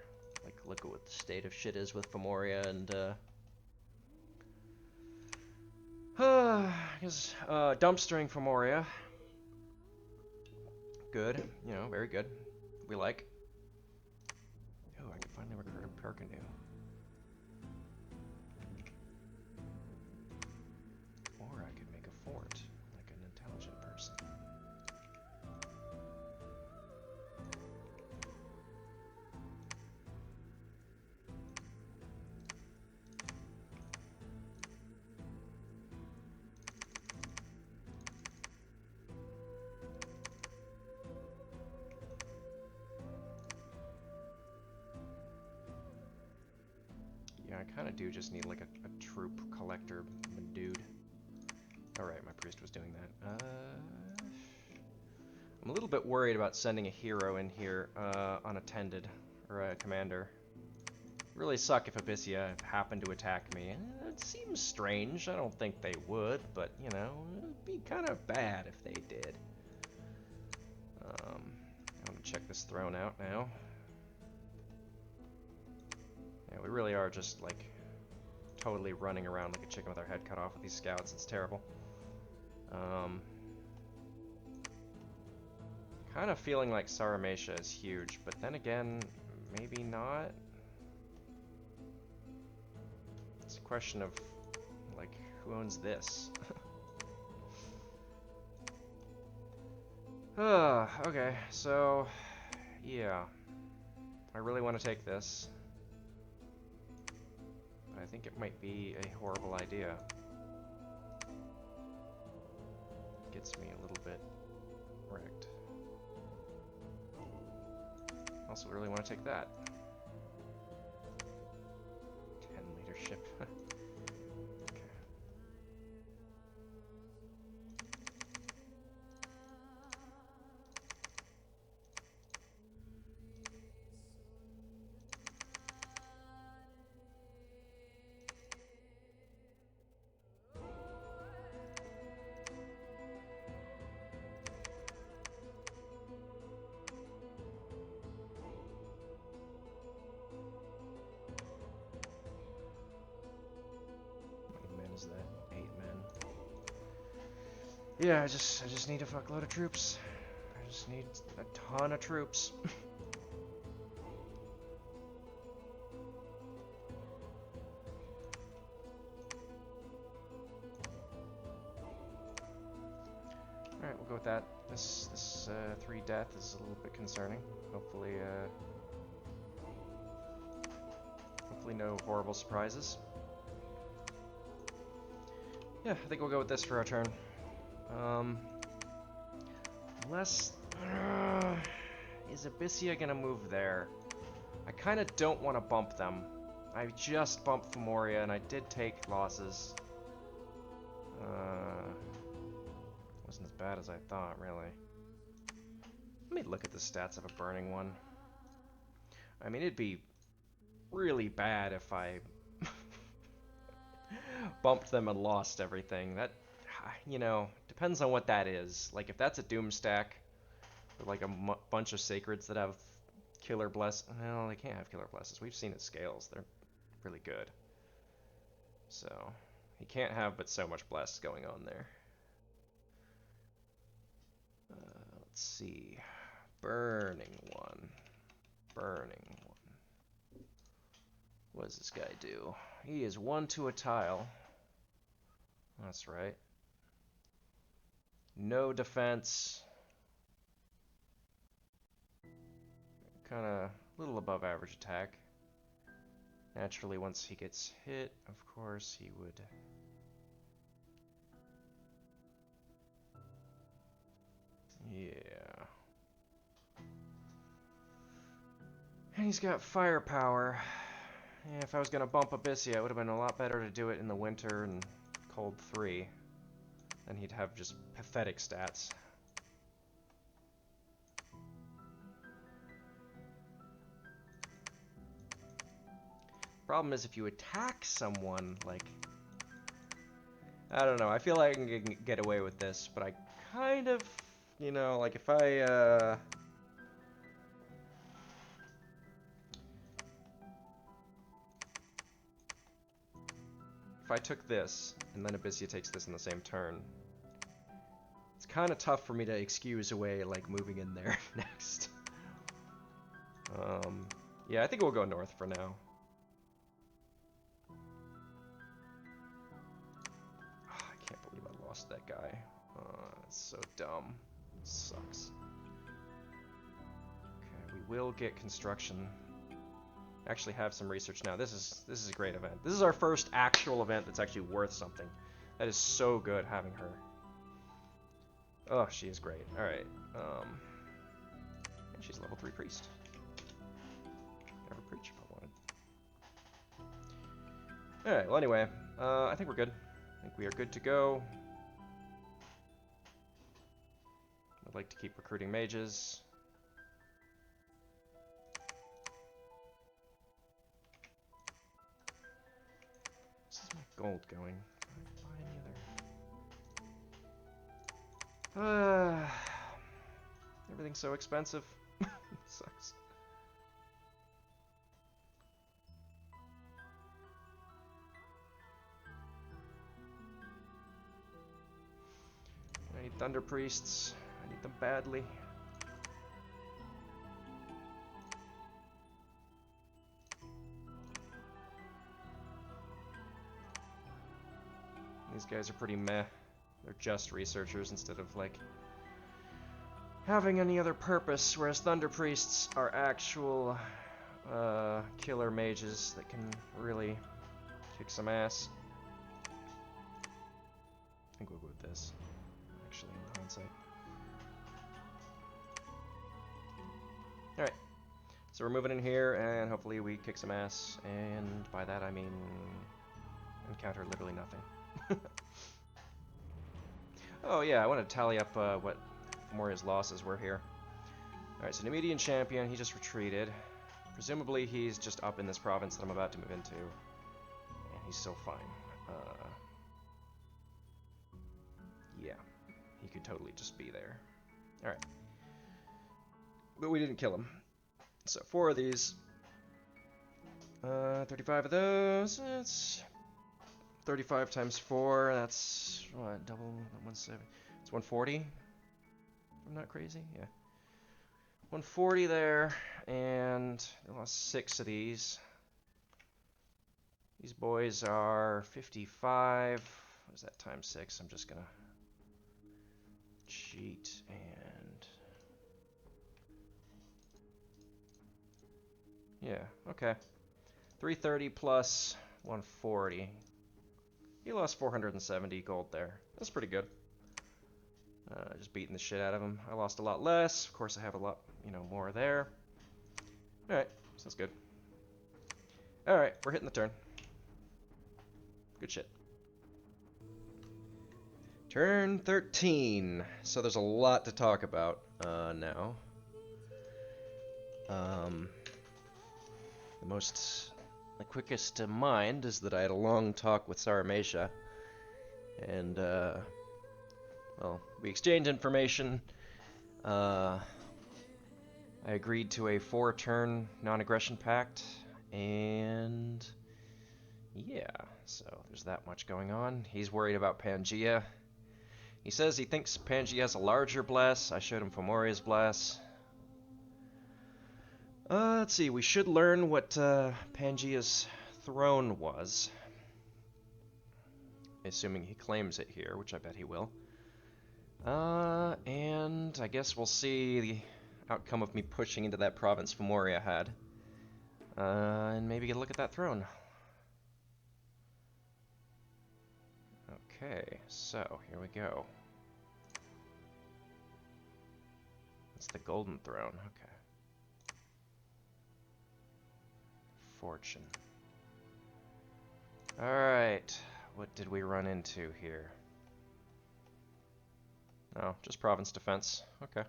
Like, look at what the state of shit is with Femoria and... Because dumpstering Femoria. Good, you know, very good. We like. Oh, I can finally recruit a Perkinu. Or I could make a fort, like an intelligent person. Yeah, I kind of do just need like a troop collector dude. Alright, my priest was doing that. I'm a little bit worried about sending a hero in here unattended, or a commander. really suck if Abyssia happened to attack me. It seems strange. I don't think they would, but, you know, it'd be kind of bad if they did. I'm gonna check this throne out now. Yeah, we really are just, like, totally running around like a chicken with our head cut off with these scouts. It's terrible. Kind of feeling like Saramatia is huge, but then again, maybe not. It's a question of, like, who owns this? Okay, so, yeah. I really want to take this. But I think it might be a horrible idea. Gets me a little bit wrecked. Also really want to take that. 10 leadership. Okay. Is that 8 men? Yeah, I just need a fuckload of troops. I just need a ton of troops. Alright, we'll go with that. This 3 death is a little bit concerning. Hopefully no horrible surprises. Yeah, I think we'll go with this for our turn. Unless... is Abyssia gonna move there? I kind of don't want to bump them. I just bumped Femoria, and I did take losses. Wasn't as bad as I thought, really. Let me look at the stats of a burning one. I mean, it'd be really bad if I bumped them and lost everything. That, you know, depends on what that is. Like, if that's a Doom stack, with like a bunch of Sacreds that have Killer Bless... Well, they can't have Killer Blesses. We've seen its scales. They're really good. So, he can't have but so much Bless going on there. Let's see. Burning one. Burning one. What does this guy do? He is 1 to a tile. That's right. No defense. Kind of a little above average attack. Naturally, once he gets hit, of course, he would... Yeah. And he's got firepower. Yeah, if I was going to bump Abyssia, it would have been a lot better to do it in the winter and cold 3. Then he'd have just pathetic stats. Problem is, if you attack someone, like... I don't know, I feel like I can get away with this, but I kind of, you know, like if I, if I took this, and then Abyssia takes this in the same turn, it's kind of tough for me to excuse away, like, moving in there next. Yeah, I think we'll go north for now. Oh, I can't believe I lost that guy. That's so dumb. It sucks. Okay, we will get construction. Actually have some research now. This is a great event. This is our first actual event that's actually worth something. That is so good having her. Oh, she is great. All right. And she's level 3 priest. Never preach if I wanted. All right. Well, anyway, I think we're good. I think we are good to go. I'd like to keep recruiting mages. gold going. Buy any other... everything's so expensive. It sucks. I need Thunder Priests. I need them badly. These guys are pretty meh. They're just researchers instead of, like, having any other purpose, whereas Thunder Priests are actual killer mages that can really kick some ass. I think we'll go with this, actually, in hindsight. Alright, so we're moving in here, and hopefully we kick some ass, and by that I mean encounter literally nothing. Oh yeah, I want to tally up what Fomoria's losses were here. Alright, so Numidian champion, he just retreated. Presumably he's just up in this province that I'm about to move into. And he's still fine. Yeah, he could totally just be there. Alright. But we didn't kill him. So 4 of these. 35 of those. That's 35 times 4. That's what? Double 170. It's 140. If I'm not crazy. Yeah. 140 there, and I lost 6 of these. These boys are 55. What is that times 6? I'm just gonna cheat and yeah, okay. 330 plus 140. He lost 470 gold there. That's pretty good. Just beating the shit out of him. I lost a lot less. Of course, I have a lot, more there. Alright, sounds good. Alright, we're hitting the turn. Good shit. Turn 13. So there's a lot to talk about now. The quickest to mind is that I had a long talk with Saramatia. And, well, we exchanged information. I agreed to a 4-turn non-aggression pact, and yeah, so there's that much going on. He's worried about Pangaea. He says he thinks Pangaea has a larger bless. I showed him Fomoria's bless. Let's see, we should learn what Pangaea's throne was. Assuming he claims it here, which I bet he will. And I guess we'll see the outcome of me pushing into that province Fomoria had. And maybe get a look at that throne. Okay, so here we go. It's the Golden Throne, okay. Fortune. Alright, what did we run into here? Oh, just province defense. Okay.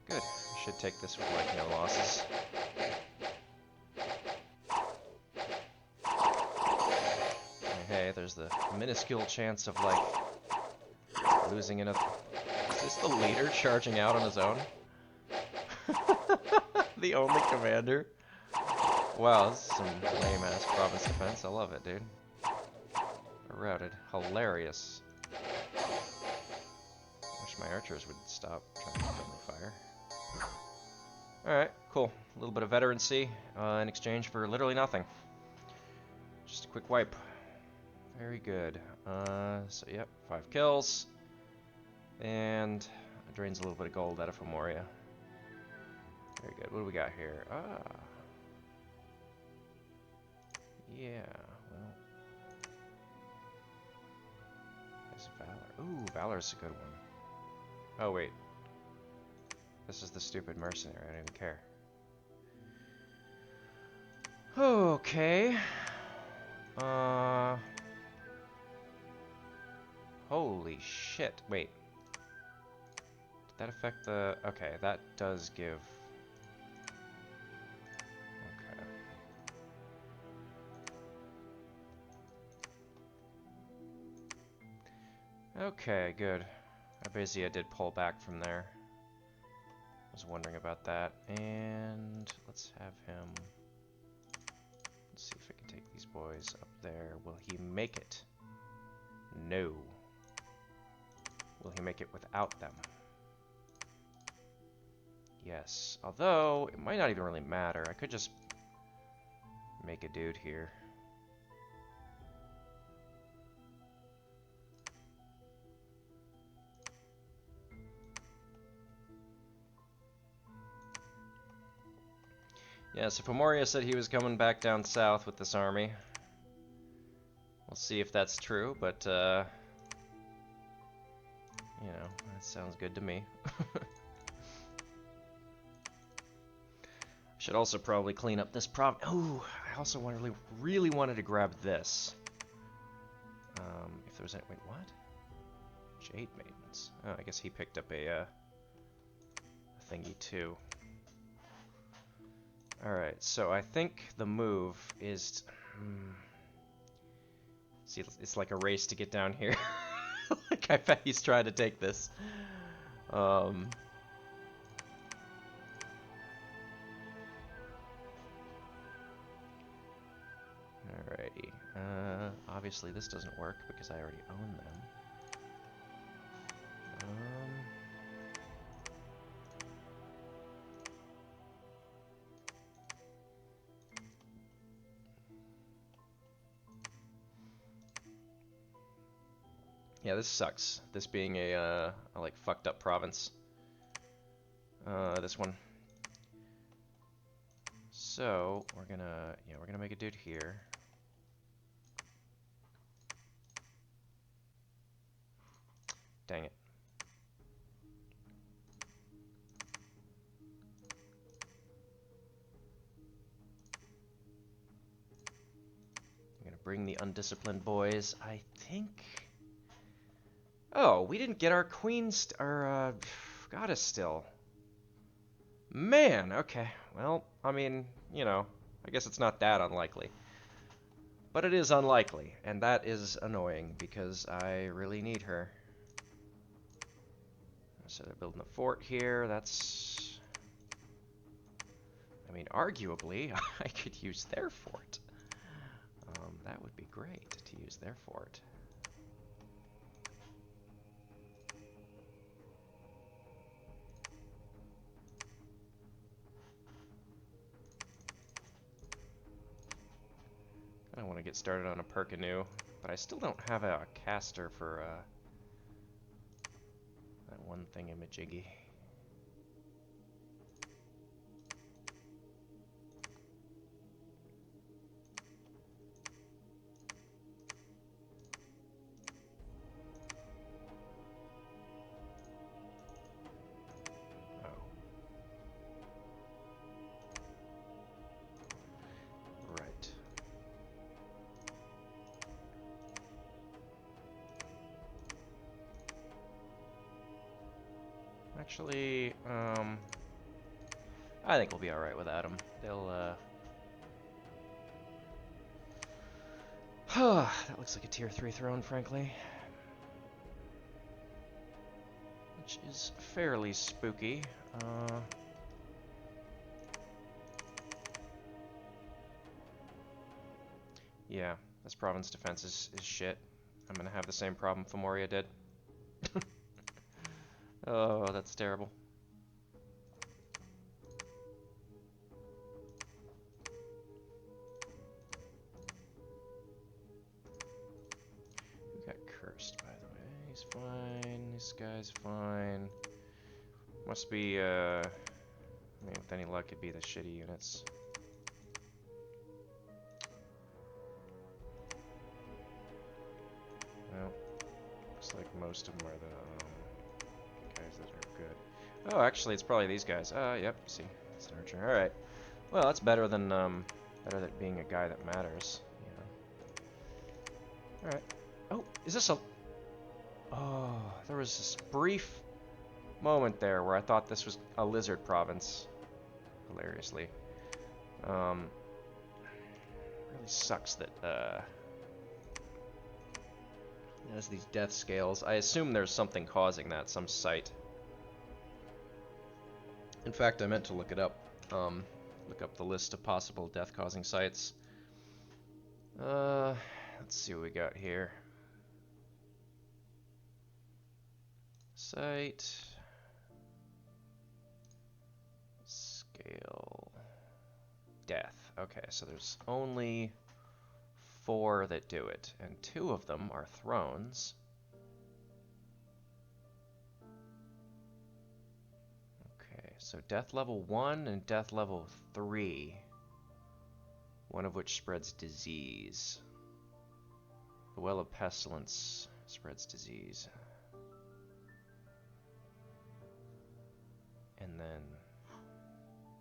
Good. We should take this with, like, no losses. Hey, there's the minuscule chance of, like, losing another... Is this the leader charging out on his own? The only commander? Wow, this is some lame-ass province defense. I love it, dude. Routed. Hilarious. My archers would stop trying to friendly fire. Alright, cool. A little bit of veterancy in exchange for literally nothing. Just a quick wipe. Very good. So, yep, 5 kills. And it drains a little bit of gold out of Fomoria. Very good. What do we got here? Ah. Yeah, well. There's Valor. Ooh, Valor's a good one. Oh, wait. This is the stupid mercenary. I don't even care. Okay. Holy shit. Wait. Did that affect the... Okay, that does give... Okay. Okay, good. Abizia did pull back from there. Was wondering about that. And let's have him... Let's see if I can take these boys up there. Will he make it? No. Will he make it without them? Yes. Although, it might not even really matter. I could just make a dude here. Yeah, so Pomoria said he was coming back down south with this army. We'll see if that's true, but, you know, that sounds good to me. Should also probably clean up this problem. Oh, I also really wanted to grab this. If there was any... Wait, what? Jade Maidens. Oh, I guess he picked up a thingy too. Alright, so I think the move is... See, it's like a race to get down here. Like, I bet he's trying to take this. Alrighty. Obviously this doesn't work because I already own them. Yeah, this sucks. This being a like fucked up province. This one. So we're gonna make a dude here. Dang it. I'm gonna bring the undisciplined boys. I think. Oh, we didn't get our our goddess still. Man, okay. Well, I mean, you know, I guess it's not that unlikely. But it is unlikely, and that is annoying because I really need her. So they're building a fort here. That's... I mean, arguably, I could use their fort. That would be great to use their fort. I don't want to get started on a Perkinu, but I still don't have a caster for that one thingamajiggy. Actually, I think we'll be alright without them. They'll, that looks like a tier 3 throne, frankly. Which is fairly spooky. Yeah, this province defense is shit. I'm gonna have the same problem Fomoria did. Oh, that's terrible. We got cursed, by the way. He's fine. This guy's fine. Must be, I mean, with any luck, it'd be the shitty units. Well, looks like most of them are the, guys that are good. Oh, actually, it's probably these guys. Yep, see. It's an archer. Alright. Well, that's better than being a guy that matters, you know. Alright. Oh, is this a... Oh, there was this brief moment there where I thought this was a lizard province. Hilariously. Really sucks that, It has these death scales. I assume there's something causing that, some site. In fact, I meant to look it up. Look up the list of possible death-causing sites. Let's see what we got here. Site. Scale. Death. Okay, so there's only 4 that do it, and 2 of them are thrones. Okay, so death level 1 and death level 3. One of which spreads disease. The Well of Pestilence spreads disease. And then...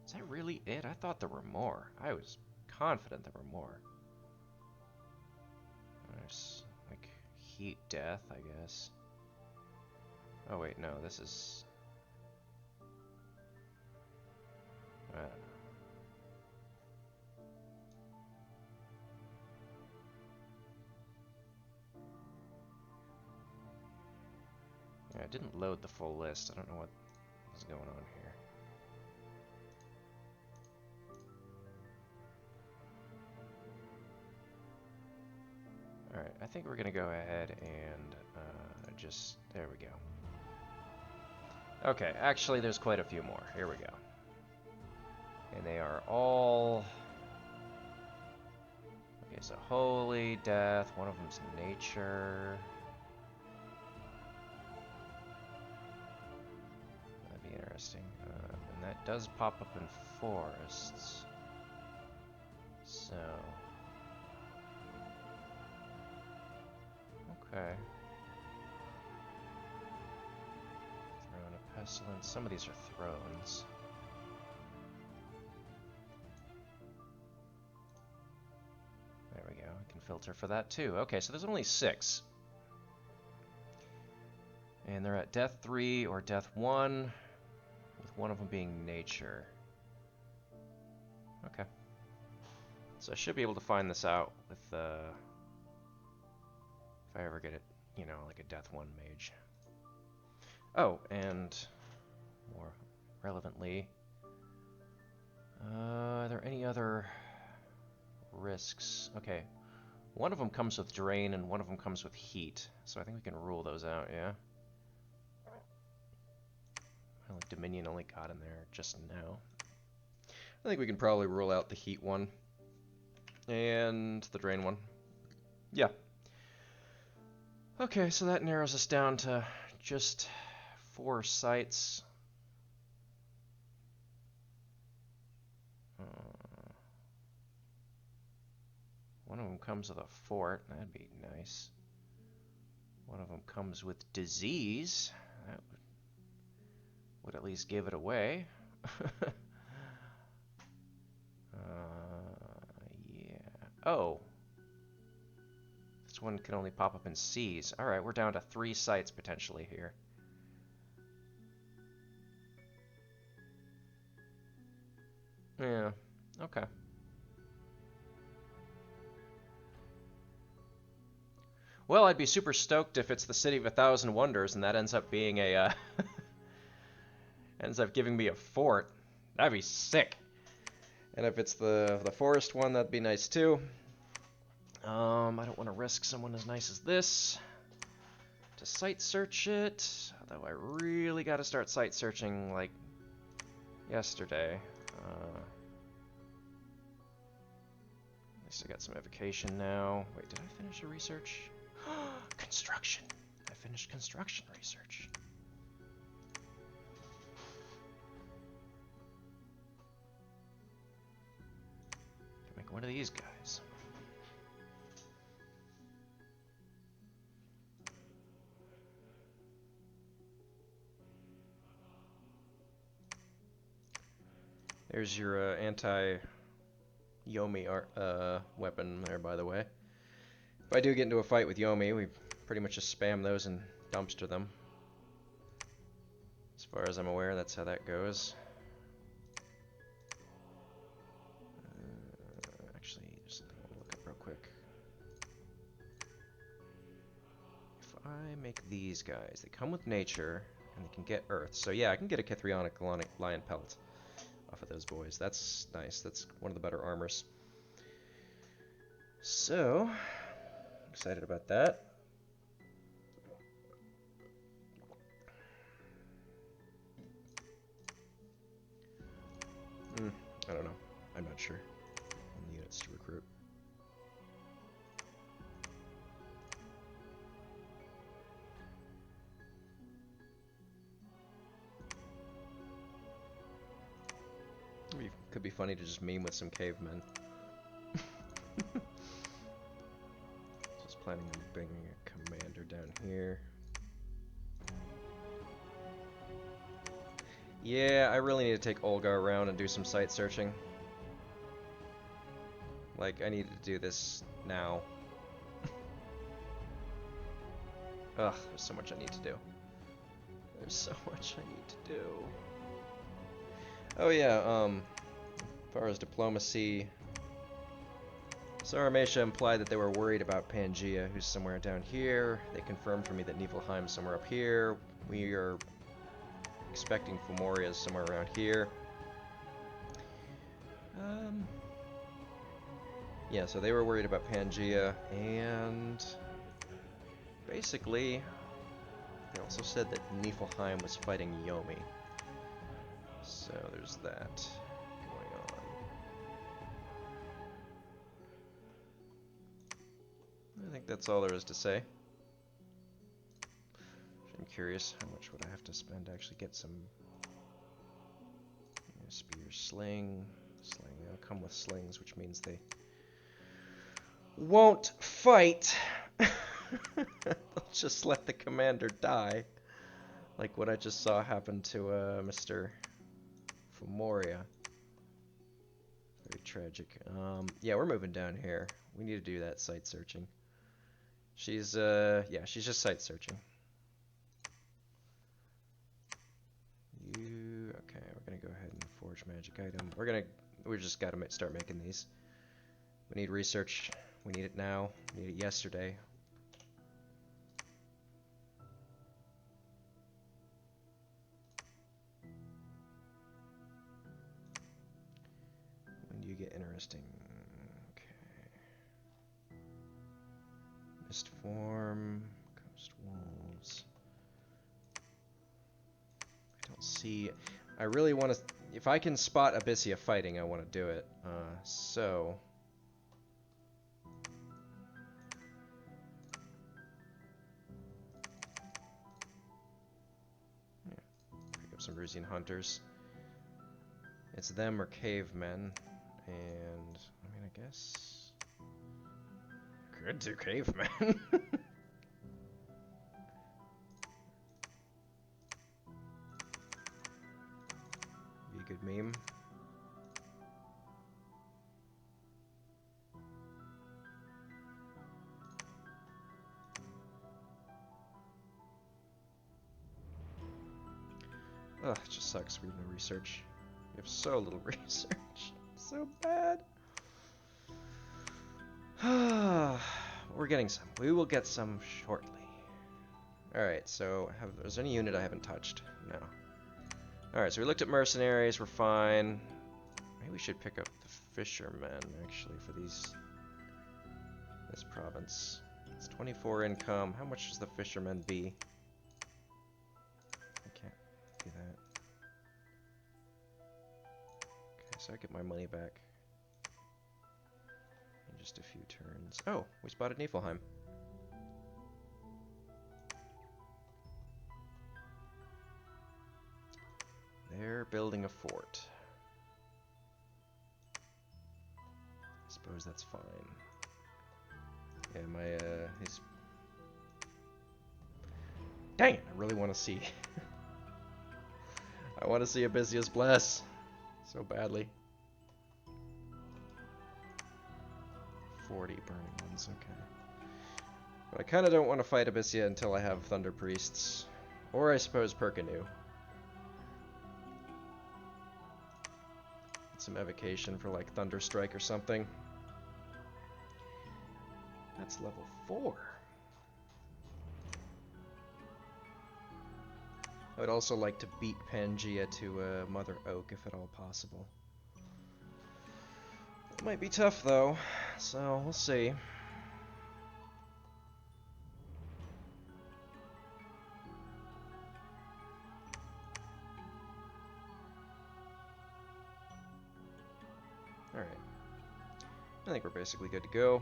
Is that really it? I thought there were more. I was confident there were more. There's, like, heat death, I guess. Oh wait, no, this is... I don't know. Yeah, it didn't load the full list. I don't know what is going on here. Alright, I think we're going to go ahead and just... There we go. Okay, actually there's quite a few more. Here we go. And they are all... Okay, so Holy, Death, one of them's Nature. That'd be interesting. And that does pop up in Forests. So... Okay. Throne of Pestilence. Some of these are thrones. There we go. I can filter for that too. Okay, so there's only 6. And they're at Death 3 or Death 1, with one of them being Nature. Okay. So I should be able to find this out with if I ever get it, you know, like a Death 1 mage. Oh, and more relevantly, are there any other risks? Okay, one of them comes with Drain and one of them comes with Heat, so I think we can rule those out, yeah? Well, Dominion only got in there just now. I think we can probably rule out the Heat one and the Drain one. Yeah. Okay, so that narrows us down to just 4 sites. One of them comes with a fort. That'd be nice. One of them comes with disease. That would at least give it away. Yeah. Oh. This one can only pop up in Cs. Alright, we're down to 3 sites potentially here. Yeah, okay. Well, I'd be super stoked if it's the City of 1,000 Wonders and that ends up being a, ends up giving me a fort. That'd be sick. And if it's the forest one, that'd be nice too. I don't want to risk someone as nice as this to site search it, although I really got to start site searching like yesterday. At least I got some evocation now. Wait, did I finish a research? Construction. I finished construction research. Can make one of these guys. There's your anti-Yomi weapon there, by the way. If I do get into a fight with Yomi, we pretty much just spam those and dumpster them. As far as I'm aware, that's how that goes. Actually, there's something I want to look up real quick. I make these guys? They come with nature, and they can get earth. So yeah, I can get a Chithrionic lion pelt off of those boys. That's nice. That's one of the better armors. So, excited about that. I don't know. I'm not sure on the units to recruit. Could be funny to just meme with some cavemen. Just planning on bringing a commander down here. Yeah, I really need to take Olga around and do some site searching. Like, I need to do this now. Ugh, there's so much I need to do. There's so much I need to do. Oh yeah, as far as diplomacy, Sarmatia implied that they were worried about Pangaea, who's somewhere down here. They confirmed for me that Niflheim's somewhere up here. We are expecting Fomoria's somewhere around here. Yeah, so they were worried about Pangaea, and basically, they also said that Niflheim was fighting Yomi. So there's that going on. I think that's all there is to say. I'm curious, how much would I have to spend to actually get some spear, sling. They'll come with slings, which means they won't fight. They'll just let the commander die, like what I just saw happen to Mr. Fomoria. Very tragic. Yeah, we're moving down here. We need to do that site searching. She's yeah, she's just site searching. Okay, we're gonna go ahead and forge magic item. We just gotta start making these. We need research. We need it now. We need it yesterday. When do you get interesting? Okay. Mist form, coast wolves. I don't see. I really want to. If I can spot Abyssia fighting, I want to do it. So. Yeah. Pick up some Rusian hunters. It's them or cavemen. And. I mean, I guess. Could do cavemen. Be a good meme. Ugh, it just sucks we have no research. We have so little research. So bad. We're getting some. We will get some shortly. Alright, so is there any unit I haven't touched? No. Alright, so we looked at mercenaries, we're fine. Maybe we should pick up the fishermen, actually, for this province. It's 24 income. How much does the fishermen be? I can't do that. Okay, so I get my money back in just a few turns. Oh, we spotted Niflheim. They're building a fort. I suppose that's fine. Yeah, he's... Dang it, I really want to see... I want to see Abyssia's Bless so badly. 40 burning ones, okay. But I kind of don't want to fight Abyssia until I have Thunder Priests. Or I suppose Perkinu. Some evocation for like Thunderstrike or something. That's level 4. I would also like to beat Pangea to Mother Oak if at all possible. It might be tough though, so we'll see. Alright. I think we're basically good to go.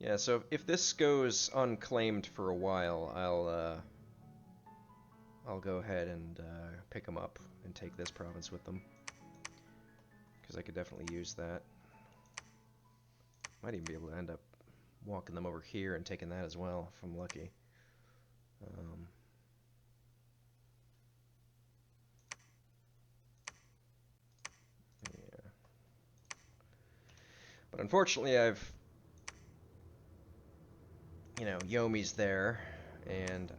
Yeah, so if this goes unclaimed for a while, I'll go ahead and pick them up and take this province with them. Because I could definitely use that. Might even be able to end up walking them over here and taking that as well, if I'm lucky. Yeah. But unfortunately, I've... You know, Yomi's there, and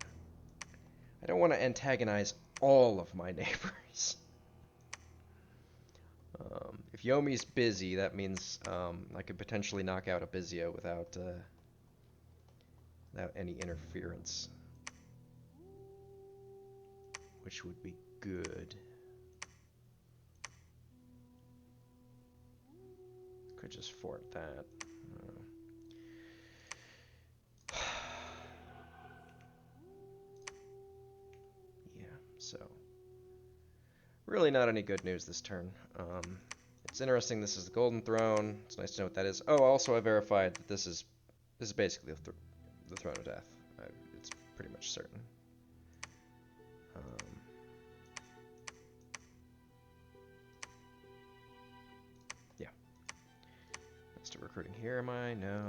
I don't want to antagonize all of my neighbors. If Yomi's busy, that means I could potentially knock out a Bizio without any interference, which would be good. Could just fort that. Yeah, so really not any good news this turn. It's interesting. This is the Golden Throne. It's nice to know what that is. Oh, also I verified that this is basically the Throne of Death. It's pretty much certain. Yeah. Still recruiting here, am I? No.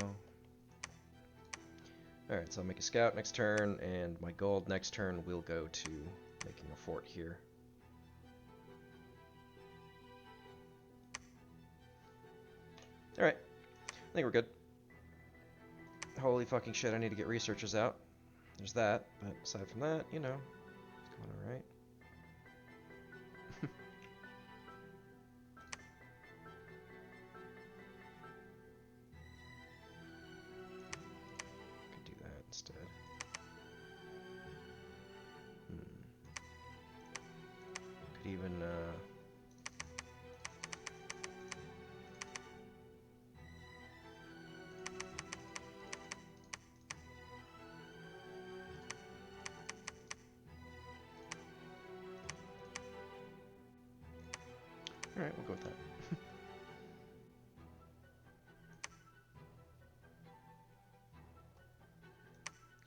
Alright, so I'll make a scout next turn, and my gold next turn will go to making a fort here. Alright, I think we're good. Holy fucking shit, I need to get researchers out. There's that, but aside from that, you know, it's going alright. Could do that instead. Could even, Alright, we'll go with that.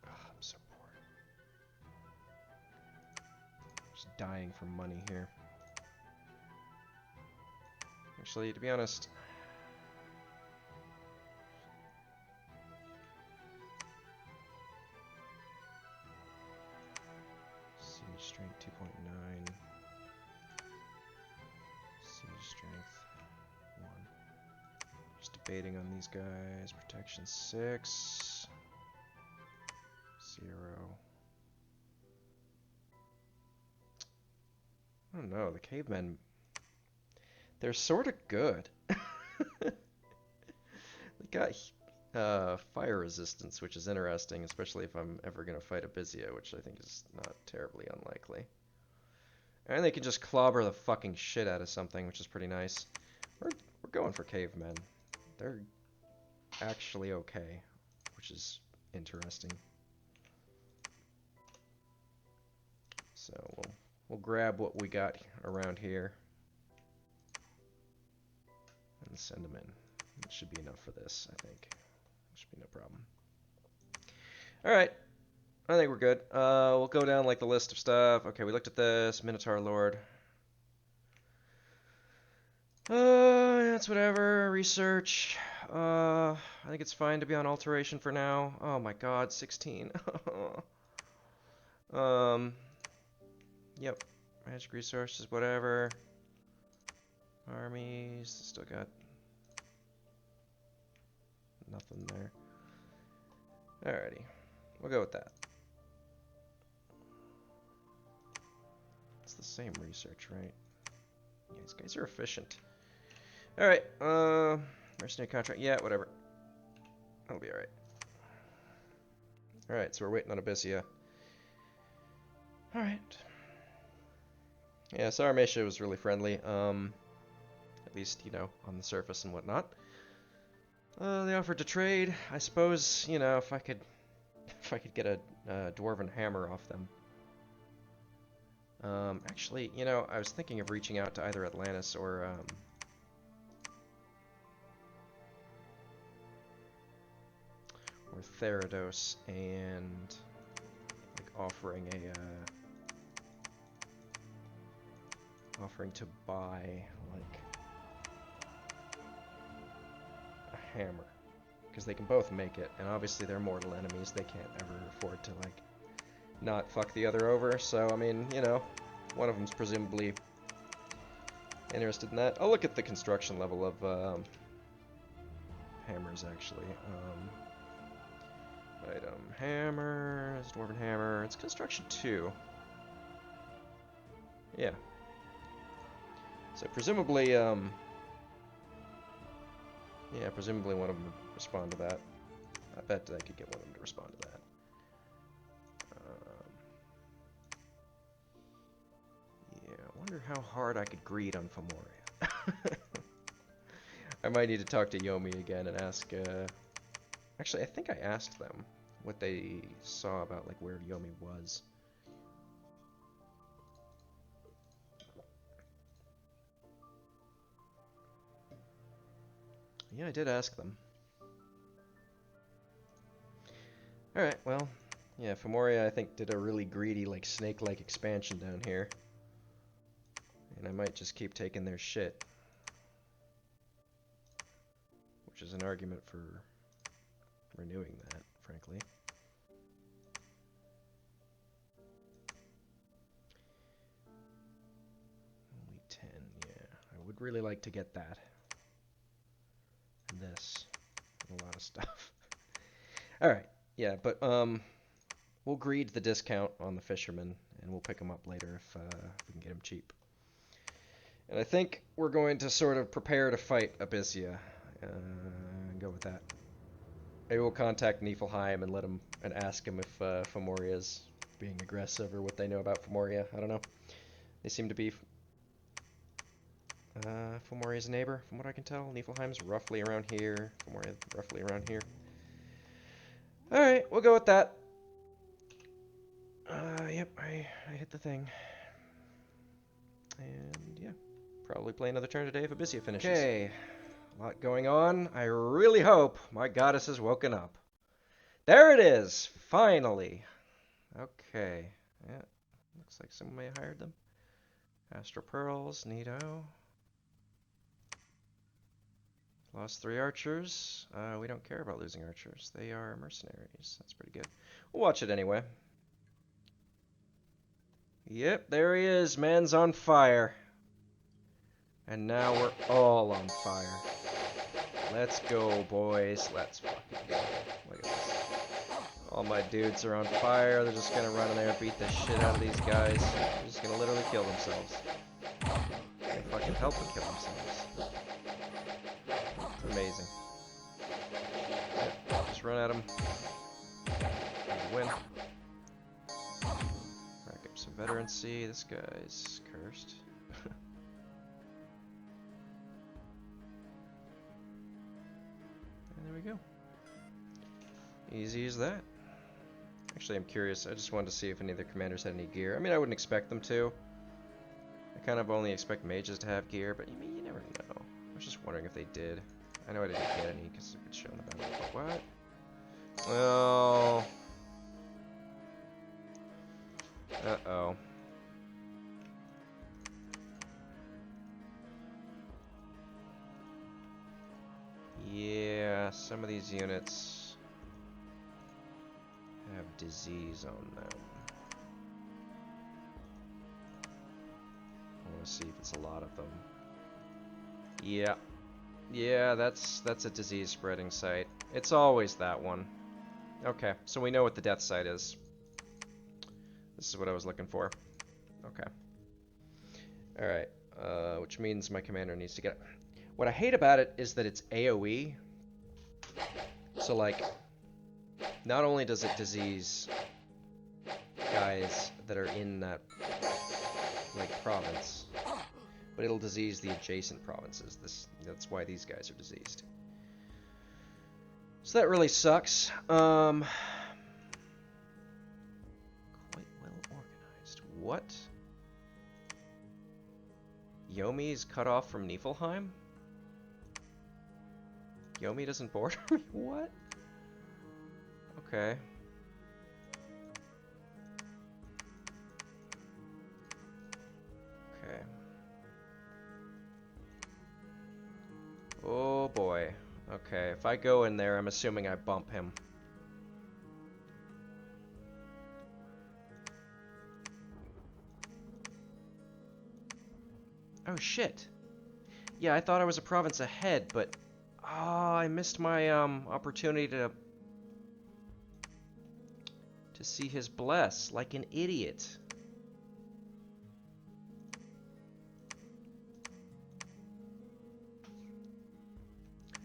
Oh, I'm so poor. Just dying for money here. Actually, to be honest... Siege strength 2.9. Siege strength 1. Just debating on these guys. Protection 6. 0. I don't know, the cavemen... They're sort of good. They got fire resistance, which is interesting, especially if I'm ever going to fight a Bizio, which I think is not terribly unlikely. And they can just clobber the fucking shit out of something, which is pretty nice. We're going for cavemen. They're actually okay, which is interesting. So we'll grab what we got around here and send them in. It should be enough for this, I think. Should be no problem. Alright. I think we're good. We'll go down like the list of stuff. Okay, we looked at this. Minotaur Lord. That's whatever. Research. I think it's fine to be on alteration for now. Oh my god, 16. Yep. Magic resources, whatever. Armies. Still got nothing there. Alrighty. We'll go with that. It's the same research, right? Yeah, these guys are efficient. Alright, mercenary contract. Yeah, whatever. That'll be alright. Alright, so we're waiting on Abyssia. Alright. Yeah, Saramasha was really friendly. At least, you know, on the surface and whatnot. They offered to trade. I suppose, you know, if I could get a dwarven hammer off them. Actually, you know, I was thinking of reaching out to either Atlantis or Therados and like offering to buy like a hammer, because they can both make it, and obviously they're mortal enemies. They can't ever afford to like not fuck the other over. So I mean, you know, one of them's presumably interested in that. I'll look at the construction level of hammers actually. Item hammer, dwarven hammer. It's construction 2. Yeah. So presumably, presumably one of them would respond to that. I bet I could get one of them to respond to that. Yeah, I wonder how hard I could greed on Femoria. I might need to talk to Yomi again and ask, actually, I think I asked them what they saw about, like, where Yomi was. Yeah, I did ask them. Alright, well, yeah, Femoria, I think, did a really greedy, like, snake-like expansion down here. And I might just keep taking their shit. Which is an argument for renewing that, frankly. Only 10, yeah. I would really like to get that. And this. And a lot of stuff. Alright, yeah, but we'll greed the discount on the fisherman, and we'll pick them up later if we can get them cheap. And I think we're going to sort of prepare to fight Abyssia. Go with that. Maybe we'll contact Niflheim and let him and ask him if Femoria is being aggressive or what they know about Femoria. I don't know. They seem to be Fomoria's neighbor, from what I can tell. Niflheim's roughly around here. Femoria roughly around here. Alright, we'll go with that. Yep, I hit the thing. And yeah, probably play another turn today if Abyssia finishes. Okay, a lot going on. I really hope my goddess has woken up. There it is, finally. Okay, yeah, looks like someone may have hired them. Astral Pearls, neato. Lost 3 archers. We don't care about losing archers. They are mercenaries. That's pretty good. We'll watch it anyway. Yep, there he is. Man's on fire. And now we're all on fire. Let's go, boys. Let's fucking go. Look at this. All my dudes are on fire. They're just gonna run in there and beat the shit out of these guys. They're just gonna literally kill themselves. They fucking help them kill themselves. It's amazing. Yep, just run at them. Win. Rack up some veterancy. This guy's cursed. And there we go. Easy as that. Actually, I'm curious. I just wanted to see if any of the commanders had any gear. I mean, I wouldn't expect them to. I kind of only expect mages to have gear, but you never know. I was just wondering if they did. I know I didn't get any because it's shown the battle. But what? Oh. Uh-oh. Yeah, some of these units have disease on them. I want to see if it's a lot of them. Yeah. Yeah, that's a disease spreading site. It's always that one. Okay, so we know what the death site is. This is what I was looking for. Okay. Alright, which means my commander needs to get... What I hate about it is that it's AoE. So, like, not only does it disease guys that are in that, like, province, but it'll disease the adjacent provinces. That's why these guys are diseased. So that really sucks. Quite well organized. What? Yomi's cut off from Niflheim? Yomi doesn't border me? What? Okay. Okay. Oh boy. Okay, if I go in there, I'm assuming I bump him. Oh shit. Yeah, I thought I was a province ahead, but... Oh, I missed my, opportunity to see his bless, like an idiot.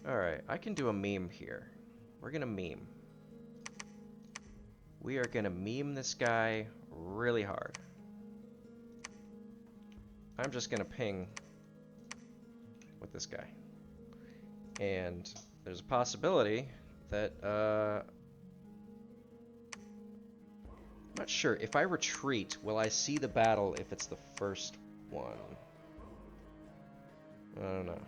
Alright, I can do a meme here. We're gonna meme. We are gonna meme this guy really hard. I'm just gonna ping with this guy. And there's a possibility that, I'm not sure. If I retreat, will I see the battle if it's the first one? I don't know.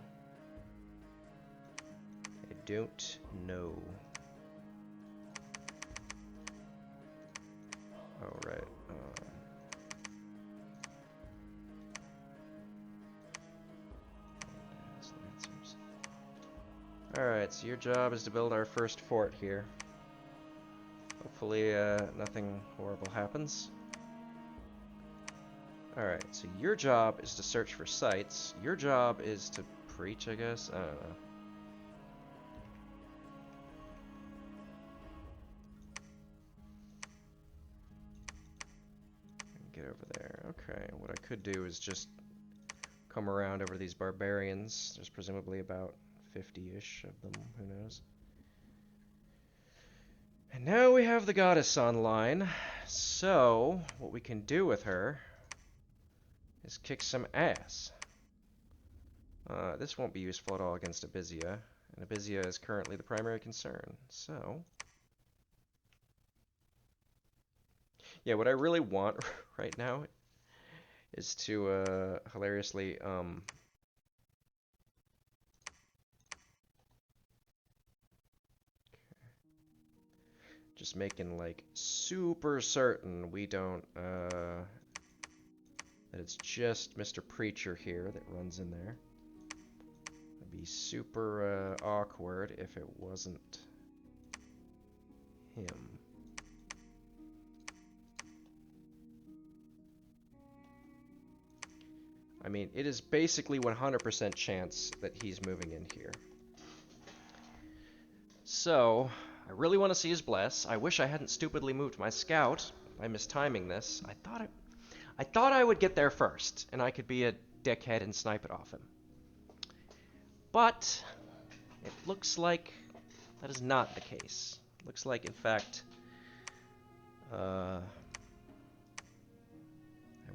I don't know. Oh, right. Alright, so your job is to build our first fort here. Hopefully, nothing horrible happens. Alright, so your job is to search for sites. Your job is to preach, I guess? I don't know. Get over there. Okay, what I could do is just come around over these barbarians. There's presumably about 50-ish of them, who knows. And now we have the goddess online, so what we can do with her is kick some ass. This won't be useful at all against Abysia, and Abysia is currently the primary concern, so... Yeah, what I really want right now is to, hilariously, just making, like, super certain we don't, that it's just Mr. Preacher here that runs in there. It'd be super, awkward if it wasn't him. I mean, it is basically 100% chance that he's moving in here. So, I really want to see his bless. I wish I hadn't stupidly moved my scout by mistiming this. I thought I would get there first, and I could be a dickhead and snipe it off him. But it looks like that is not the case. It looks like, in fact, I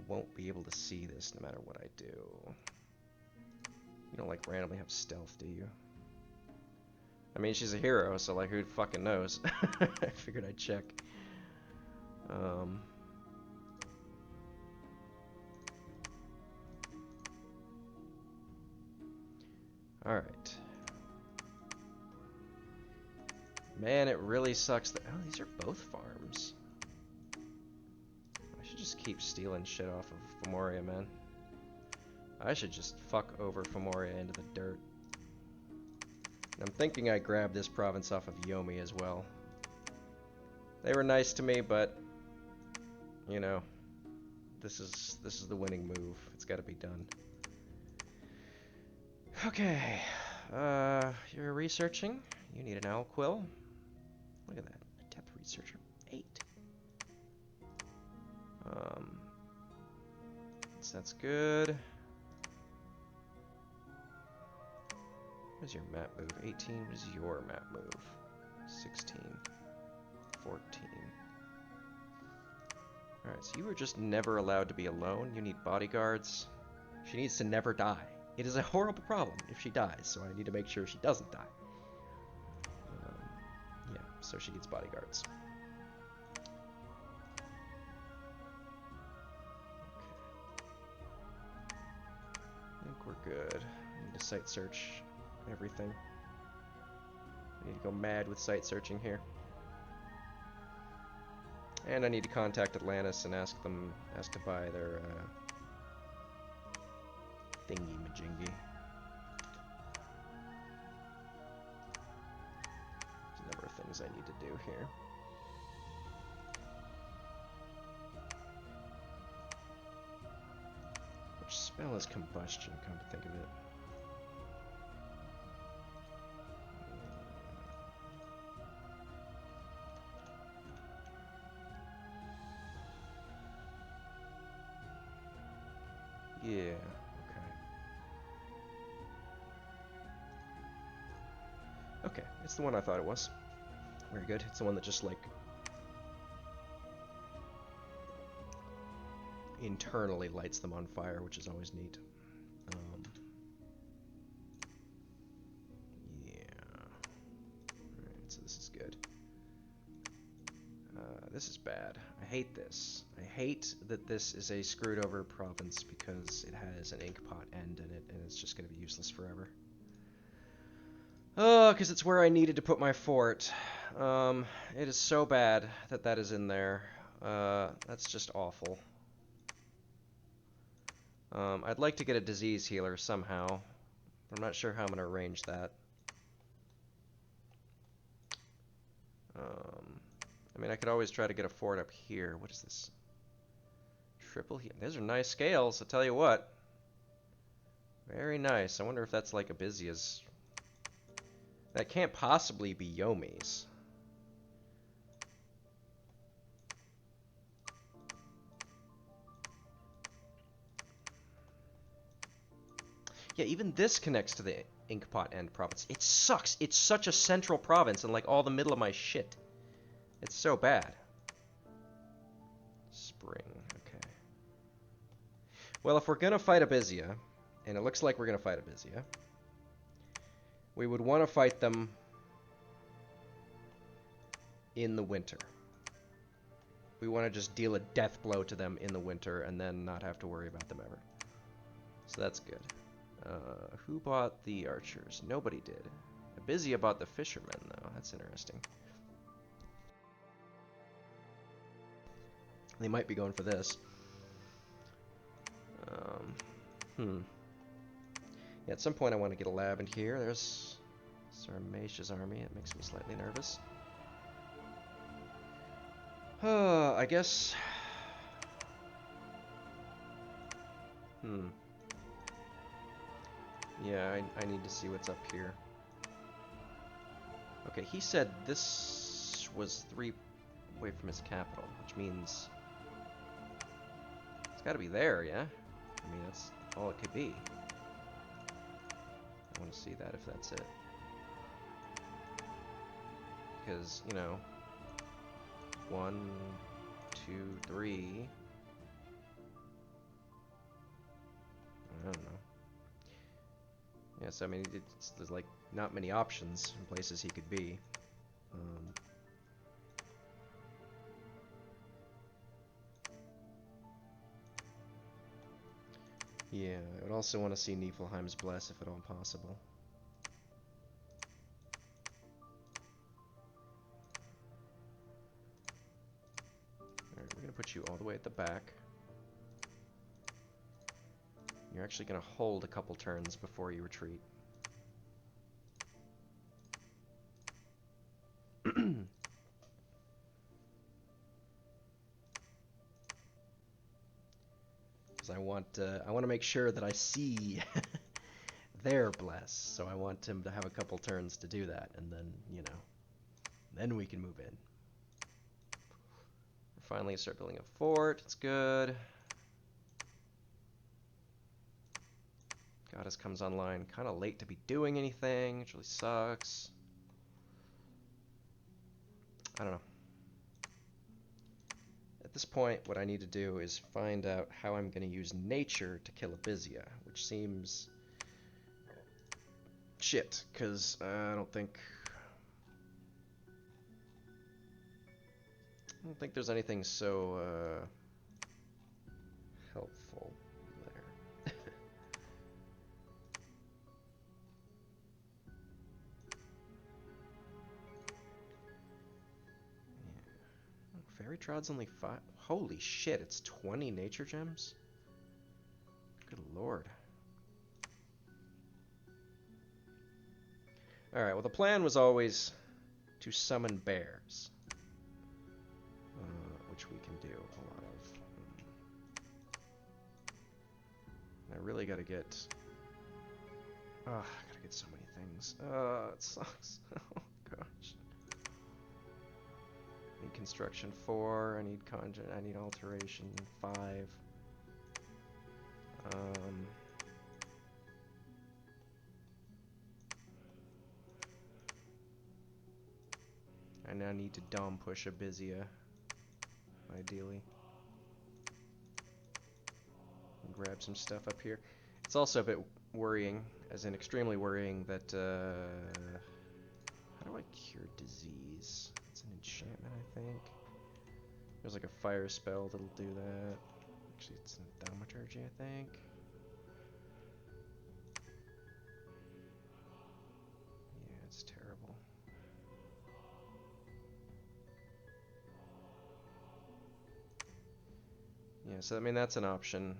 won't be able to see this no matter what I do. You don't, like, randomly have stealth, do you? I mean, she's a hero, so, like, who fucking knows? I figured I'd check. Alright. Man, it really sucks that... Oh, these are both farms. I should just keep stealing shit off of Femoria, man. I should just fuck over Femoria into the dirt. And I'm thinking I grabbed this province off of Yomi as well. They were nice to me, but... You know... This is the winning move. It's gotta be done. Okay. You're researching. You need an owl quill. Look at that. A depth researcher. 8. So that's good. What is your map move? 18. What is your map move? 16. 14. Alright, so you were just never allowed to be alone. You need bodyguards. She needs to never die. It is a horrible problem if she dies, so I need to make sure she doesn't die. Yeah, so she needs bodyguards. I think we're good. I need to site search everything. I need to go mad with site searching here. And I need to contact Atlantis and ask to buy their thingy-majingy. There's a number of things I need to do here. Which spell is combustion, come to think of it? Yeah, okay. Okay, it's the one I thought it was. Very good. It's the one that just, like, internally lights them on fire, which is always neat. Yeah. Alright, so this is good. This is bad. I hate this. I hate that this is a screwed over province because it has an ink pot end in it and it's just going to be useless forever. Oh, because it's where I needed to put my fort. It is so bad that that is in there. That's just awful. I'd like to get a disease healer somehow. I'm not sure how I'm going to arrange that. I mean, I could always try to get a fort up here. What is this? Triple heal. Those are nice scales, I'll tell you what. Very nice. I wonder if that's like Abyszia's. That can't possibly be Yomi's. Yeah, even this connects to the Inkpot End province. It sucks. It's such a central province and like all the middle of my shit. It's so bad. Spring, okay. Well, if we're gonna fight Abyzzia, and it looks like we're gonna fight Abyzzia, we would want to fight them in the winter. We want to just deal a death blow to them in the winter and then not have to worry about them ever. So that's good. Who bought the archers? Nobody did. Abyzzia bought the fishermen, though. That's interesting. They might be going for this. Yeah, at some point I want to get a lab in here. There's Sarmatia's army. It makes me slightly nervous. I guess... Yeah, I need to see what's up here. Okay, he said this was 3 away from his capital, which means... It's gotta be there, yeah? I mean, that's all it could be. I want to see that if that's it. Because, you know... 1, 2, 3... I don't know. Yes, I mean, there's like not many options in places he could be. Yeah, I would also want to see Niflheim's Bless if at all possible. Alright, we're going to put you all the way at the back. You're actually going to hold a couple turns before you retreat. Because I want to make sure that I see their bless, so I want him to have a couple turns to do that, and then, you know, then we can move in. Finally start building a fort. It's good. Goddess comes online kind of late to be doing anything, which really sucks. I don't know. At this point, what I need to do is find out how I'm going to use nature to kill Abysia, which seems shit, because I don't think there's anything so helpful there. Yeah. Fairy Trod's only 5. Holy shit, it's 20 nature gems? Good lord. Alright, well the plan was always to summon bears. Which we can do a lot of. I really gotta get... I gotta get so many things. It sucks. Oh gosh. I need construction 4, I need I need alteration 5. I now need to dom push Abysia, ideally. And grab some stuff up here. It's also a bit worrying, as in extremely worrying, that, how do I cure disease? It's an enchantment, I think. There's like a fire spell that'll do that. Actually, it's a thaumaturgy, I think. Yeah, it's terrible. Yeah, so I mean that's an option.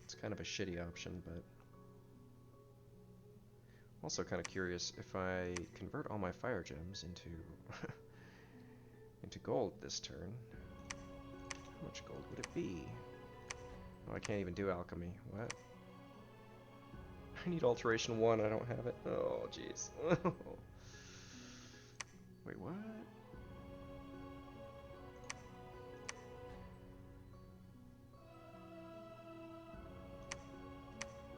It's kind of a shitty option, but also kind of curious if I convert all my fire gems into into gold this turn. How much gold would it be? Oh, I can't even do alchemy. What? I need alteration 1. I don't have it. Oh, jeez. Wait, what?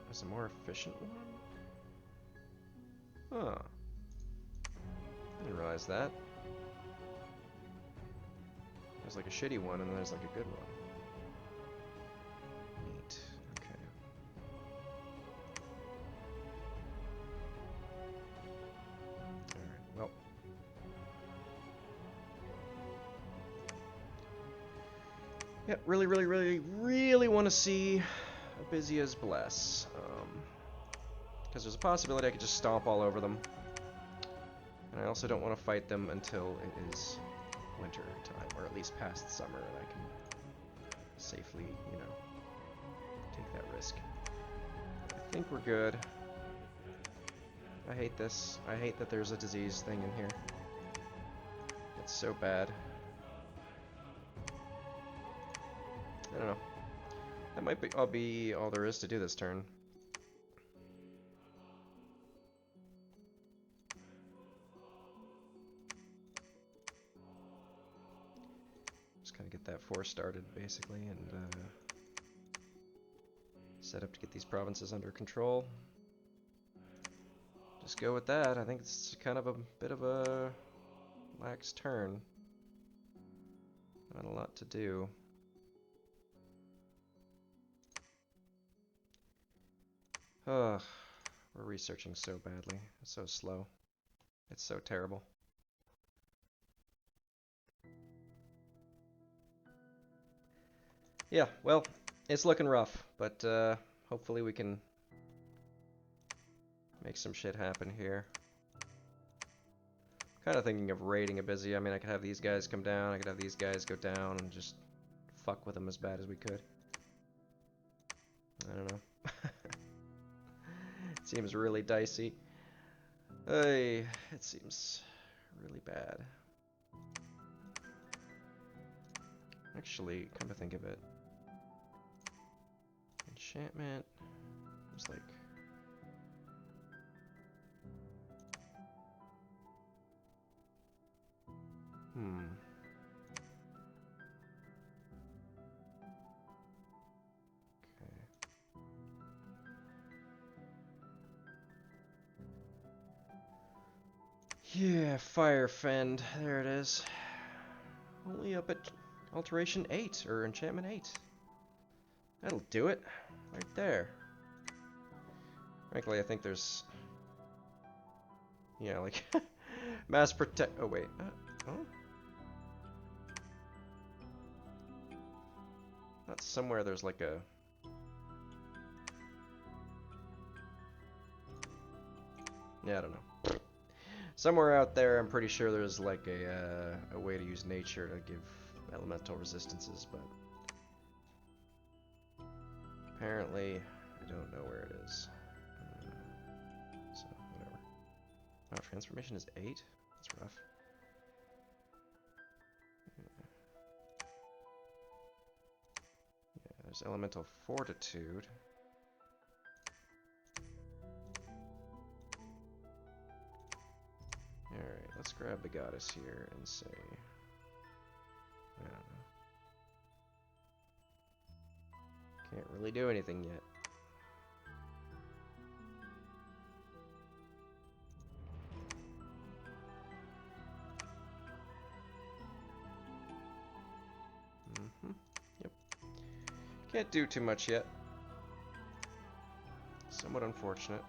There's a more efficient one? Huh. I didn't realize that. There's like a shitty one and then there's like a good one. Neat. Okay. Alright, well. Yeah, really want to see Abysia's Bless. Because there's a possibility I could just stomp all over them. And I also don't want to fight them until it is winter time, or at least past summer, and I can safely, you know, take that risk. I think we're good. I hate this. I hate that there's a disease thing in here. It's so bad. I don't know. That might be all there is to do this turn. Just kind of get that force started, basically, and set up to get these provinces under control. Just go with that. I think it's kind of a bit of a lax turn. Not a lot to do. Ugh, we're researching so badly. It's so slow. It's so terrible. Yeah, well, it's looking rough, but hopefully we can make some shit happen here. Kind of thinking of raiding Abysia. I mean, I could have these guys come down, I could have these guys go down, and just fuck with them as bad as we could. I don't know. It seems really dicey. Hey, it seems really bad. Actually, come to think of it, enchantment was like... Okay. Yeah, Fire Fend. There it is. Only up at Alteration 8, or Enchantment 8. That'll do it. Right there. Frankly, I think there's... Yeah, like... Mass protect... Oh, wait. Oh? Not somewhere there's like a... Yeah, I don't know. Somewhere out there, I'm pretty sure there's like a way to use nature to give elemental resistances, but... Apparently, I don't know where it is. So, whatever. Wow, transformation is 8? That's rough. Yeah, there's elemental fortitude. Alright, let's grab the goddess here and say... I don't know. Can't really do anything yet. Yep. Can't do too much yet. Somewhat unfortunate.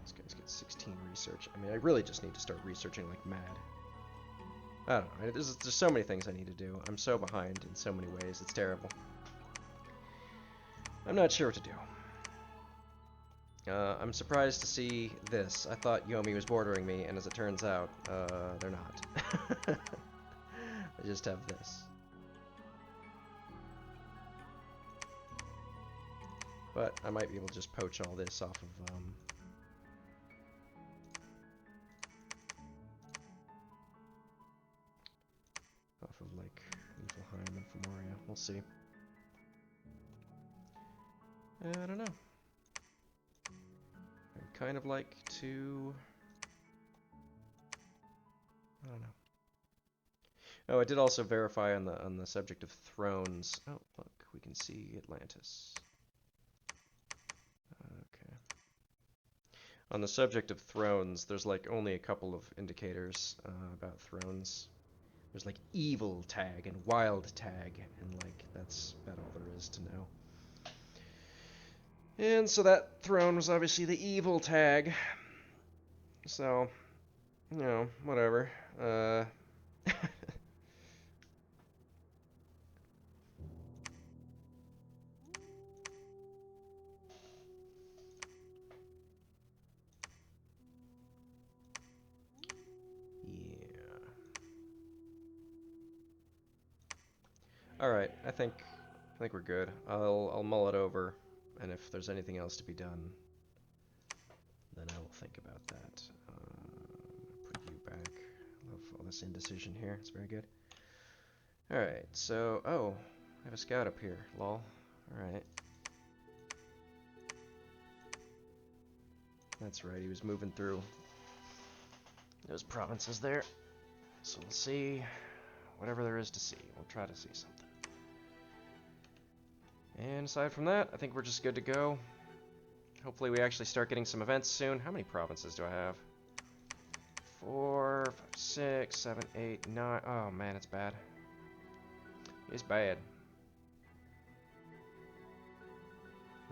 These guys get 16 research. I mean, I really just need to start researching like mad. I don't know. There's so many things I need to do. I'm so behind in so many ways. It's terrible. I'm not sure what to do. I'm surprised to see this. I thought Yomi was bordering me, and as it turns out, they're not. They just have this. But I might be able to just poach all this off of, like, Niflheim and Femoria. We'll see. I don't know. I'd kind of like to... I don't know. Oh, I did also verify on the subject of thrones. Oh, look, we can see Atlantis. Okay. On the subject of thrones, there's like only a couple of indicators about thrones. There's like evil tag and wild tag, and like that's about all there is to know. And so that throne was obviously the evil tag. So, you know, whatever. Alright, I think we're good. I'll mull it over, and if there's anything else to be done, then I will think about that. Put you back. Love all this indecision here. It's very good. Alright, so... Oh, I have a scout up here. Lol. Alright. That's right, he was moving through those provinces there. So we'll see whatever there is to see. We'll try to see something. And aside from that, I think we're just good to go. Hopefully we actually start getting some events soon. How many provinces do I have? 4, 5, 6, 7, 8, 9. Oh man, it's bad. It's bad.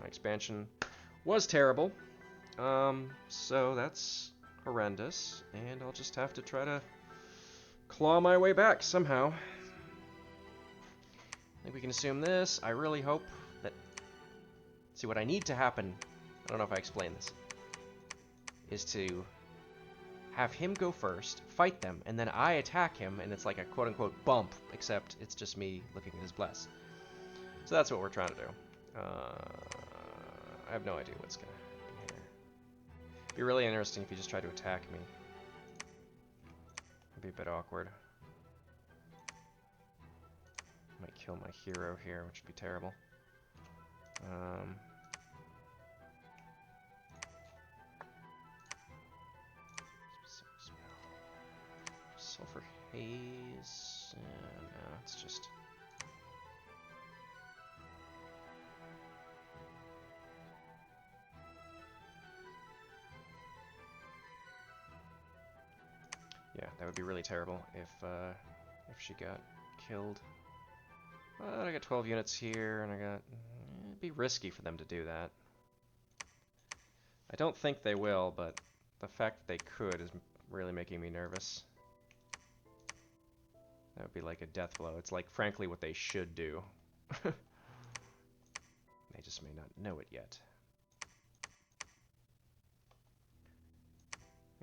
My expansion was terrible. So that's horrendous. And I'll just have to try to claw my way back somehow. I think we can assume this. I really hope that... See, what I need to happen, I don't know if I explained this, is to have him go first, fight them, and then I attack him, and it's like a quote-unquote bump, except it's just me looking at his bless. So that's what we're trying to do. I have no idea what's going to happen here. It'd be really interesting if he just tried to attack me. It'd be a bit awkward. Might kill my hero here, which would be terrible. Go for haze. No, it's just... Yeah, that would be really terrible if she got killed. But I got 12 units here, and I got... It'd be risky for them to do that. I don't think they will, but the fact that they could is really making me nervous. That would be like a death blow. It's like, frankly, what they should do. They just may not know it yet.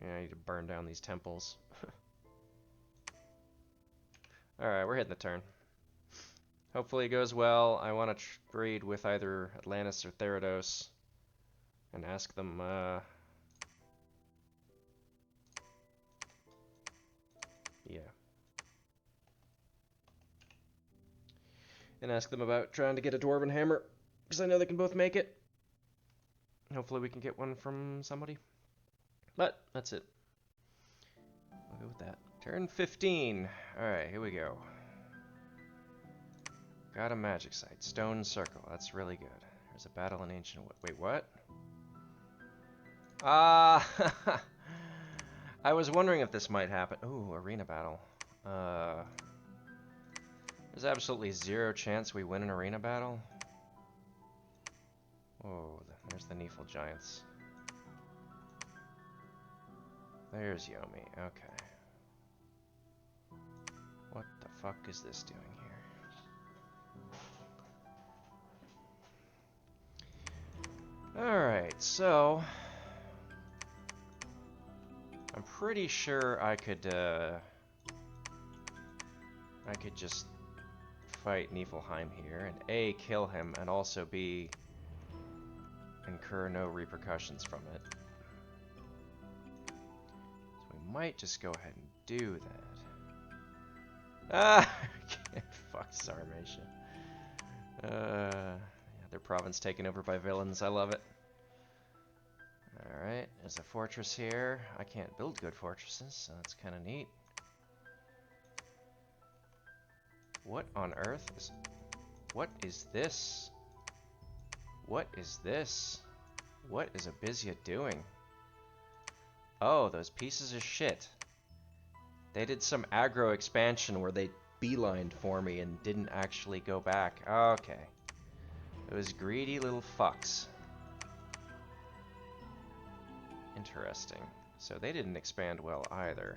Yeah, I need to burn down these temples. Alright, we're hitting the turn. Hopefully it goes well. I want to trade with either Atlantis or Therados and ask them, yeah. And ask them about trying to get a Dwarven Hammer, because I know they can both make it. Hopefully we can get one from somebody. But, that's it. I'll go with that. Turn 15. Alright, here we go. Got a magic site. Stone Circle. That's really good. There's a battle in Ancient... Wait, what? Ah! I was wondering if this might happen. Ooh, arena battle. There's absolutely zero chance we win an arena battle. Oh, there's the Nephil Giants. There's Yomi. Okay. What the fuck is this doing here? Alright, so... I'm pretty sure I could just fight Niflheim here, and A, kill him, and also B, incur no repercussions from it. So we might just go ahead and do that. Ah! Fuck Sarmatia. Yeah, their province taken over by villains, I love it. Alright, there's a fortress here. I can't build good fortresses, so that's kind of neat. What on earth is... What is this? What is this? What is Abysia doing? Oh, those pieces of shit. They did some aggro expansion where they beelined for me and didn't actually go back. Okay. Those greedy little fucks. Interesting. So they didn't expand well either.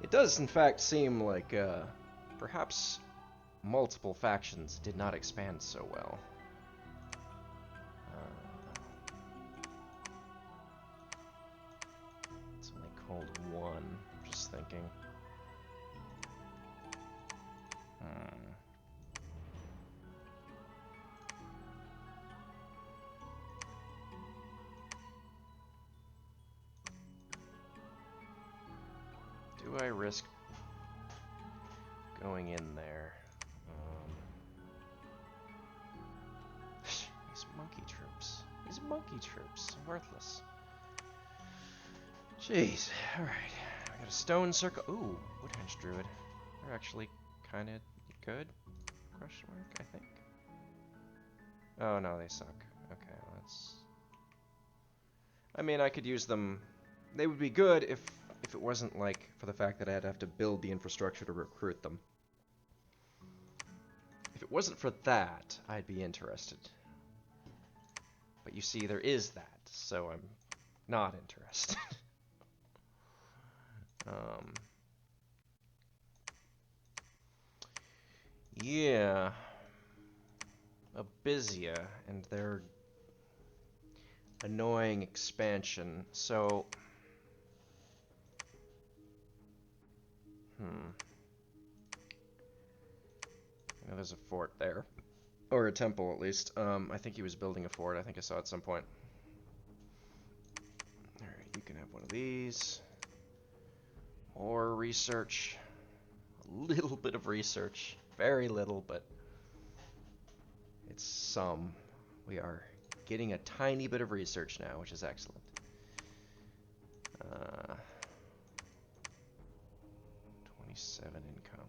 It does, in fact, seem like perhaps multiple factions did not expand so well. It's only called one. Just thinking. Do I risk going in there? These monkey troops. These monkey troops. Worthless. Jeez. Alright. I got a stone circle. Ooh, Woodhenge Druid. They're actually kind of good? Question mark, I think. Oh, no, they suck. Okay, let's... I mean, I could use them... They would be good if it wasn't, like, for the fact that I'd have to build the infrastructure to recruit them. If it wasn't for that, I'd be interested. But you see, there is that, so I'm not interested. Yeah. Abysia and their annoying expansion. So... I know there's a fort there. Or a temple, at least. I think he was building a fort. I think I saw it at some point. Alright, you can have one of these. More research. A little bit of research. Very little, but it's some. We are getting a tiny bit of research now, which is excellent. 27 income.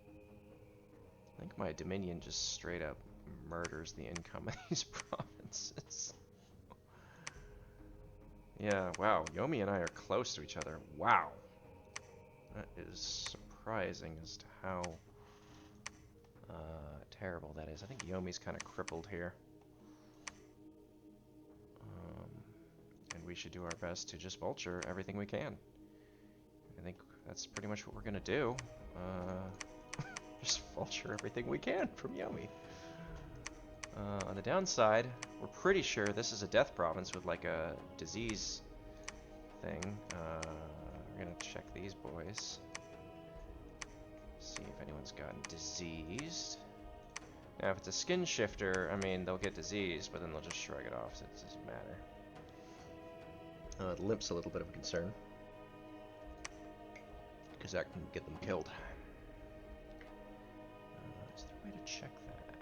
I think my Dominion just straight up murders the income of these provinces. Yeah, wow. Yomi and I are close to each other. Wow. That is surprising as to how terrible that is. I think Yomi's kind of crippled here. And we should do our best to just vulture everything we can. I think that's pretty much what we're going to do. Just vulture everything we can from Yomi. On the downside, we're pretty sure this is a death province with like a disease thing. We're going to check these boys. See if anyone's gotten diseased. Now, if it's a skin shifter, I mean, they'll get diseased, but then they'll just shrug it off, so it doesn't matter. The limp's a little bit of a concern, because that can get them killed. Is there a way to check that?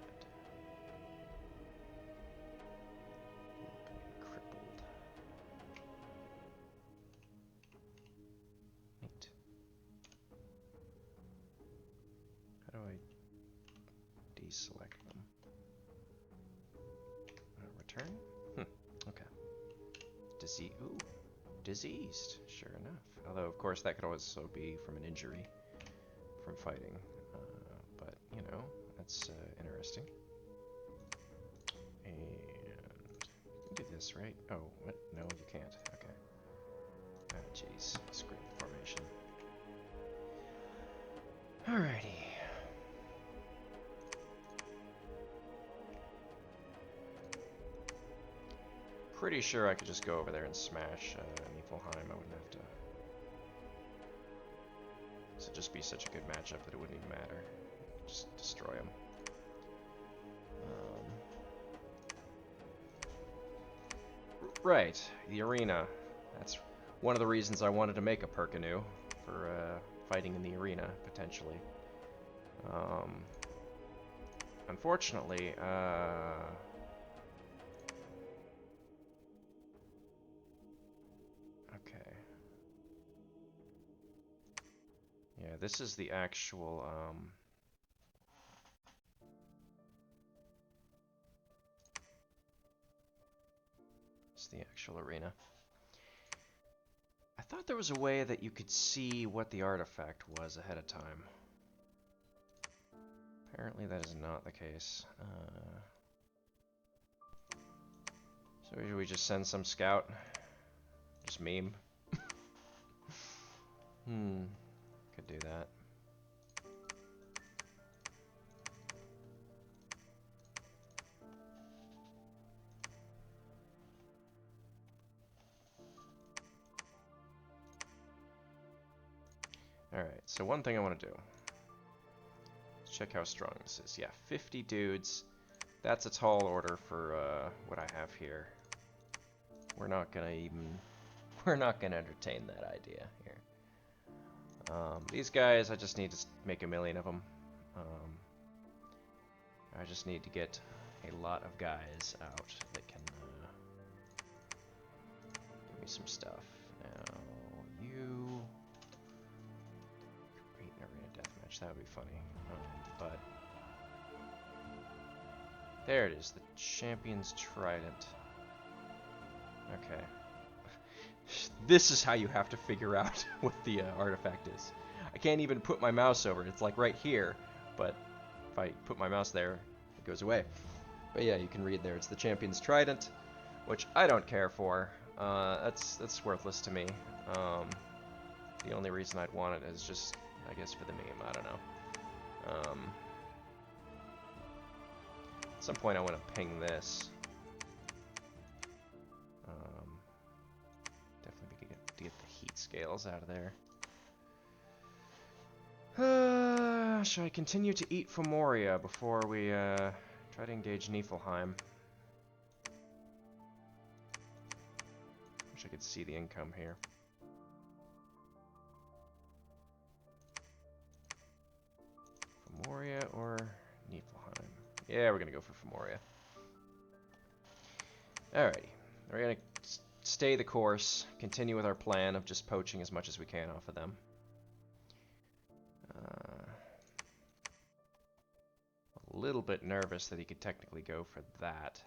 Crippled. Neat. How do I deselect them? Return? Okay. Ooh. Diseased. Sure enough. Although, of course, that could also be from an injury from fighting. But, you know, that's interesting. And you can do this, right? Oh, what? No, you can't. Okay. Ah, jeez. Screen formation. Alrighty. Pretty sure I could just go over there and smash Niflheim. I wouldn't have to. This would just be such a good matchup that it wouldn't even matter. Just destroy him. Right, the arena. That's one of the reasons I wanted to make a Perkinu for fighting in the arena, potentially. Unfortunately, okay. Yeah, this is the actual, it's the actual arena. I thought there was a way that you could see what the artifact was ahead of time. Apparently that is not the case. So should we just send some scout? Just meme? Could do that. Alright, so one thing I want to do. Let's check how strong this is. Yeah, 50 dudes. That's a tall order for what I have here. We're not gonna entertain that idea here. These guys, I just need to make 1,000,000 of them. I just need to get a lot of guys out that can give me some stuff. Now, you... Create an arena deathmatch, that would be funny. But... There it is, the Champion's Trident. Okay. This is how you have to figure out what the artifact is. I can't even put my mouse over it. It's like right here, but if I put my mouse there, it goes away. But yeah, you can read there. It's the Champion's Trident, which I don't care for. That's worthless to me. The only reason I'd want it is just, I guess, for the meme. I don't know. At some point, I want to ping this. Definitely to get the heat scales out of there. Should I continue to eat Femoria before we try to engage Niflheim? Wish I could see the income here. Femoria or Niflheim? Yeah, we're gonna go for Femoria. Alrighty, we're gonna stay the course, continue with our plan of just poaching as much as we can off of them. A little bit nervous that he could technically go for that.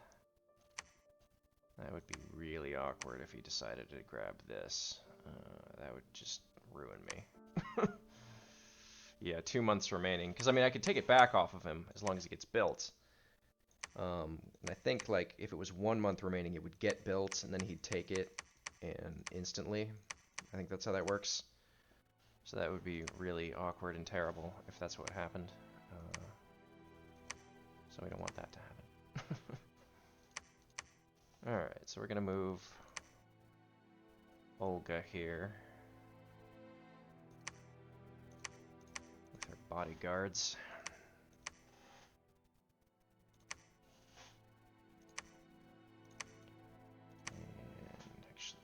That would be really awkward if he decided to grab this. That would just ruin me. Yeah, 2 months remaining. Because, I mean, I could take it back off of him as long as it gets built. And I think, like, if it was 1 month remaining, it would get built, and then he'd take it and instantly. I think that's how that works. So that would be really awkward and terrible if that's what happened. So we don't want that to happen. Alright, so we're going to move Olga here with her bodyguards. And actually,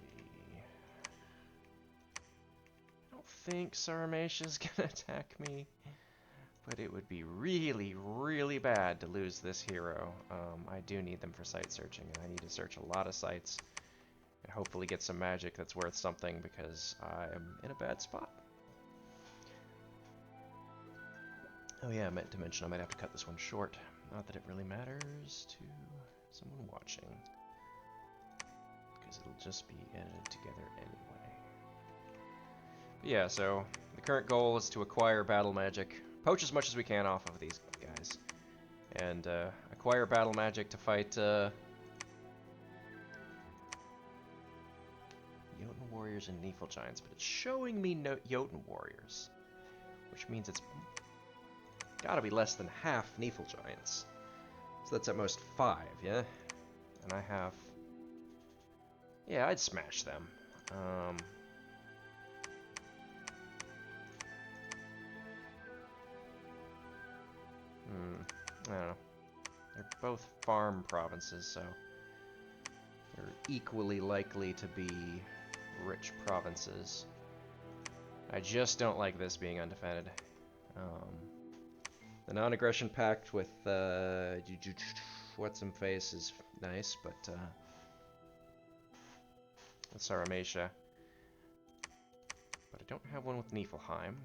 I don't think Sarmasha's going to attack me. But it would be really, really bad to lose this hero. I do need them for site searching, and I need to search a lot of sites and hopefully get some magic that's worth something because I'm in a bad spot. Oh yeah, I meant to mention I might have to cut this one short. Not that it really matters to someone watching, because it'll just be edited together anyway. But yeah, so the current goal is to acquire battle magic. Poach as much as we can off of these guys. And acquire battle magic to fight Jotun warriors and Nephil giants. But it's showing me no Jotun warriors. Which means it's gotta be less than half Nephil giants. So that's at most 5, yeah? And I have... Yeah, I'd smash them. I don't know. They're both farm provinces, so they're equally likely to be rich provinces. I just don't like this being undefended. The non-aggression pact with what's-some-face is nice, but with Saramatia. But I don't have one with Niflheim.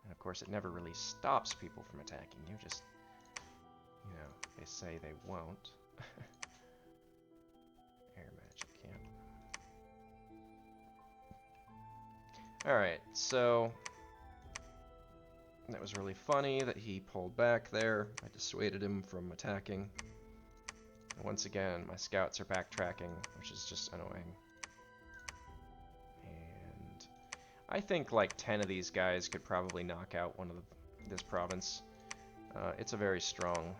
And of course, it never really stops people from attacking you, just, you know, they say they won't. Air magic, yeah. Alright, so that was really funny that he pulled back there. I dissuaded him from attacking. And once again, my scouts are backtracking, which is just annoying. I think like 10 of these guys could probably knock out one of this province. It's a very strong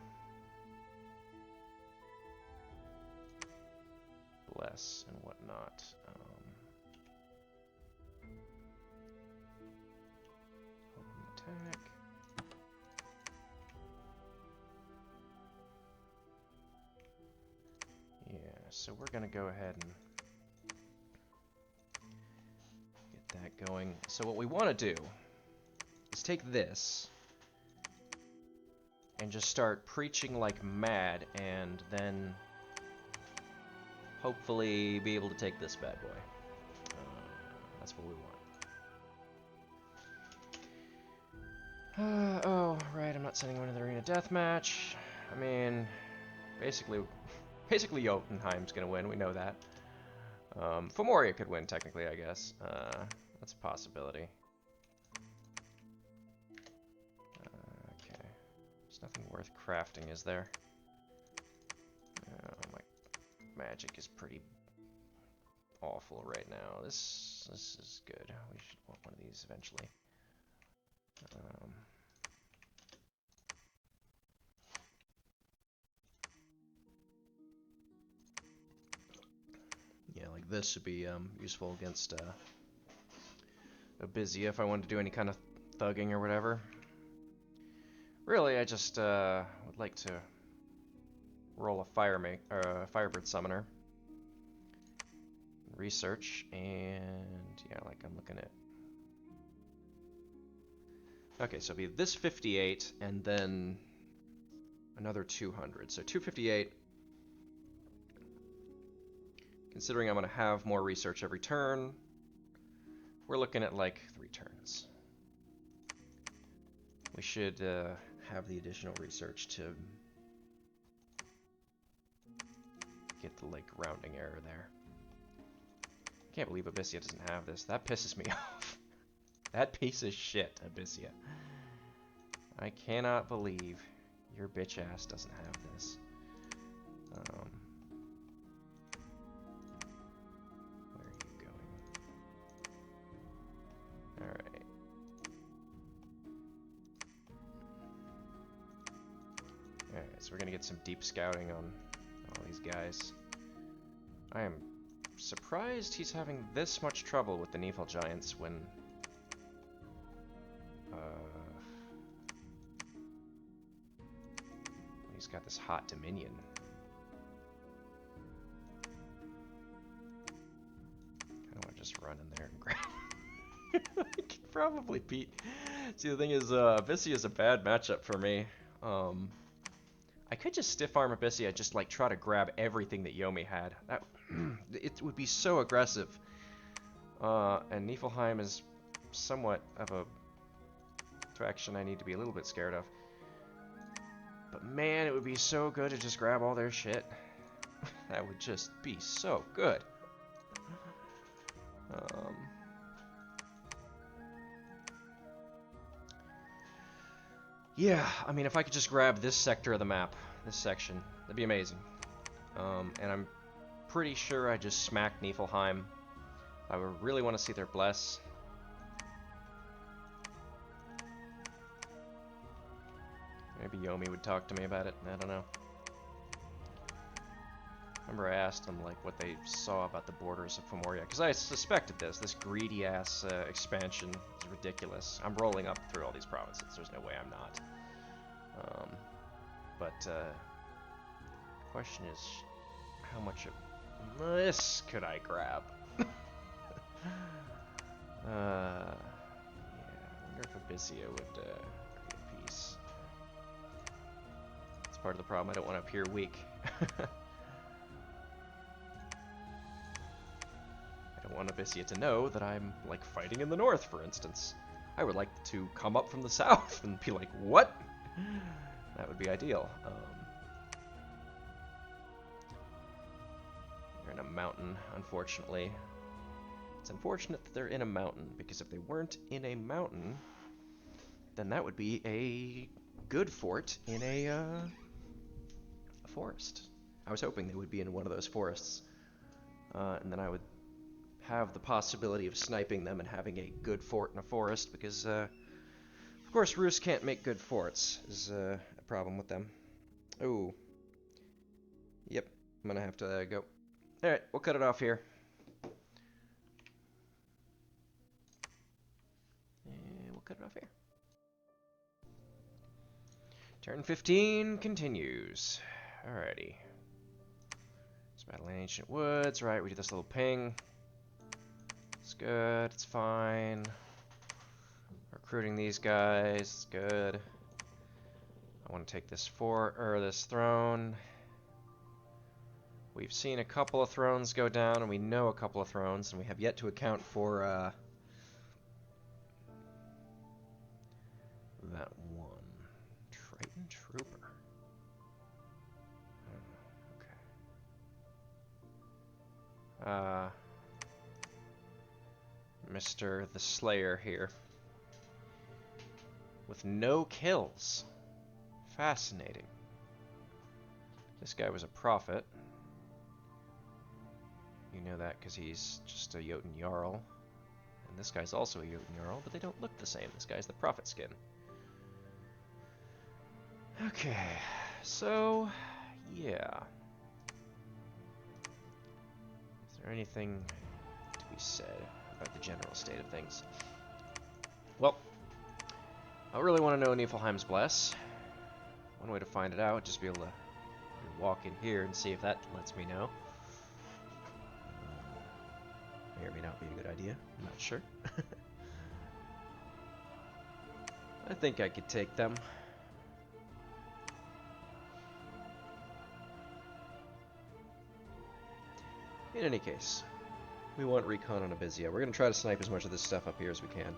bless and whatnot. Attack. Yeah, so we're gonna go ahead and that going. So what we want to do is take this and just start preaching like mad, and then hopefully be able to take this bad boy. That's what we want. Oh, right, I'm not sending him into the arena deathmatch. I mean, basically Jotunheim's gonna win, we know that. Fomoria could win, technically, I guess. That's a possibility. Okay. There's nothing worth crafting, is there? Oh, my magic is pretty awful right now. This is good. We should want one of these eventually. Yeah, like this should be useful against Abizia if I wanted to do any kind of thugging or whatever. Really, I just would like to roll a Firebird Summoner, research, and yeah, like I'm looking at. Okay, so it'll be this 58 and then another 200. So 258. Considering I'm going to have more research every turn, we're looking at like 3 turns. We should have the additional research to get the like rounding error there. Can't believe Abyssia doesn't have this. That pisses me off. That piece of shit, Abyssia. I cannot believe your bitch ass doesn't have this. Where are you going? Alright. Alright, so we're gonna get some deep scouting on all these guys. I am surprised he's having this much trouble with the Nephil Giants when he's got this hot Dominion. I don't want to just run in there and grab. I could probably beat. See, the thing is, Abyssia is a bad matchup for me. I could just stiff arm Abyssia, just like try to grab everything that Yomi had. That it would be so aggressive. And Niflheim is somewhat of a faction I need to be a little bit scared of. But man, it would be so good to just grab all their shit. That would just be so good. Yeah, I mean, if I could just grab this sector of the map, this section, that'd be amazing. And I'm pretty sure I just smacked Niflheim. I would really want to see their bless. Maybe Yomi would talk to me about it. I don't know. Remember I asked them like what they saw about the borders of Femoria, because I suspected this. This greedy ass expansion is ridiculous. I'm rolling up through all these provinces. There's no way I'm not. But the question is, how much of this could I grab? Yeah, I wonder if Abyssia would create a peace. That's part of the problem. I don't want to appear weak. I don't want Abyssia to know that I'm, like, fighting in the north, for instance. I would like to come up from the south and be like, what? That would be ideal. They're in a mountain, unfortunately. It's unfortunate that they're in a mountain, because if they weren't in a mountain, then that would be a good fort in a forest. I was hoping they would be in one of those forests. And then I would have the possibility of sniping them and having a good fort in a forest, because, of course, Rus can't make good forts, is a problem with them. Oh. Yep, I'm gonna have to go. Alright, we'll cut it off here. And we'll cut it off here. Turn 15 continues. Alrighty. It's Battle in Ancient Woods, right, we do this little ping. It's good, it's fine. Recruiting these guys, it's good. I want to take this fort, or this throne. We've seen a couple of thrones go down, and we know a couple of thrones, and we have yet to account for, that one. Triton Trooper. Okay. Mr. the Slayer here. With no kills. Fascinating. This guy was a prophet. You know that because he's just a Jotun Jarl. And this guy's also a Jotun Jarl, but they don't look the same. This guy's the prophet skin. Okay, so, yeah. Is there anything to be said about the general state of things? Well, I really want to know Niflheim's bless. One way to find it out, just be able to walk in here and see if that lets me know. May or may not be a good idea, I'm not sure. I think I could take them. In any case, we want recon on Abyssia. We're going to try to snipe as much of this stuff up here as we can.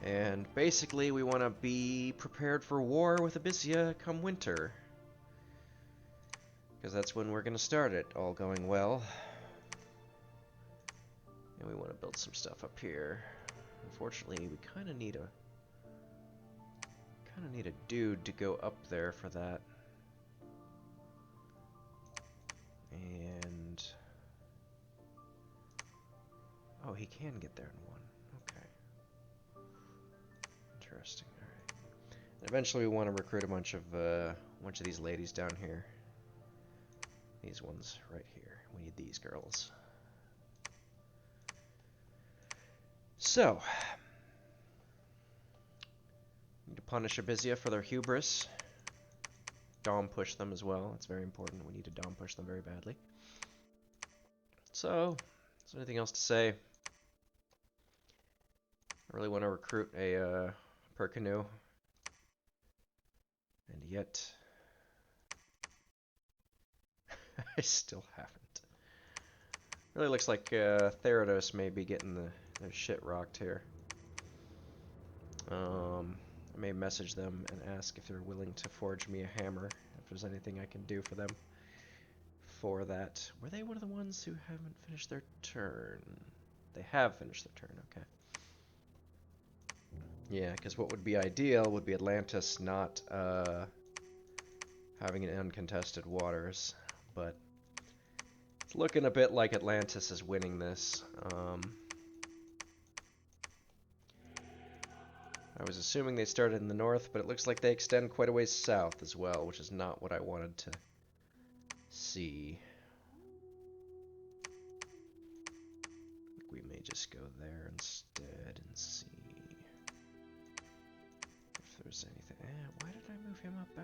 And basically, we want to be prepared for war with Abyssia come winter. Because that's when we're going to start it, all going well. And we want to build some stuff up here. Unfortunately, we kind of need a dude to go up there for that. And oh, he can get there in one. Okay. Interesting. All right. And eventually, we want to recruit a bunch of these ladies down here. These ones right here. We need these girls. So, need to punish Abyssia for their hubris. Dom push them as well. It's very important. We need to Dom push them very badly. So, is there anything else to say? I really want to recruit a per canoe. And yet, I still haven't. Really looks like Therados may be getting their shit rocked here. I may message them and ask if they're willing to forge me a hammer, if there's anything I can do for them for that. Were they one of the ones who haven't finished their turn? They have finished their turn, okay. Yeah, because what would be ideal would be Atlantis not having an uncontested waters, but it's looking a bit like Atlantis is winning this. I was assuming they started in the north, but it looks like they extend quite a ways south as well, which is not what I wanted to see. We may just go there instead and see if there's anything. Why did I move him up?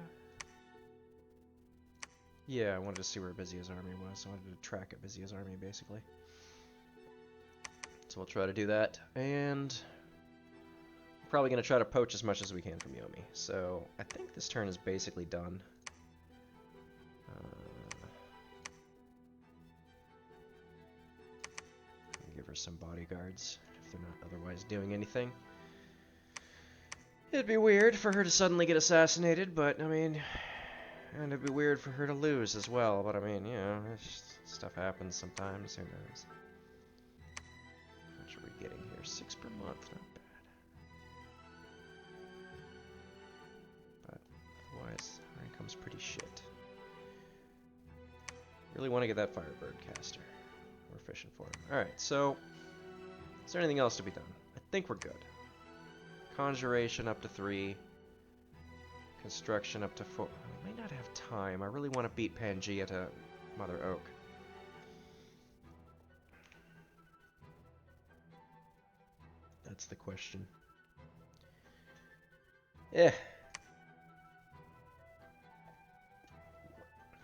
Yeah, I wanted to see where Abyssia's army was. I wanted to track Abyssia's army, basically. So we'll try to do that, and probably going to try to poach as much as we can from Yomi. So I think this turn is basically done. Give her some bodyguards if they're not otherwise doing anything. It'd be weird for her to suddenly get assassinated, but I mean, and it'd be weird for her to lose as well. But I mean, you know, stuff happens sometimes. Who knows? How much are we getting here? 6 per month, not bad. But otherwise, our income's pretty shit. Really want to get that Firebird caster. We're fishing for him. Alright, so is there anything else to be done? I think we're good. Conjuration up to 3. Construction up to 4. I may not have time. I really want to beat Pangea to Mother Oak. That's the question. Yeah.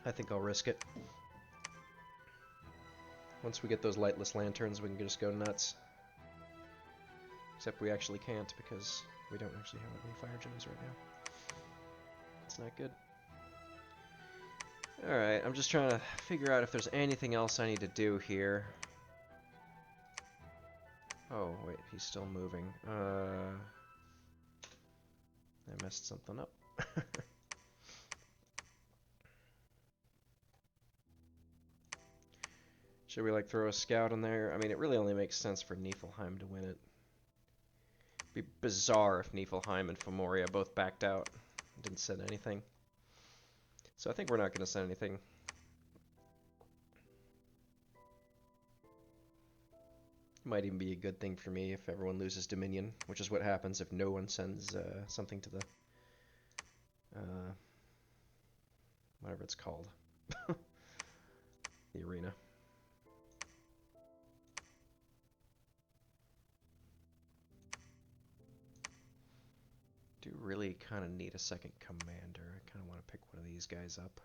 I think I'll risk it. Once we get those lightless lanterns, we can just go nuts. Except we actually can't, because we don't actually have any fire gems right now. It's not good. Alright, I'm just trying to figure out if there's anything else I need to do here. Oh, wait, he's still moving. I messed something up. Should we, like, throw a scout in there? I mean, it really only makes sense for Niflheim to win it. It'd be bizarre if Niflheim and Femoria both backed out and didn't send anything. So I think we're not going to send anything. Might even be a good thing for me if everyone loses Dominion, which is what happens if no one sends something to the... whatever it's called. The arena. Do really kind of need a second commander. I kind of want to pick one of these guys up.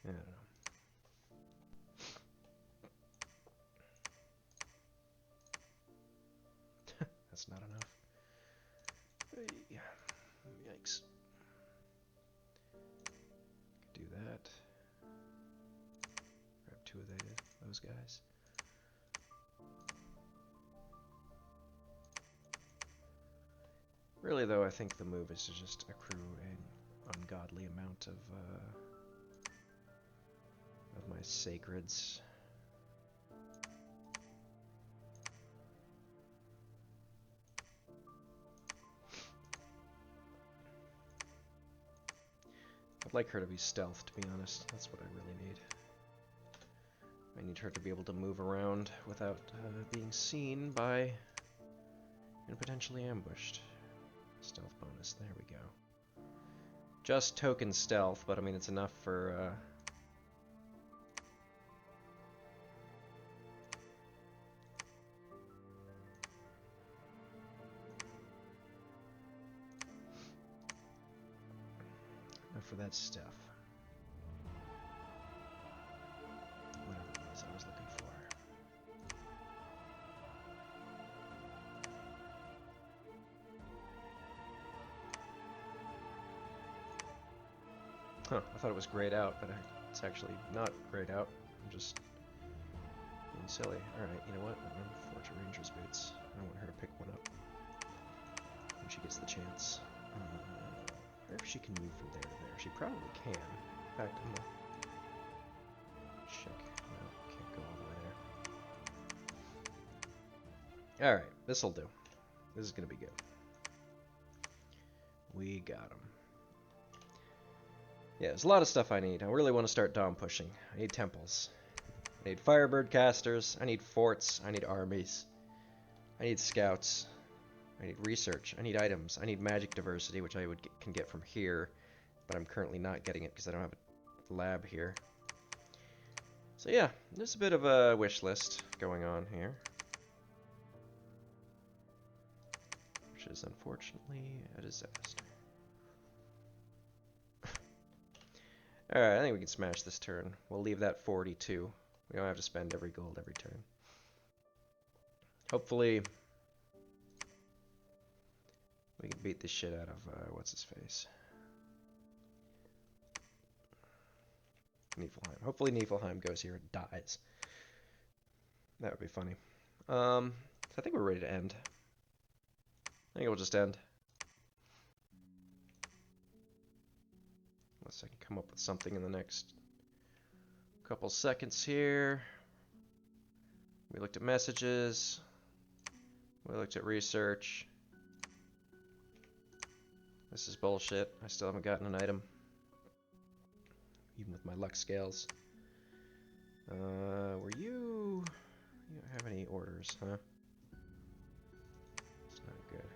I don't know. That's not enough. Hey. Yikes. Do that. Grab 2 of those guys. Really, though, I think the move is to just accrue an ungodly amount of my sacreds. I'd like her to be stealth, to be honest. That's what I really need. I need her to be able to move around without being seen by and potentially ambushed. Stealth bonus, there we go. Just token stealth, but I mean it's enough for enough for that stuff. Whatever it was I was looking for. Huh, I thought it was grayed out, but it's actually not grayed out. I'm just being silly. Alright, you know what? I'm Forge a Ranger's boots. I want her to pick one up when she gets the chance. I wonder if she can move from there to there. She probably can. In fact, I'm gonna check. No, can't go all the way there. Alright, this'll do. This is gonna be good. We got him. Yeah, there's a lot of stuff I need. I really want to start dom pushing. I need temples. I need Firebird casters. I need forts. I need armies. I need scouts. I need research. I need items. I need magic diversity, which I can get from here, but I'm currently not getting it because I don't have a lab here. So yeah, there's a bit of a wish list going on here, which is unfortunately a disaster. Alright, I think we can smash this turn. We'll leave that 42. We don't have to spend every gold every turn. Hopefully, we can beat the shit out of, what's-his-face? Niflheim. Hopefully Niflheim goes here and dies. That would be funny. So I think we're ready to end. I think we'll just end. Unless I can come up with something in the next couple seconds here. We looked at messages. We looked at research. This is bullshit. I still haven't gotten an item. Even with my luck scales. Were you... You don't have any orders, huh? It's not good.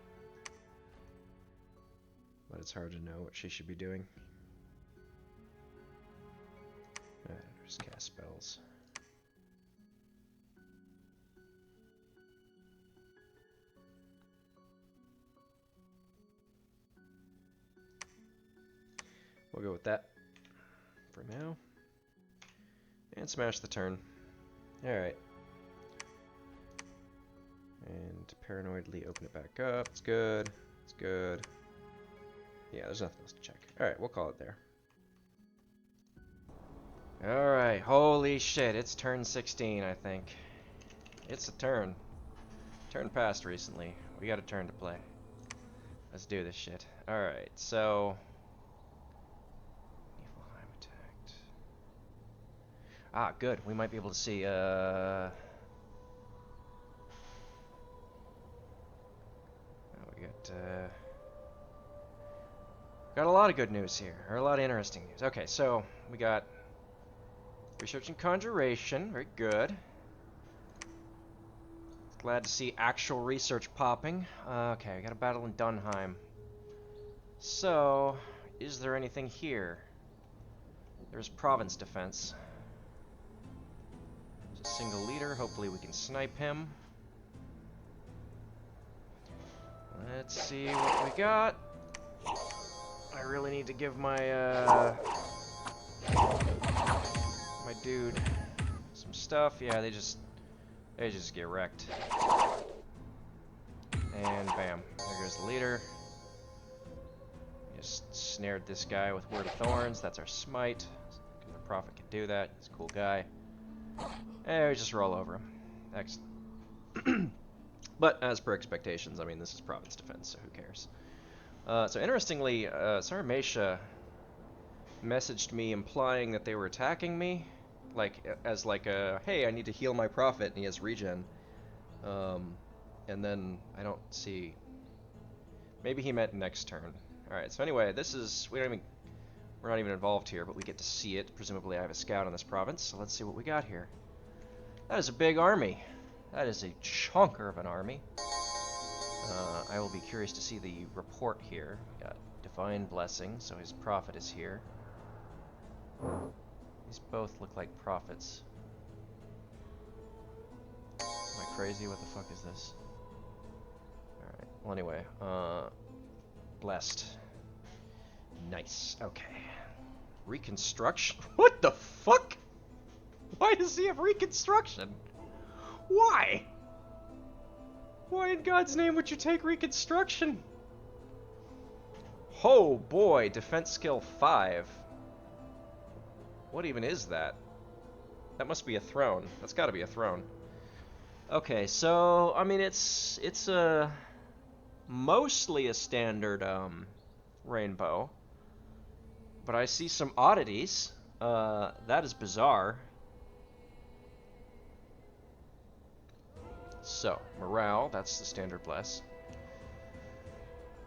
But it's hard to know what she should be doing. Just cast spells. We'll go with that for now. And smash the turn. Alright. And paranoidly open it back up. It's good. It's good. Yeah, there's nothing else to check. Alright, we'll call it there. Alright, holy shit, it's turn 16, I think. It's a turn. Turn passed recently. We got a turn to play. Let's do this shit. Alright, so... Niflheim attacked. Ah, good. We might be able to see, oh, we got a lot of good news here, or a lot of interesting news. Okay, so we got research and conjuration, very good. Glad to see actual research popping. Okay, we got a battle in Dunheim. So, is there anything here? There's province defense. There's a single leader, hopefully we can snipe him. Let's see what we got. I really need to give my, my dude some stuff. Yeah, they just get wrecked. And bam, there goes the leader. Just snared this guy with Word of Thorns. That's our smite. The prophet can do that. He's a cool guy. And we just roll over him. Excellent. But as per expectations, I mean, this is province defense, so who cares? So interestingly, Sarmasha messaged me implying that they were attacking me, as like a, hey, I need to heal my prophet, and he has regen. And then I don't see. Maybe he meant next turn. All right. So anyway, we're not even involved here, but we get to see it. Presumably, I have a scout on this province. So let's see what we got here. That is a big army. That is a chunker of an army. I will be curious to see the report here. We got Divine Blessing, so his prophet is here. These both look like prophets. Am I crazy? What the fuck is this? Alright, well anyway, blessed. Nice, okay. Reconstruction? What the fuck? Why does he have reconstruction? Why? Why in God's name would you take reconstruction? Oh boy, defense skill 5. What even is that? That must be a throne. That's gotta be a throne. Okay, so, I mean, it's mostly a standard, rainbow. But I see some oddities. That is bizarre. So, morale, that's the standard bless.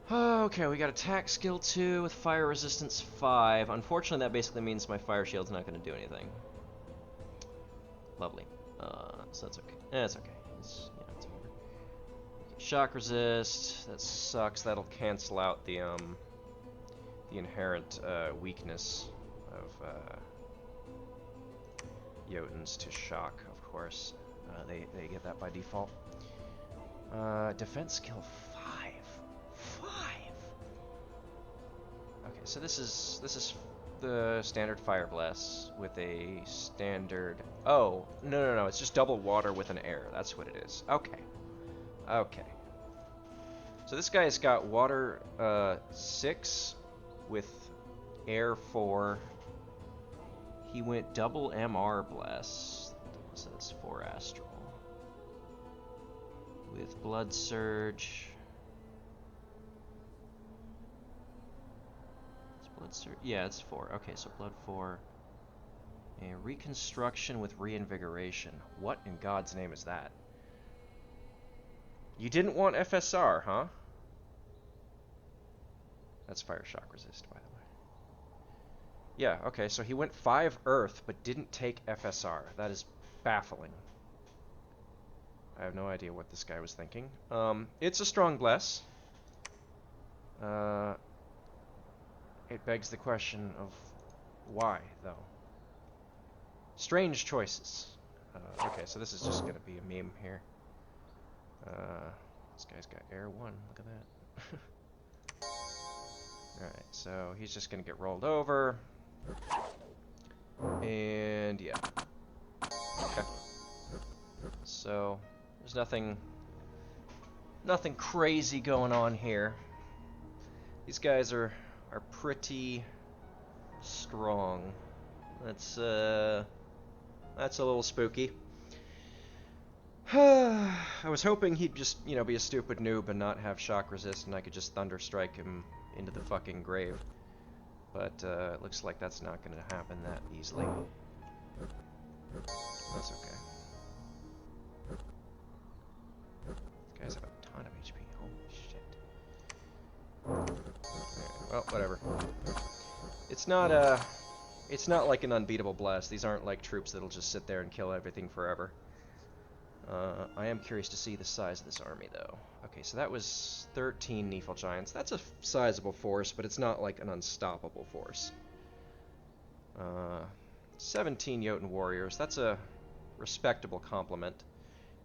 Okay, we got attack skill 2 with fire resistance 5. Unfortunately, that basically means my fire shield's not going to do anything. Lovely. So that's okay. That's okay. It's over. Shock resist. That sucks. That'll cancel out the inherent weakness of Jotuns to shock, of course. They get that by default. Defense skill 5. 5. Okay, so this is the standard fire bless with a standard. Oh no! It's just double water with an air. That's what it is. Okay. Okay. So this guy's got water 6 with air 4. He went double MR bless. So that's 4 astral. With blood surge. Is blood surge? Yeah, it's 4. Okay, so blood 4. And reconstruction with reinvigoration. What in God's name is that? You didn't want FSR, huh? That's fire shock resist, by the way. Yeah, okay, so he went 5 earth, but didn't take FSR. That is baffling. I have no idea what this guy was thinking. It's a strong bless. It begs the question of why, though. Strange choices. Okay, so this is just going to be a meme here. This guy's got air 1. Look at that. Alright, so he's just going to get rolled over. And yeah. Okay. So there's nothing crazy going on here. These guys are pretty strong. That's a little spooky. I was hoping he'd just, be a stupid noob and not have shock resist, and I could just thunder strike him into the fucking grave. But it looks like that's not going to happen that easily. That's okay. These guys have a ton of HP. Holy shit. Right, well, whatever. It's not like an unbeatable blast. These aren't like troops that'll just sit there and kill everything forever. I am curious to see the size of this army, though. Okay, so that was 13 Nephil Giants. That's a sizable force, but it's not like an unstoppable force. 17 Jotun warriors. That's a respectable complement.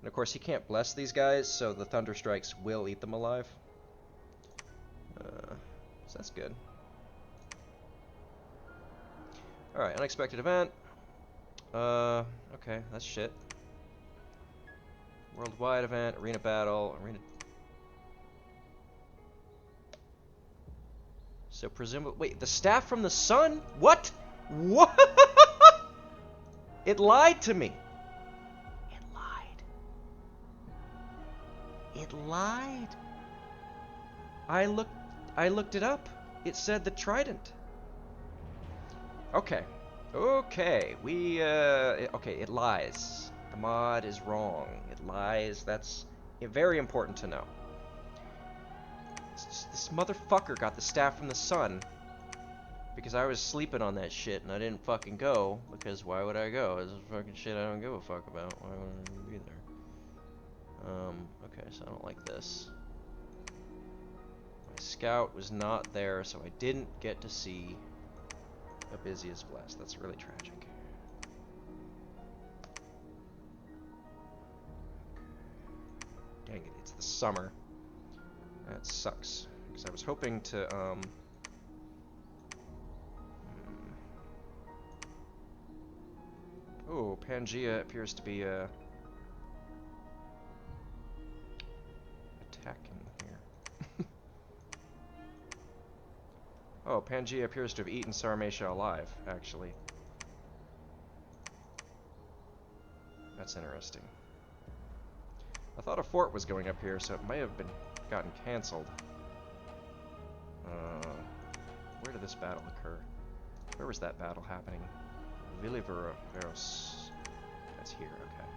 And of course, he can't bless these guys, so the thunder strikes will eat them alive. So that's good. Alright, unexpected event. Okay, that's shit. Worldwide event, arena battle, arena... So presumably... Wait, the staff from the sun? What? What? It lied to me. It lied. It lied. I looked I looked it up. It said the trident. Okay. Okay. Okay, it lies. The mod is wrong. It lies. That's very important to know. This motherfucker got the staff from the sun because I was sleeping on that shit and I didn't fucking go, because why would I go? This is fucking shit I don't give a fuck about. Why would I be there? Okay, so I don't like this. My scout was not there, so I didn't get to see Abysseus Blast. That's really tragic. Dang it, it's the summer. That sucks. Because I was hoping to, Oh, Pangea appears to be, attacking here. Oh, Pangea appears to have eaten Sarmatia alive, actually. That's interesting. I thought a fort was going up here, so it may have gotten cancelled. Where did this battle occur? Where was that battle happening? Viliveros. That's here, okay.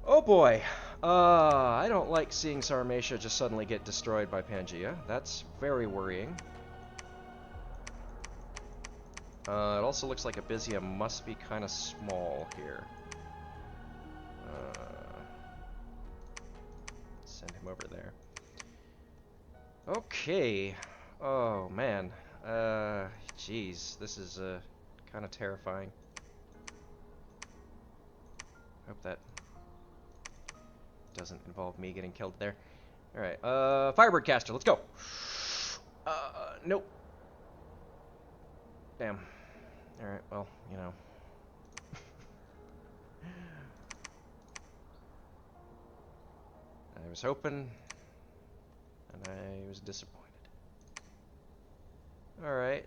Oh boy! I don't like seeing Sarmatia just suddenly get destroyed by Pangea. That's very worrying. It also looks like Abysia must be kind of small here. Send him over there. Okay. Oh, man. Jeez. This is, kind of terrifying. Hope that doesn't involve me getting killed there. Alright, Firebird Caster, let's go! Nope. Damn. Alright, well, you know. I was hoping, and I was disappointed. Alright.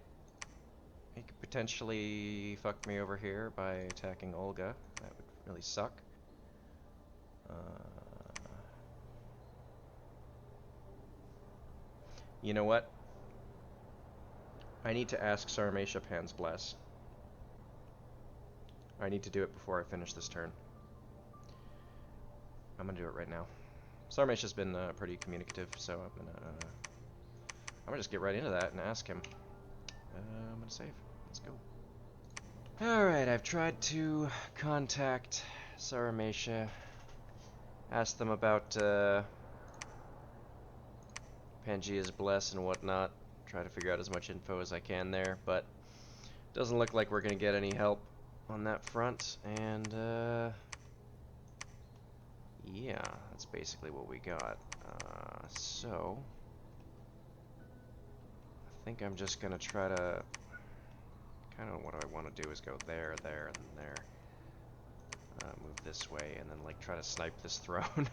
He could potentially fuck me over here by attacking Olga. That would really suck. You know what? I need to ask Sarmatia Pan's Bless. I need to do it before I finish this turn. I'm gonna do it right now. Sarmatia's been pretty communicative, so I'm gonna just get right into that and ask him. I'm gonna save. Let's go. Alright, I've tried to contact Sarmatia. Ask them about Pangea's Bless and whatnot. Try to figure out as much info as I can there, but doesn't look like we're gonna get any help on that front, and yeah, that's basically what we got. So I think I'm just gonna try to kind of what I want to do is go there, there, and then there. Move this way, and then like try to snipe this throne.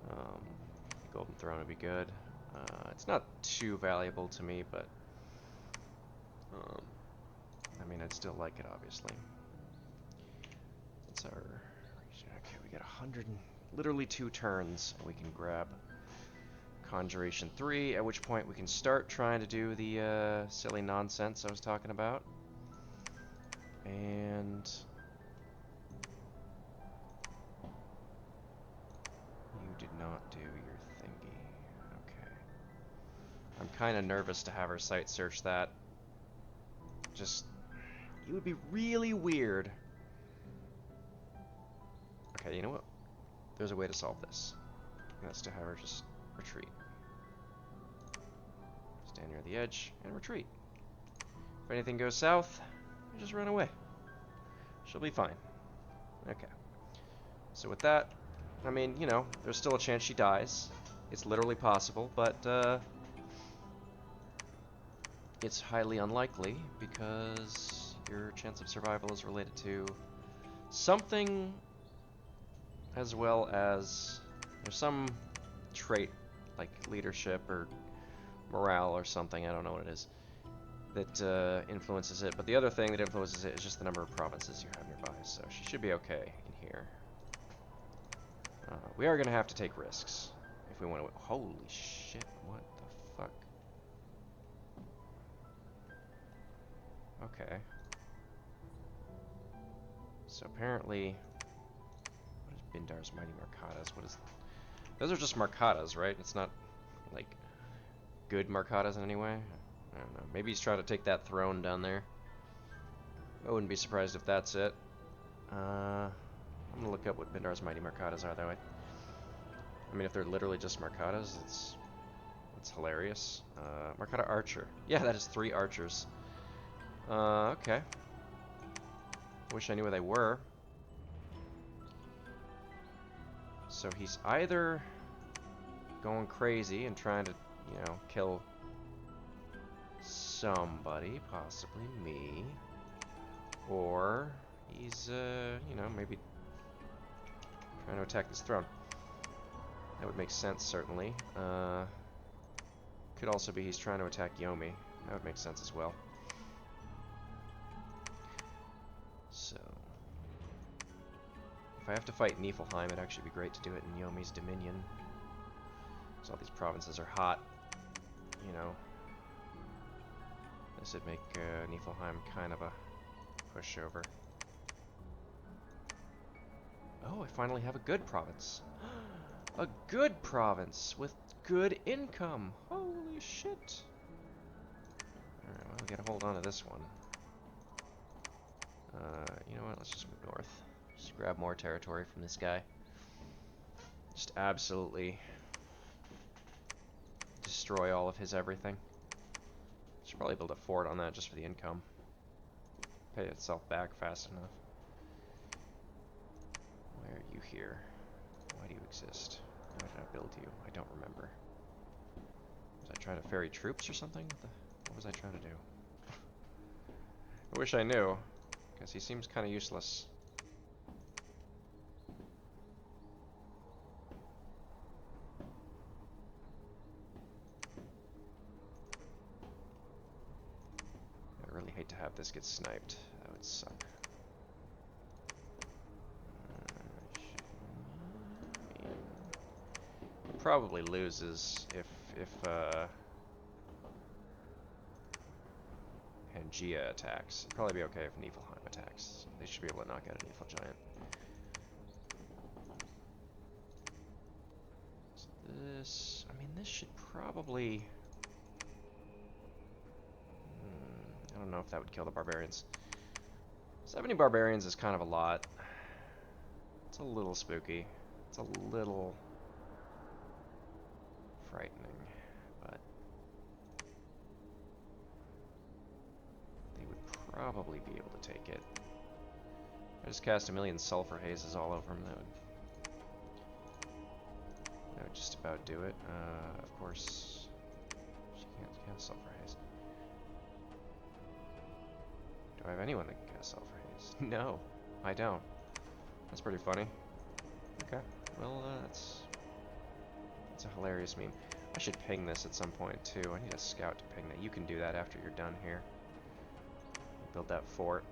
The golden throne would be good. It's not too valuable to me, but I mean, I'd still like it, obviously. That's our region. Okay, we got 100 and literally 2 turns, and we can grab Conjuration 3, at which point we can start trying to do the silly nonsense I was talking about. And you did not do your thingy. Okay. I'm kind of nervous to have her site search that. Just, it would be really weird. Okay, you know what? There's a way to solve this. And that's to have her just retreat. Stand near the edge and retreat. If anything goes south, you just run away. She'll be fine. Okay. So with that, I mean, you know, there's still a chance she dies. It's literally possible, but it's highly unlikely because your chance of survival is related to something as well as there's some trait like leadership or morale or something, I don't know what it is, that influences it. But the other thing that influences it is just the number of provinces you have nearby, so she should be okay in here. We are going to have to take risks if we want to... Holy shit, what the fuck? Okay. So apparently... What is Bindar's Mighty Marcadas? What is... Those are just Marcadas, right? It's not, like, good Marcadas in any way? I don't know. Maybe he's trying to take that throne down there. I wouldn't be surprised if that's it. I'm gonna look up what Bindar's Mighty Marcadas are, though. I mean, if they're literally just Marcadas, it's hilarious. Marcata Archer. Yeah, that is 3 archers. Okay. Wish I knew where they were. So he's either going crazy and trying to, you know, kill somebody, possibly me, or he's, you know, maybe trying to attack this throne. That would make sense, certainly. Could also be he's trying to attack Yomi. That would make sense as well. So, if I have to fight Niflheim, it'd actually be great to do it in Yomi's Dominion. Because all these provinces are hot, you know. This would make Niflheim kind of a pushover. Oh, I finally have a good province. A good province with good income. Holy shit. Alright, well, we gotta hold on to this one. You know what? Let's just move north. Just grab more territory from this guy. Just absolutely destroy all of his everything. Should probably build a fort on that just for the income. Pay itself back fast enough. Why are you here? Why do you exist? Why did I build you? I don't remember. Was I trying to ferry troops or something? What was I trying to do? I wish I knew, because he seems kind of useless. I really hate to have this get sniped. That would suck. Probably loses if Pangea attacks. It'd probably be okay if Niflheim attacks. They should be able to knock out a Nifl giant. So this, I mean, this should probably. I don't know if that would kill the barbarians. 70 barbarians is kind of a lot. It's a little spooky. It's a little frightening, but they would probably be able to take it. I just cast a million sulfur hazes all over them. That would just about do it. Of course, she can't cast sulfur haze. Do I have anyone that can cast sulfur haze? No, I don't. That's pretty funny. Okay, well, that's a hilarious meme. I should ping this at some point, too. I need a scout to ping that. You can do that after you're done here. Build that fort,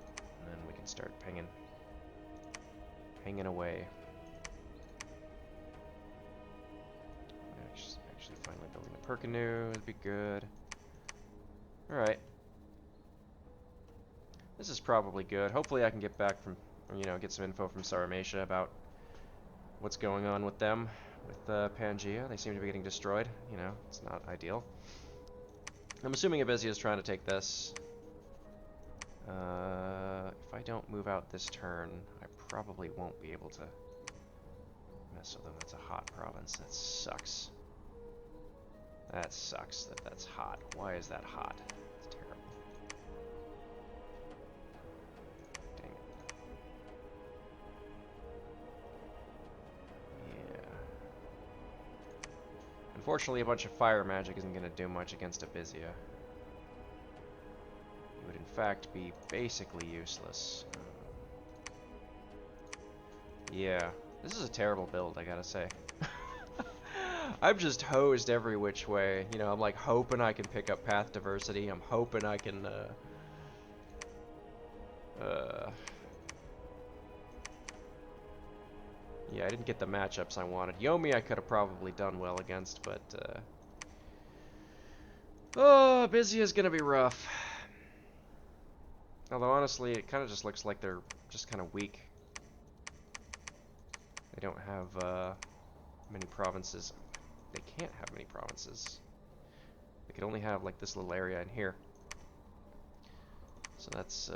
and then we can start pinging. Pinging away. Actually finally building a Perkinu would be good. Alright. This is probably good. Hopefully I can get back from, or, you know, get some info from Saramatia about what's going on with them. With Pangea, they seem to be getting destroyed. You know, it's not ideal. I'm assuming Abizia is trying to take this. If I don't move out this turn, I probably won't be able to mess with them. That's a hot province. That sucks. That sucks that that's hot. Why is that hot? It's terrible. Dang it. Unfortunately, a bunch of fire magic isn't going to do much against Abizia. It would, in fact, be basically useless. Yeah, this is a terrible build, I gotta say. I'm just hosed every which way. You know, I'm like hoping I can pick up path diversity. I'm hoping I can, Yeah, I didn't get the matchups I wanted. Yomi I could have probably done well against, but oh, Busy is gonna be rough. Although honestly, it kind of just looks like they're just kind of weak. They don't have many provinces. They can't have many provinces. They could only have like this little area in here. So that's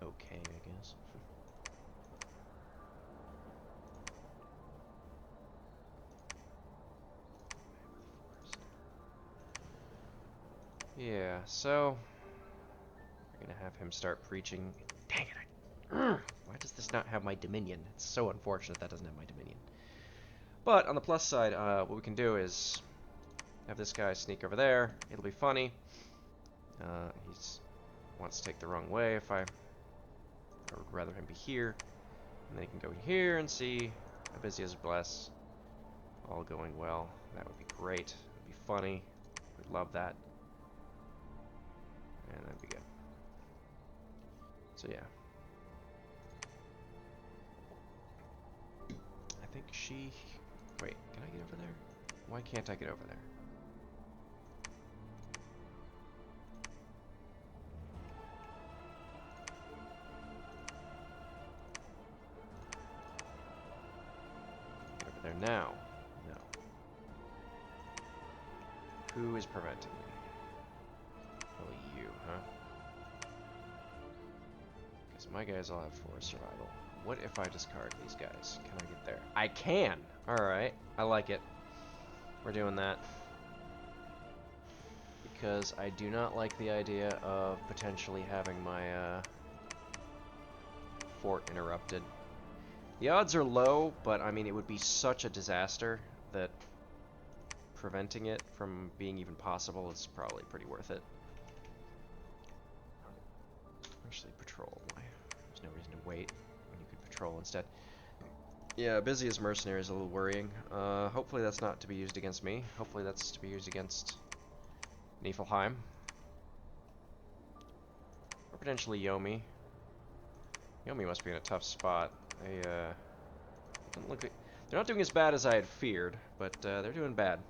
okay, I guess. Yeah, so we're gonna have him start preaching. Dang it! Why does this not have my Dominion? It's so unfortunate that doesn't have my Dominion. But on the plus side, what we can do is have this guy sneak over there. It'll be funny. He wants to take the wrong way. I would rather him be here, and then he can go here and see Abyssia bless. All going well. That would be great. It would be funny. We'd love that. And that'd be good. So yeah. I think she... Wait, can I get over there? Why can't I get over there? Get over there now. No. Who is preventing me? Oh, you, huh? Because my guys all have 4 survival. What if I discard these guys? Can I get there? I can! Alright, I like it. We're doing that. Because I do not like the idea of potentially having my fort interrupted. The odds are low, but I mean it would be such a disaster that preventing it from being even possible is probably pretty worth it. Actually, patrol. There's no reason to wait when you could patrol instead. Yeah, busy as mercenary is a little worrying. Hopefully that's not to be used against me. Hopefully that's to be used against Niflheim. Or potentially Yomi. Yomi must be in a tough spot. They don't look like, they're not doing as bad as I had feared, but they're doing bad.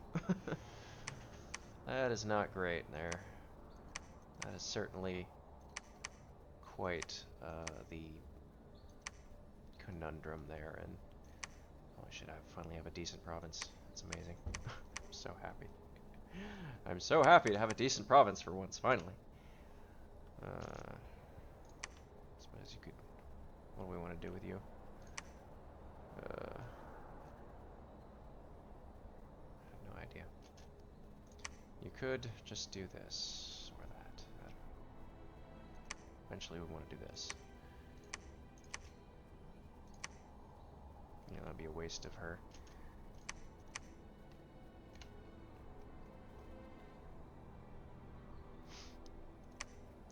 That is not great there. That is certainly quite the conundrum there, and oh, I finally have a decent province. That's amazing. I'm so happy. I'm so happy to have a decent province for once, finally. I suppose you could... What do we want to do with you? I have no idea. You could just do this, or that. Eventually we want to do this. Yeah, that'd be a waste of her.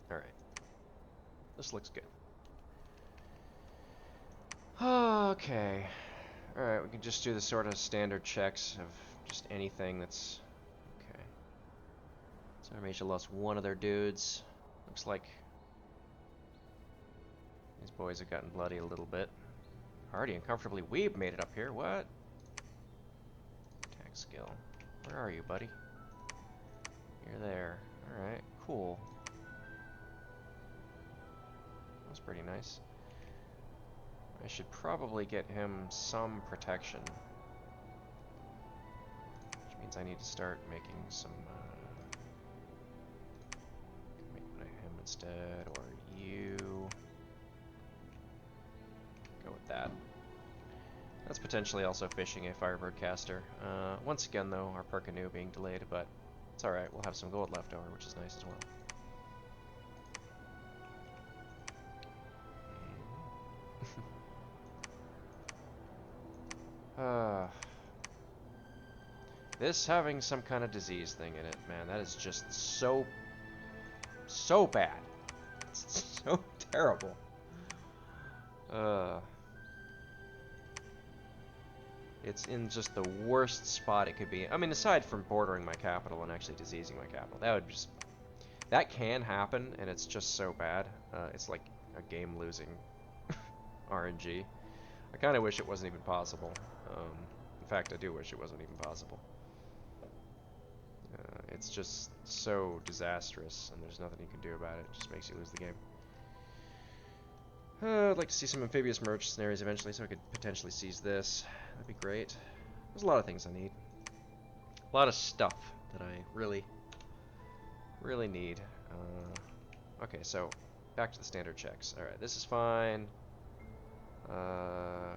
Alright. This looks good. Okay. Alright, we can just do the sort of standard checks of just anything that's... Okay. So our mage lost one of their dudes. Looks like these boys have gotten bloody a little bit. Already uncomfortably weeb made it up here. What? Attack skill. Where are you, buddy? You're there. Alright, cool. That's pretty nice. I should probably get him some protection. Which means I need to start making some... make one of him instead, or you... Go with that. That's potentially also fishing a Firebird caster. Once again, though, our Perkanu being delayed, but it's alright. We'll have some gold left over, which is nice as well. This having some kind of disease thing in it, man, that is just so bad. It's so terrible. It's in just the worst spot it could be. I mean, aside from bordering my capital and actually diseasing my capital, that can happen, and it's just so bad. It's like a game losing RNG. I kind of wish it wasn't even possible. In fact, I do wish it wasn't even possible. It's just so disastrous, and there's nothing you can do about it. It just makes you lose the game. I'd like to see some amphibious mercenaries eventually, so I could potentially seize this. That'd be great. There's a lot of things I need. A lot of stuff that I really need. Okay, so back to the standard checks. Alright, this is fine. I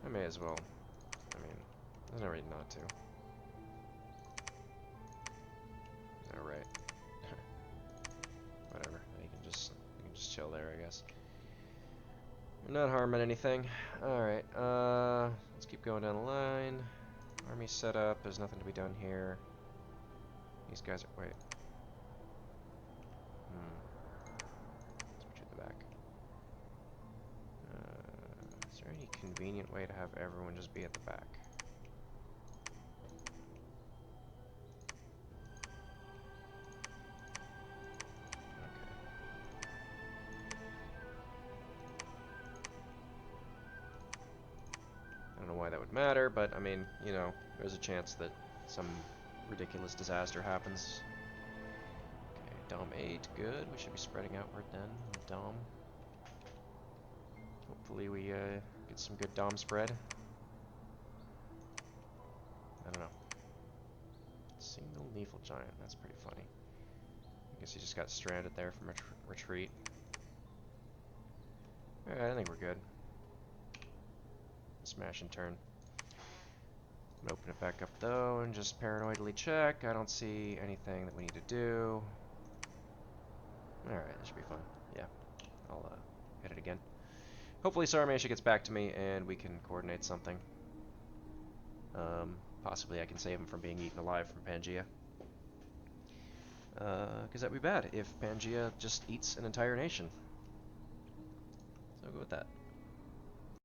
may as well. I mean, there's no reason not to. Alright. Whatever. You can just chill there, I guess. You're not harming anything. Alright, let's keep going down the line. Army set up. There's nothing to be done here. These guys are... Wait. Let's put you at the back. Is there any convenient way to have everyone just be at the back? I don't know why that would matter, but I mean, you know, there's a chance that some ridiculous disaster happens. Okay, Dom 8, good. We should be spreading outward then. Dom. Hopefully we get some good Dom spread. I don't know. Single Neefle Giant, that's pretty funny. I guess he just got stranded there from retreat. Alright, I think we're good. Smash and turn. I'm gonna open it back up though and just paranoidally check. I don't see anything that we need to do. Alright, this should be fine. Yeah, I'll hit it again. Hopefully Sarmasha gets back to me and we can coordinate something. Possibly I can save him from being eaten alive from Pangaea. Because that'd be bad if Pangaea just eats an entire nation. So I'll go with that.